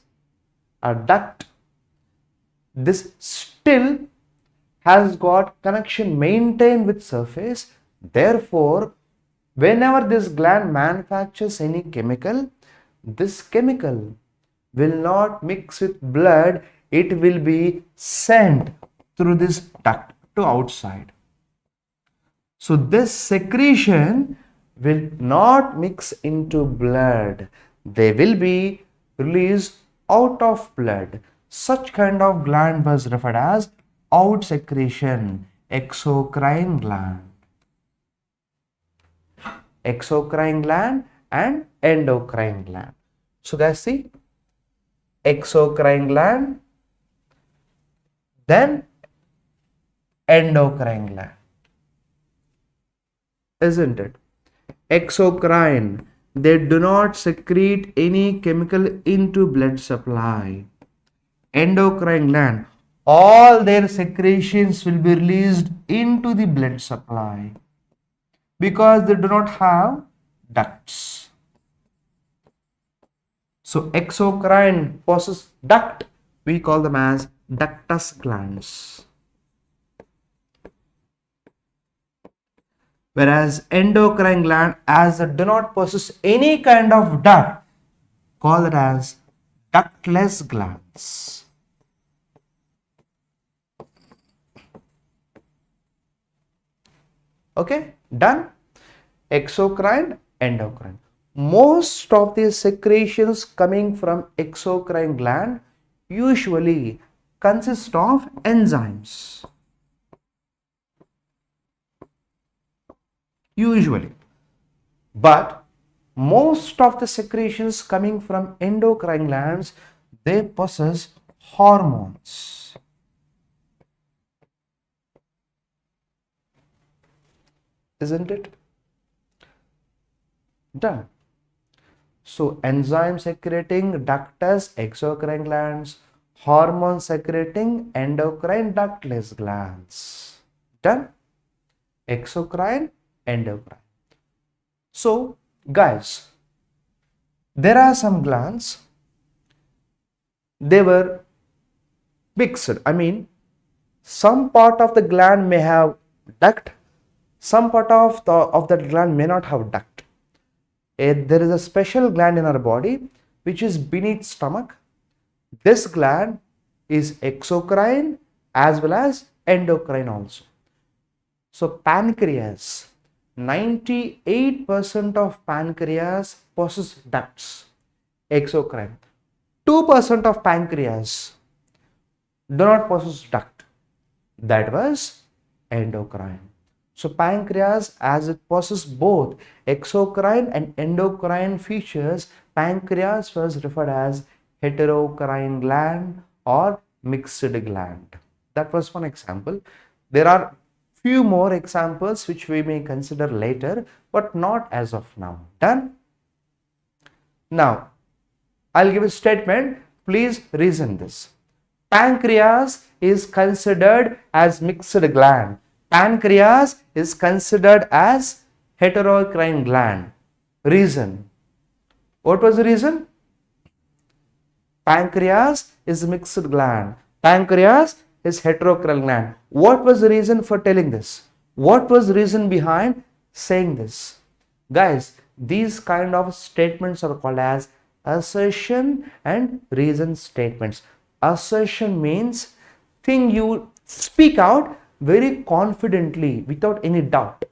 a duct. This still has got connection maintained with surface. Therefore, whenever this gland manufactures any chemical, this chemical will not mix with blood, it will be sent through this duct to outside. So this secretion will not mix into blood. They will be released out of blood. Such kind of gland was referred as out secretion, exocrine gland. Exocrine gland and endocrine gland. So guys, see, exocrine gland, then endocrine gland, isn't it? Exocrine, they do not secrete any chemical into blood supply. Endocrine gland, all their secretions will be released into the blood supply because they do not have ducts. So exocrine possess duct, we call them as ductus glands. Whereas endocrine gland, as they do not possess any kind of duct, call it as ductless glands. Okay, done? Exocrine, endocrine. Most of the secretions coming from exocrine gland usually consist of enzymes. Usually. But most of the secretions coming from endocrine glands, they possess hormones. Isn't it? Done. So enzyme secreting ductus exocrine glands, hormone secreting endocrine ductless glands. Done. Exocrine, endocrine. So guys, there are some glands, they were mixed. I mean, some part of the gland may have duct, some part of that gland may not have duct. There is a special gland in our body which is beneath stomach. This gland is exocrine as well as endocrine also. So pancreas, 98% of pancreas possess ducts, exocrine. 2% of pancreas do not possess duct, that was endocrine. So pancreas, as it possesses both exocrine and endocrine features, pancreas was referred as heterocrine gland or mixed gland. That was one example. There are few more examples which we may consider later, but not as of now. Done? Now, I'll give a statement. Please reason this. Pancreas is considered as mixed gland. Pancreas is considered as heterocrine gland. Reason. What was the reason? Pancreas is mixed gland. Pancreas is heterocrine gland. What was the reason for telling this? What was the reason behind saying this? Guys, these kind of statements are called as assertion and reason statements. Assertion means thing you speak out very confidently without any doubt.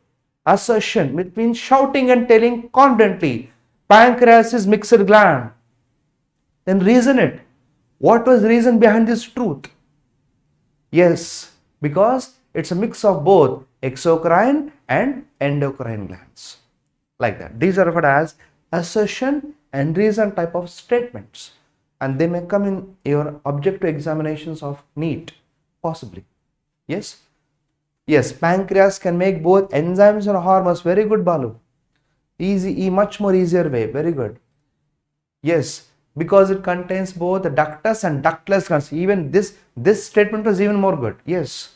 Assertion means shouting and telling confidently. Pancreas is mixed gland. Then reason it. What was the reason behind this truth? Yes, because it's a mix of both exocrine and endocrine glands. Like that. These are referred as assertion and reason type of statements. And they may come in your objective examinations of NEET, possibly. Yes? Yes, pancreas can make both enzymes and hormones. Very good, Balu. Easy, much more easier way. Very good. Yes, because it contains both the ductus and ductless glands. Even this statement was even more good. Yes.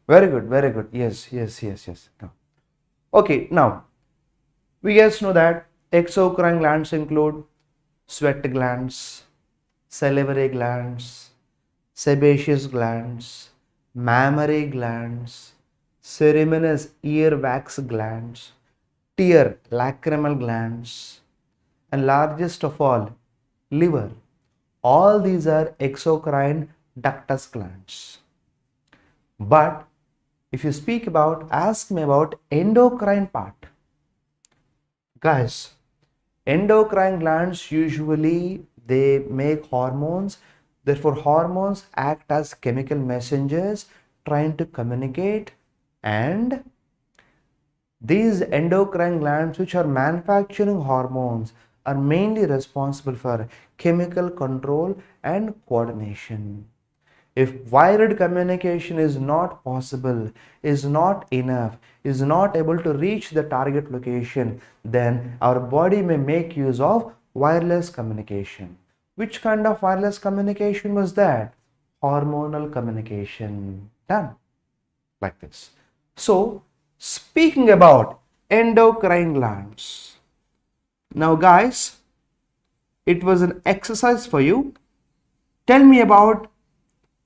Very good, very good. Yes. No. Okay, now we guys know that exocrine glands include sweat glands, salivary glands, sebaceous glands, mammary glands, cereminous earwax glands, tear, lacrimal glands, and largest of all, liver. All these are exocrine ductus glands. But if you ask me about endocrine part, guys, endocrine glands usually they make hormones. Therefore, hormones act as chemical messengers trying to communicate, and these endocrine glands which are manufacturing hormones are mainly responsible for chemical control and coordination. If wired communication is not possible, is not enough, is not able to reach the target location, then our body may make use of wireless communication. Which kind of wireless communication was that? Hormonal communication. Done. Like this. So, speaking about endocrine glands. Now guys, it was an exercise for you. Tell me about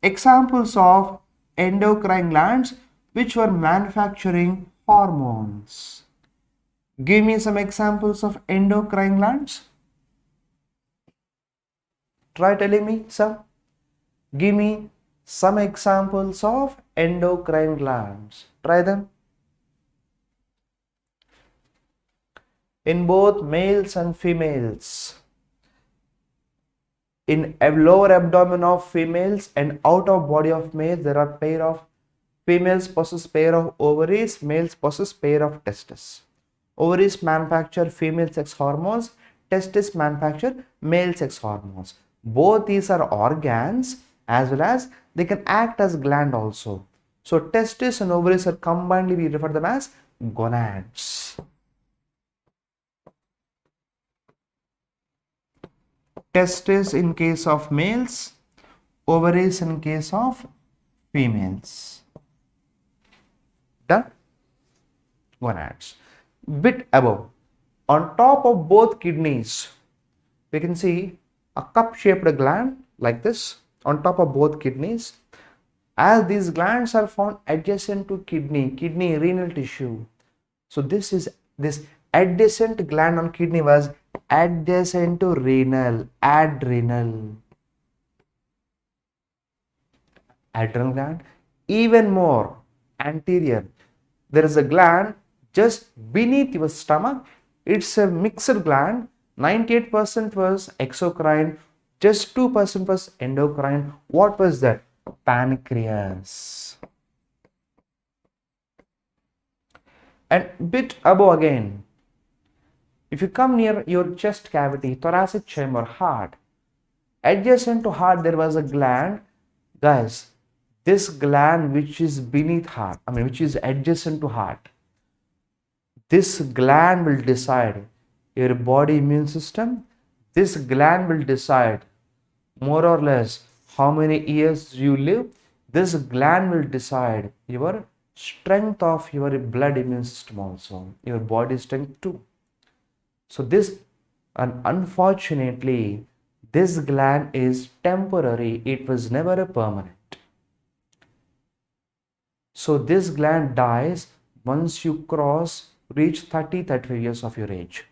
examples of endocrine glands which were manufacturing hormones. Give me some examples of endocrine glands. Try telling me some. Give me some examples of endocrine glands. Try them. In both males and females. In a lower abdomen of females and out of body of males, there are pair of females possess pair of ovaries, males possess pair of testes. Ovaries manufacture female sex hormones, testes manufacture male sex hormones. Both these are organs as well as they can act as gland also. So testes and ovaries are combinedly we refer them as gonads. Testes in case of males, ovaries in case of females. Done? Gonads. Bit above, on top of both kidneys, we can see a cup-shaped gland like this on top of both kidneys. As these glands are found adjacent to kidney renal tissue. So this adjacent gland on kidney was adjacent to renal, adrenal gland. Even more anterior, there is a gland just beneath your stomach. It's a mixed gland. 98% was exocrine, just 2% was endocrine. What was that? Pancreas. And bit above again, if you come near your chest cavity, thoracic chamber, heart, adjacent to heart there was a gland. Guys, this gland which is beneath heart, which is adjacent to heart, this gland will decide your body immune system. This gland will decide more or less how many years you live. This gland will decide your strength of your blood immune system also, your body strength too. So this, and unfortunately, this gland is temporary. It was never a permanent. So this gland dies once you reach 30-35 years of your age.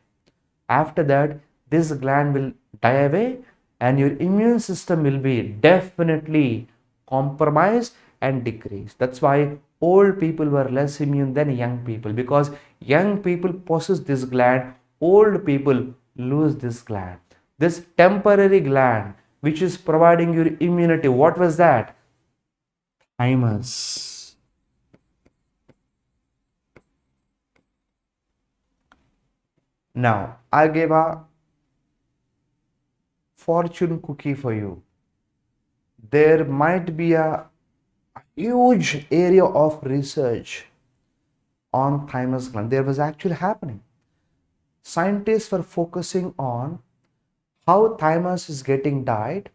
After that, this gland will die away and your immune system will be definitely compromised and decreased. That's why old people were less immune than young people, because young people possess this gland, old people lose this gland. This temporary gland which is providing your immunity, what was that? Thymus. Now, I gave a fortune cookie for you. There might be a huge area of research on thymus gland. There was actually happening. Scientists were focusing on how thymus is getting died,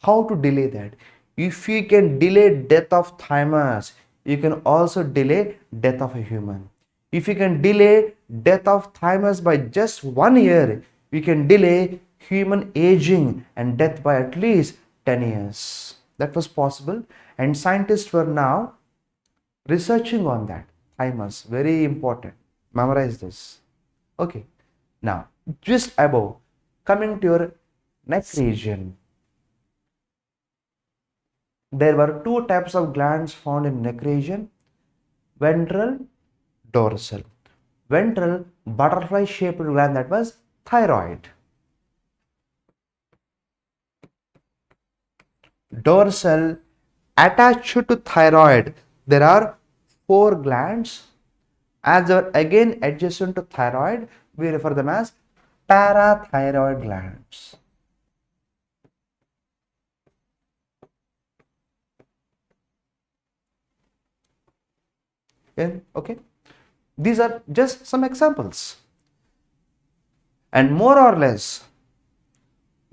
how to delay that. If you can delay death of thymus, you can also delay death of a human. If you can delay death of thymus by just 1 year, you can delay human aging and death by at least 10 years. That was possible, and scientists were now researching on that. Thymus, very important. Memorize this. Okay, now just above, coming to your neck region, there were two types of glands found in neck region: ventral, dorsal. Ventral, butterfly shaped gland, that was thyroid. Dorsal, attached to thyroid, there are four glands. As they are again adjacent to thyroid, we refer them as parathyroid glands. Okay, these are just some examples, and more or less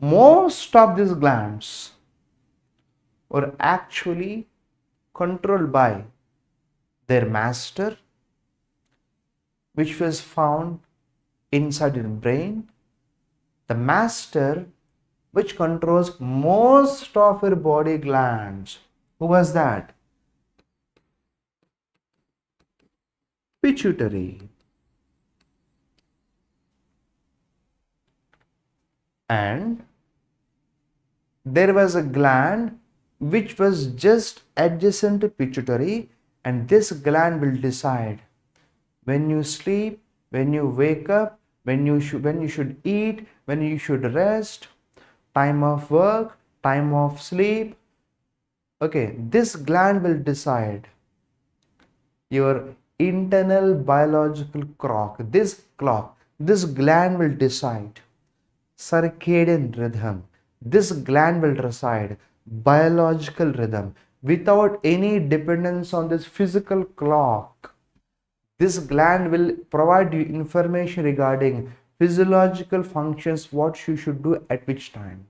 most of these glands were actually controlled by their master, which was found inside your brain. The master which controls most of your body glands. Who was that? Pituitary. And there was a gland which was just adjacent to pituitary, and this gland will decide when you sleep, when you wake up, when you should eat, when you should rest, time of work, time of sleep. Okay, this gland will decide your internal biological clock. This gland will decide circadian rhythm. This gland will decide biological rhythm without any dependence on this physical clock. This gland will provide you information regarding physiological functions, what you should do at which time.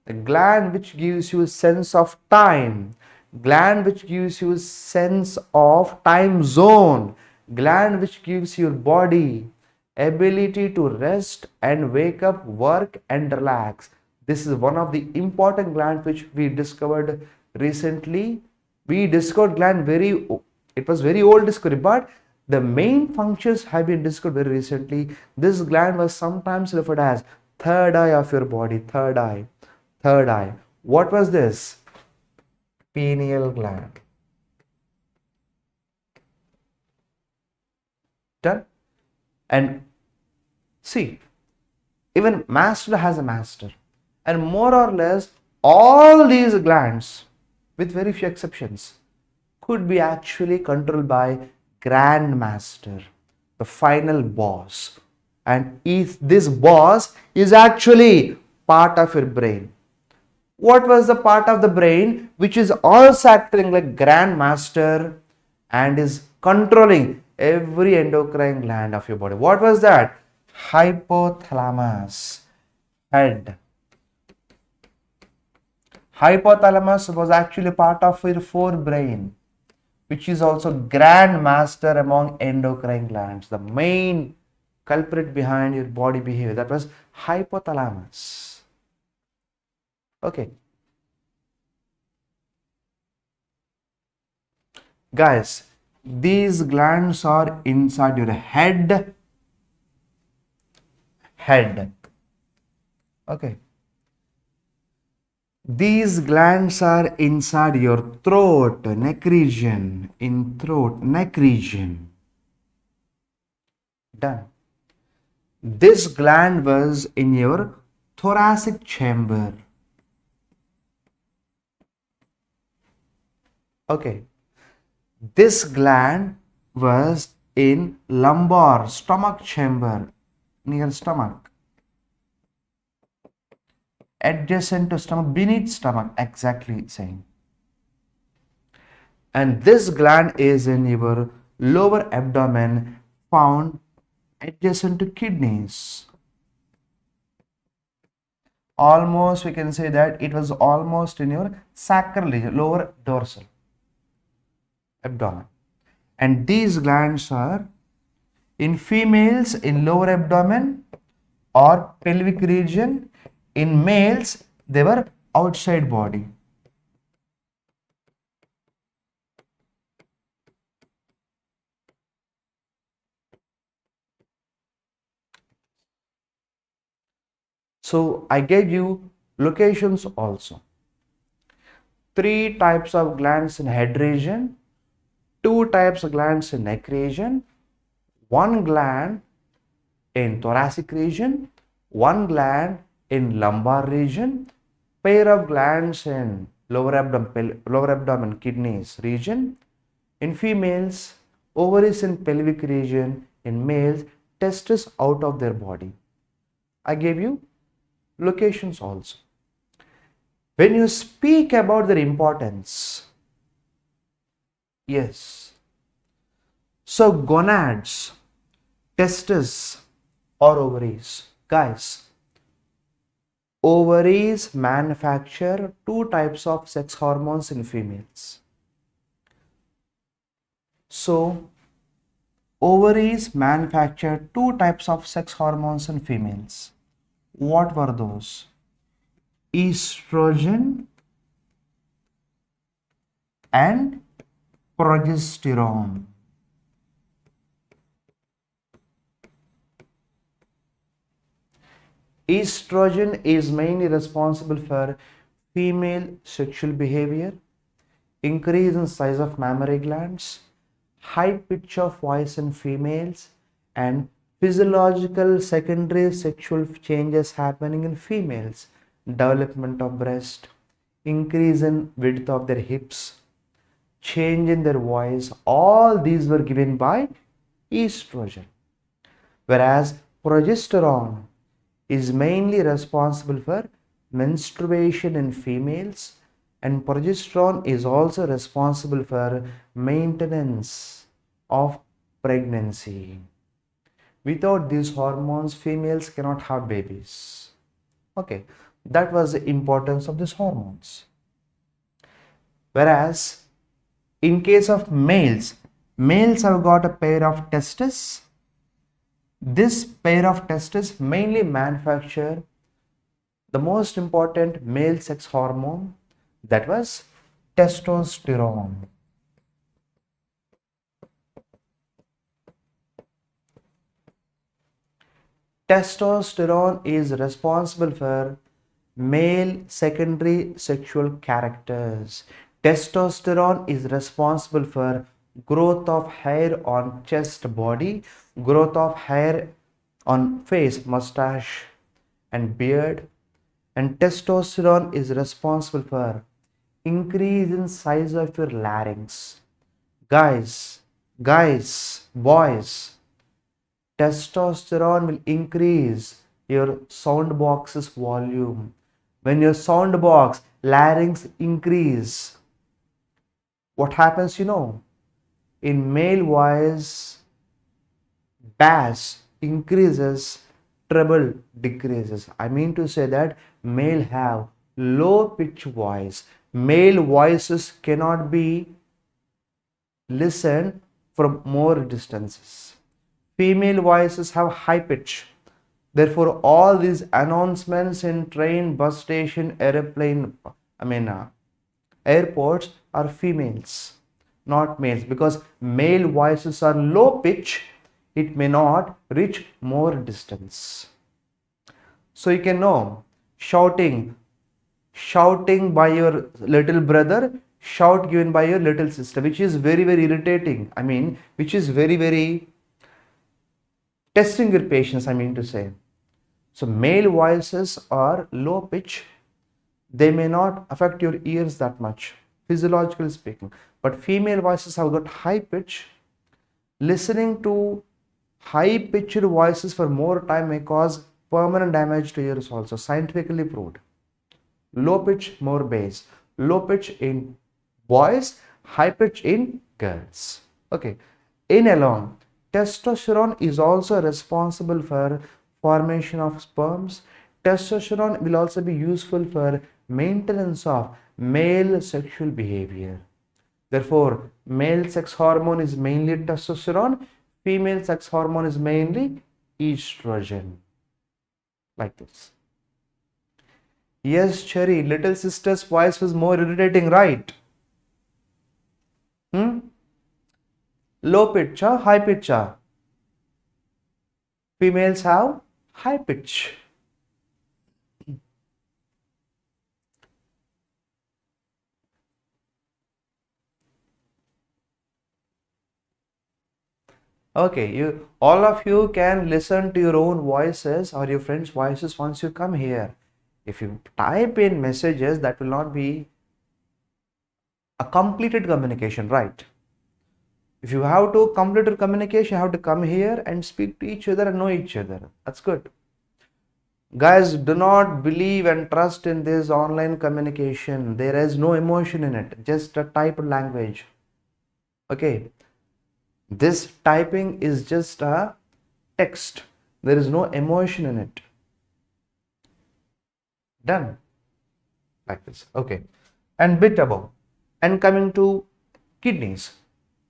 The gland which gives you a sense of time, gland which gives you a sense of time zone, gland which gives your body ability to rest and wake up, work and relax. This is one of the important glands which we discovered recently. We discovered gland it was very old discovery, but the main functions have been discovered very recently. This gland was sometimes referred as third eye of your body. Third eye. Third eye. What was this? Pineal gland. Done. And see, even master has a master, and more or less all these glands, with very few exceptions, could be actually controlled by grand master, the final boss. And if this boss is actually part of your brain, what was the part of the brain which is also acting like grand master and is controlling every endocrine gland of your body? What was that? Hypothalamus. Head. Hypothalamus was actually part of your forebrain, which is also grand master among endocrine glands, the main culprit behind your body behavior. That was hypothalamus. Okay. Guys, these glands are inside your head. Okay. These glands are inside your throat, neck region, in throat, neck region. Done. This gland was in your thoracic chamber. Okay. This gland was in lumbar, stomach chamber, near stomach, adjacent to stomach, beneath stomach, exactly same. And this gland is in your lower abdomen, found adjacent to kidneys. Almost we can say that it was almost in your sacral region, lower dorsal abdomen. And these glands are in females in lower abdomen or pelvic region. In males, they were outside body. So I gave you locations also. 3 types of glands in head region, 2 types of glands in neck region, 1 gland in thoracic region, 1 gland in lumbar region, pair of glands in lower abdomen kidneys region. In females, ovaries in pelvic region. In males, testes out of their body. I gave you locations also. When you speak about their importance, yes. So gonads, testes or ovaries. Guys, ovaries manufacture 2 types of sex hormones in females. So ovaries manufacture 2 types of sex hormones in females. What were those? Estrogen and progesterone. Estrogen is mainly responsible for female sexual behavior, increase in size of mammary glands, high pitch of voice in females, and physiological secondary sexual changes happening in females, development of breast, increase in width of their hips, change in their voice. All these were given by estrogen. Whereas progesterone is mainly responsible for menstruation in females, and progesterone is also responsible for maintenance of pregnancy. Without these hormones, females cannot have babies. Okay, that was the importance of these hormones. Whereas in case of males, males have got a pair of testes. This pair of testes mainly manufacture the most important male sex hormone, that was testosterone. Testosterone is responsible for male secondary sexual characters. Testosterone is responsible for growth of hair on chest, body, growth of hair on face, mustache and beard, and testosterone is responsible for increase in size of your larynx. Guys, boys, testosterone will increase your sound box's volume. When your sound box larynx increase, what happens, you know? In male voice, bass increases, treble decreases. I mean to say that male have low pitch voice. Male voices cannot be listened from more distances. Female voices have high pitch. Therefore, all these announcements in train, bus station, airplane, airports are females, not males, because male voices are low pitch. It may not reach more distance. So you can know, shouting by your little brother, shout given by your little sister, which is very, very irritating. Which is very, very testing your patience, I mean to say. So male voices are low pitch. They may not affect your ears that much, physiologically speaking. But female voices have got high pitch. Listening to high pitched voices for more time may cause permanent damage to ears also, scientifically proved. Low pitch, more bass. Low pitch in boys, high pitch in girls. Okay. In alone, testosterone is also responsible for formation of sperms. Testosterone will also be useful for maintenance of male sexual behavior. Therefore, male sex hormone is mainly testosterone, female sex hormone is mainly estrogen. Like this. Yes, Cherry, little sister's voice was more irritating, right? Low pitch, high pitch. Females have high pitch. Okay, you all of you can listen to your own voices or your friends' voices once you come here. If you type in messages, that will not be a completed communication, right? If you have to complete your communication, you have to come here and speak to each other and know each other. That's good. Guys, do not believe and trust in this online communication. There is no emotion in it, just a typed language. Okay, this typing is just a text. There is no emotion in it. Done. Like this. Okay, and bit above. And coming to kidneys.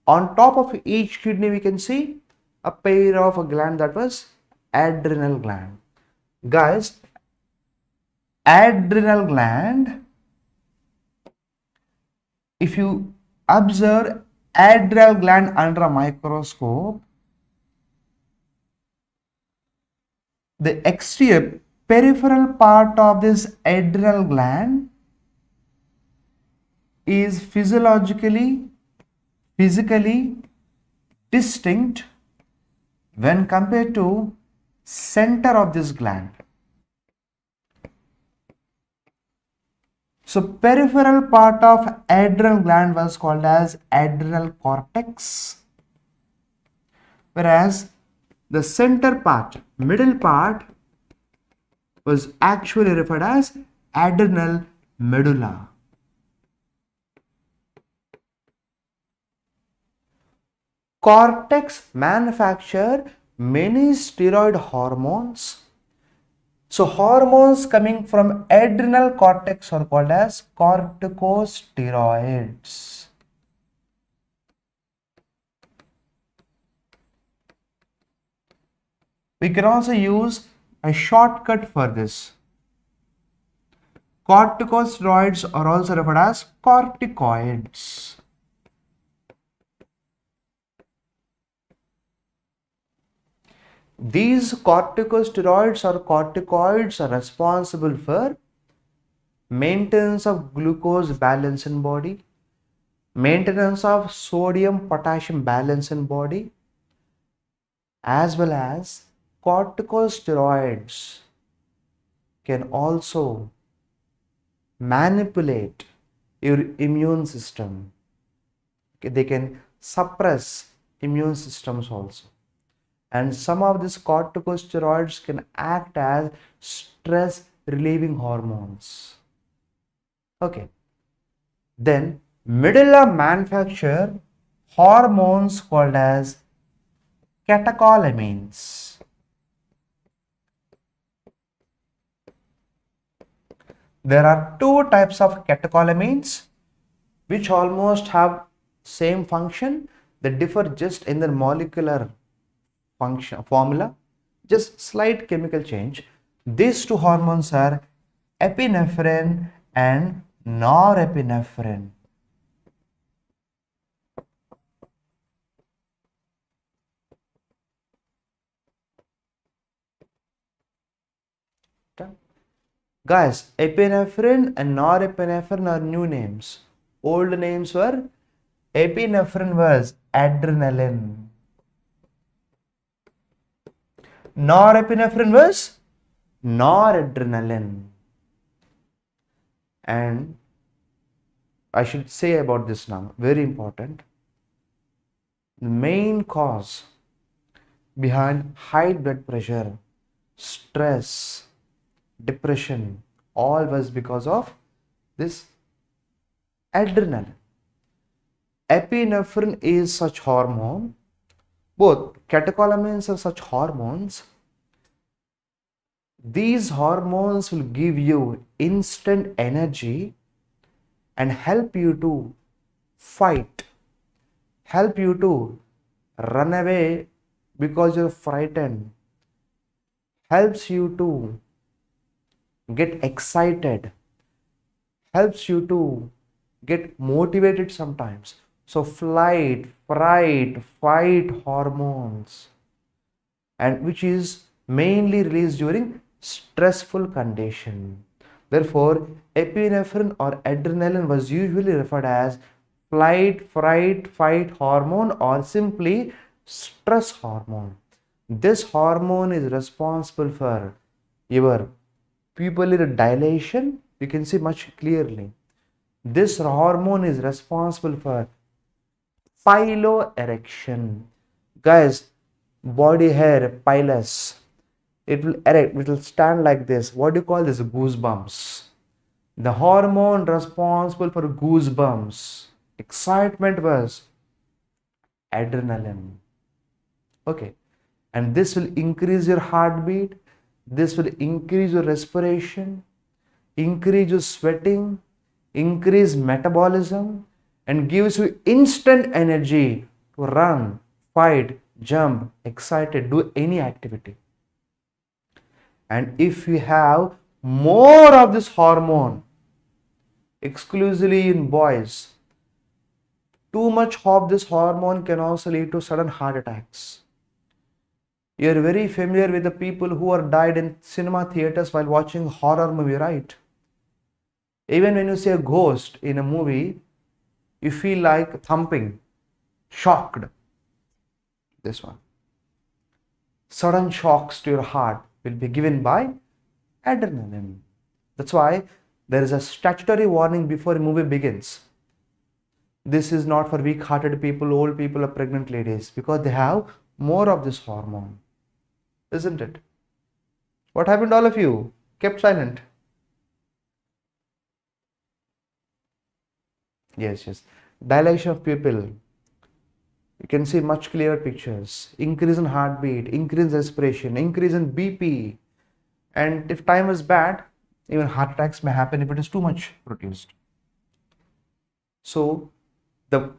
On top of each kidney, we can see a pair of a gland, that was adrenal gland. Guys, adrenal gland, if you observe adrenal gland under a microscope, the exterior peripheral part of this adrenal gland is physically distinct when compared to center of this gland. So peripheral part of adrenal gland was called as adrenal cortex, whereas the center part, middle part, was actually referred as adrenal medulla. Cortex manufacture many steroid hormones. So hormones coming from adrenal cortex are called as corticosteroids. We can also use a shortcut for this. Corticosteroids are also referred as corticoids. These corticosteroids or corticoids are responsible for maintenance of glucose balance in body, maintenance of sodium potassium balance in body, as well as corticosteroids can also manipulate your immune system. Okay, they can suppress immune systems also. And some of these corticosteroids can act as stress relieving hormones. Okay. Then medulla manufacture hormones called as catecholamines. There are two types of catecholamines which almost have same function. They differ just in their molecular formula, just slight chemical change. These two hormones are epinephrine and norepinephrine. Guys, epinephrine and norepinephrine are new names. Old names were, epinephrine was adrenaline, norepinephrine was noradrenaline. And I should say about this now, very important. The main cause behind high blood pressure, stress, depression, all was because of this adrenaline. Epinephrine is such hormone. Both catecholamines are such hormones. These hormones will give you instant energy and help you to fight, help you to run away because you're frightened, helps you to get excited, helps you to get motivated sometimes. So flight, fright, fight hormones, and which is mainly released during stressful condition. Therefore, epinephrine or adrenaline was usually referred as flight, fright, fight hormone, or simply stress hormone. This hormone is responsible for your pupillary dilation. You can see much clearly. This hormone is responsible for piloerection. Guys, body hair, pilus, it will erect, it will stand like this. What do you call this? Goosebumps. The hormone responsible for goosebumps, excitement was adrenaline. Okay, and this will increase your heartbeat, this will increase your respiration, increase your sweating, increase metabolism, and gives you instant energy to run, fight, jump, excited, do any activity. And if you have more of this hormone, exclusively in boys, too much of this hormone can also lead to sudden heart attacks. You are very familiar with the people who are died in cinema theaters while watching a horror movie, right? Even when you see a ghost in a movie, you feel like thumping, shocked. This one. Sudden shocks to your heart will be given by adrenaline. That's why there is a statutory warning before a movie begins. This is not for weak-hearted people, old people, or pregnant ladies, because they have more of this hormone. Isn't it? What happened to all of you? Kept silent. Yes. Dilation of pupil. You can see much clearer pictures. Increase in heartbeat, increase in respiration, increase in BP. And if time is bad, even heart attacks may happen if it is too much produced. So, the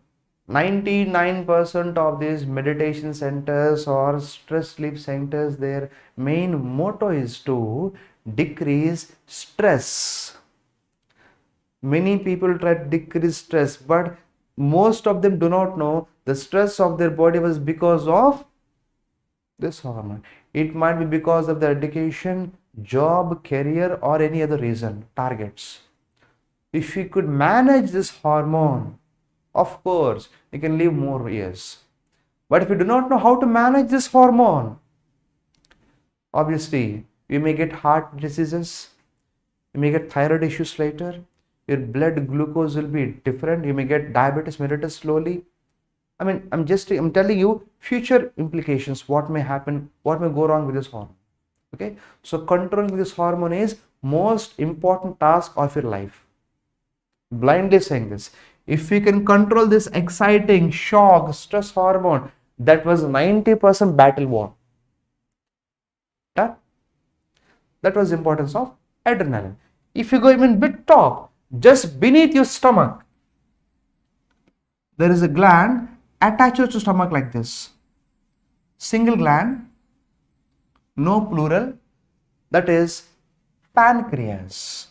99% of these meditation centers or stress relief centers, their main motto is to decrease stress. Many people try to decrease stress, but most of them do not know the stress of their body was because of this hormone. It might be because of their education, job, career, or any other reason, targets. If you could manage this hormone, of course, you can live more years. But if you do not know how to manage this hormone, obviously, you may get heart diseases, you may get thyroid issues later, your blood glucose will be different, you may get diabetes mellitus slowly. I mean, I'm telling you future implications, what may happen, what may go wrong with this hormone. Okay, so controlling this hormone is most important task of your life. Blindly saying this. If we can control this exciting, shock, stress hormone, that was 90% battle won. That was the importance of adrenaline. If you go even bit top, just beneath your stomach, there is a gland attached to stomach like this. Single gland, no plural, that is pancreas.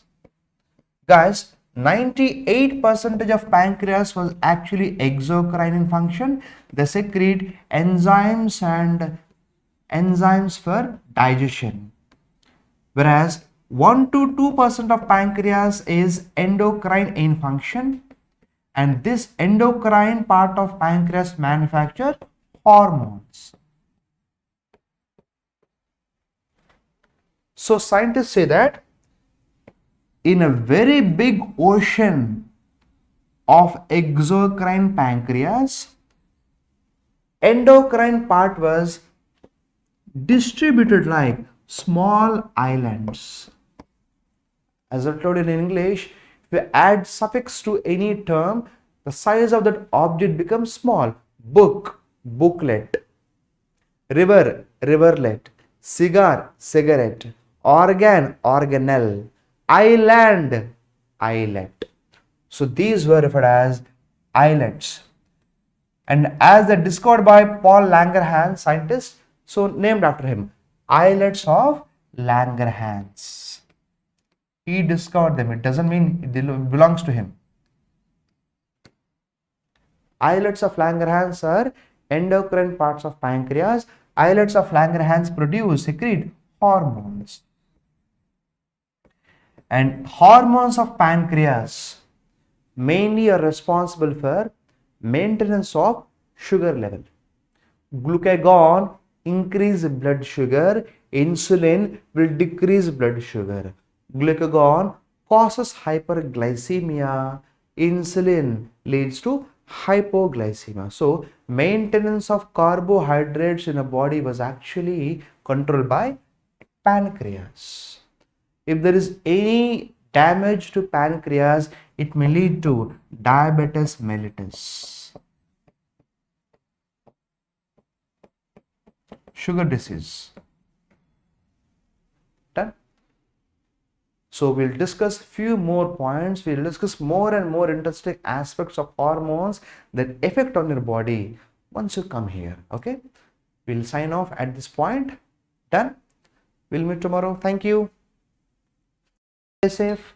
Guys, 98% of pancreas was actually exocrine in function. They secrete enzymes for digestion. Whereas 1 to 2% of pancreas is endocrine in function. And this endocrine part of pancreas manufacture hormones. So scientists say that in a very big ocean of exocrine pancreas, endocrine part was distributed like small islands. As I told you in English, if you add suffix to any term, the size of that object becomes small. Book, booklet. River, riverlet. Cigar, cigarette. Organ, organelle. Island, islet. So these were referred as islets. And as they discovered by Paul Langerhans, scientist, so named after him, islets of Langerhans. He discovered them. It doesn't mean it belongs to him. Islets of Langerhans are endocrine parts of pancreas. Islets of Langerhans secrete hormones. And hormones of pancreas mainly are responsible for maintenance of sugar level. Glucagon increase blood sugar, insulin will decrease blood sugar. Glucagon causes hyperglycemia, insulin leads to hypoglycemia. So maintenance of carbohydrates in a body was actually controlled by pancreas. If there is any damage to pancreas, it may lead to diabetes mellitus, sugar disease. Done. So we'll discuss few more points. We'll discuss more and more interesting aspects of hormones that affect on your body once you come here. Okay. We'll sign off at this point. Done. We'll meet tomorrow. Thank you. Stay safe.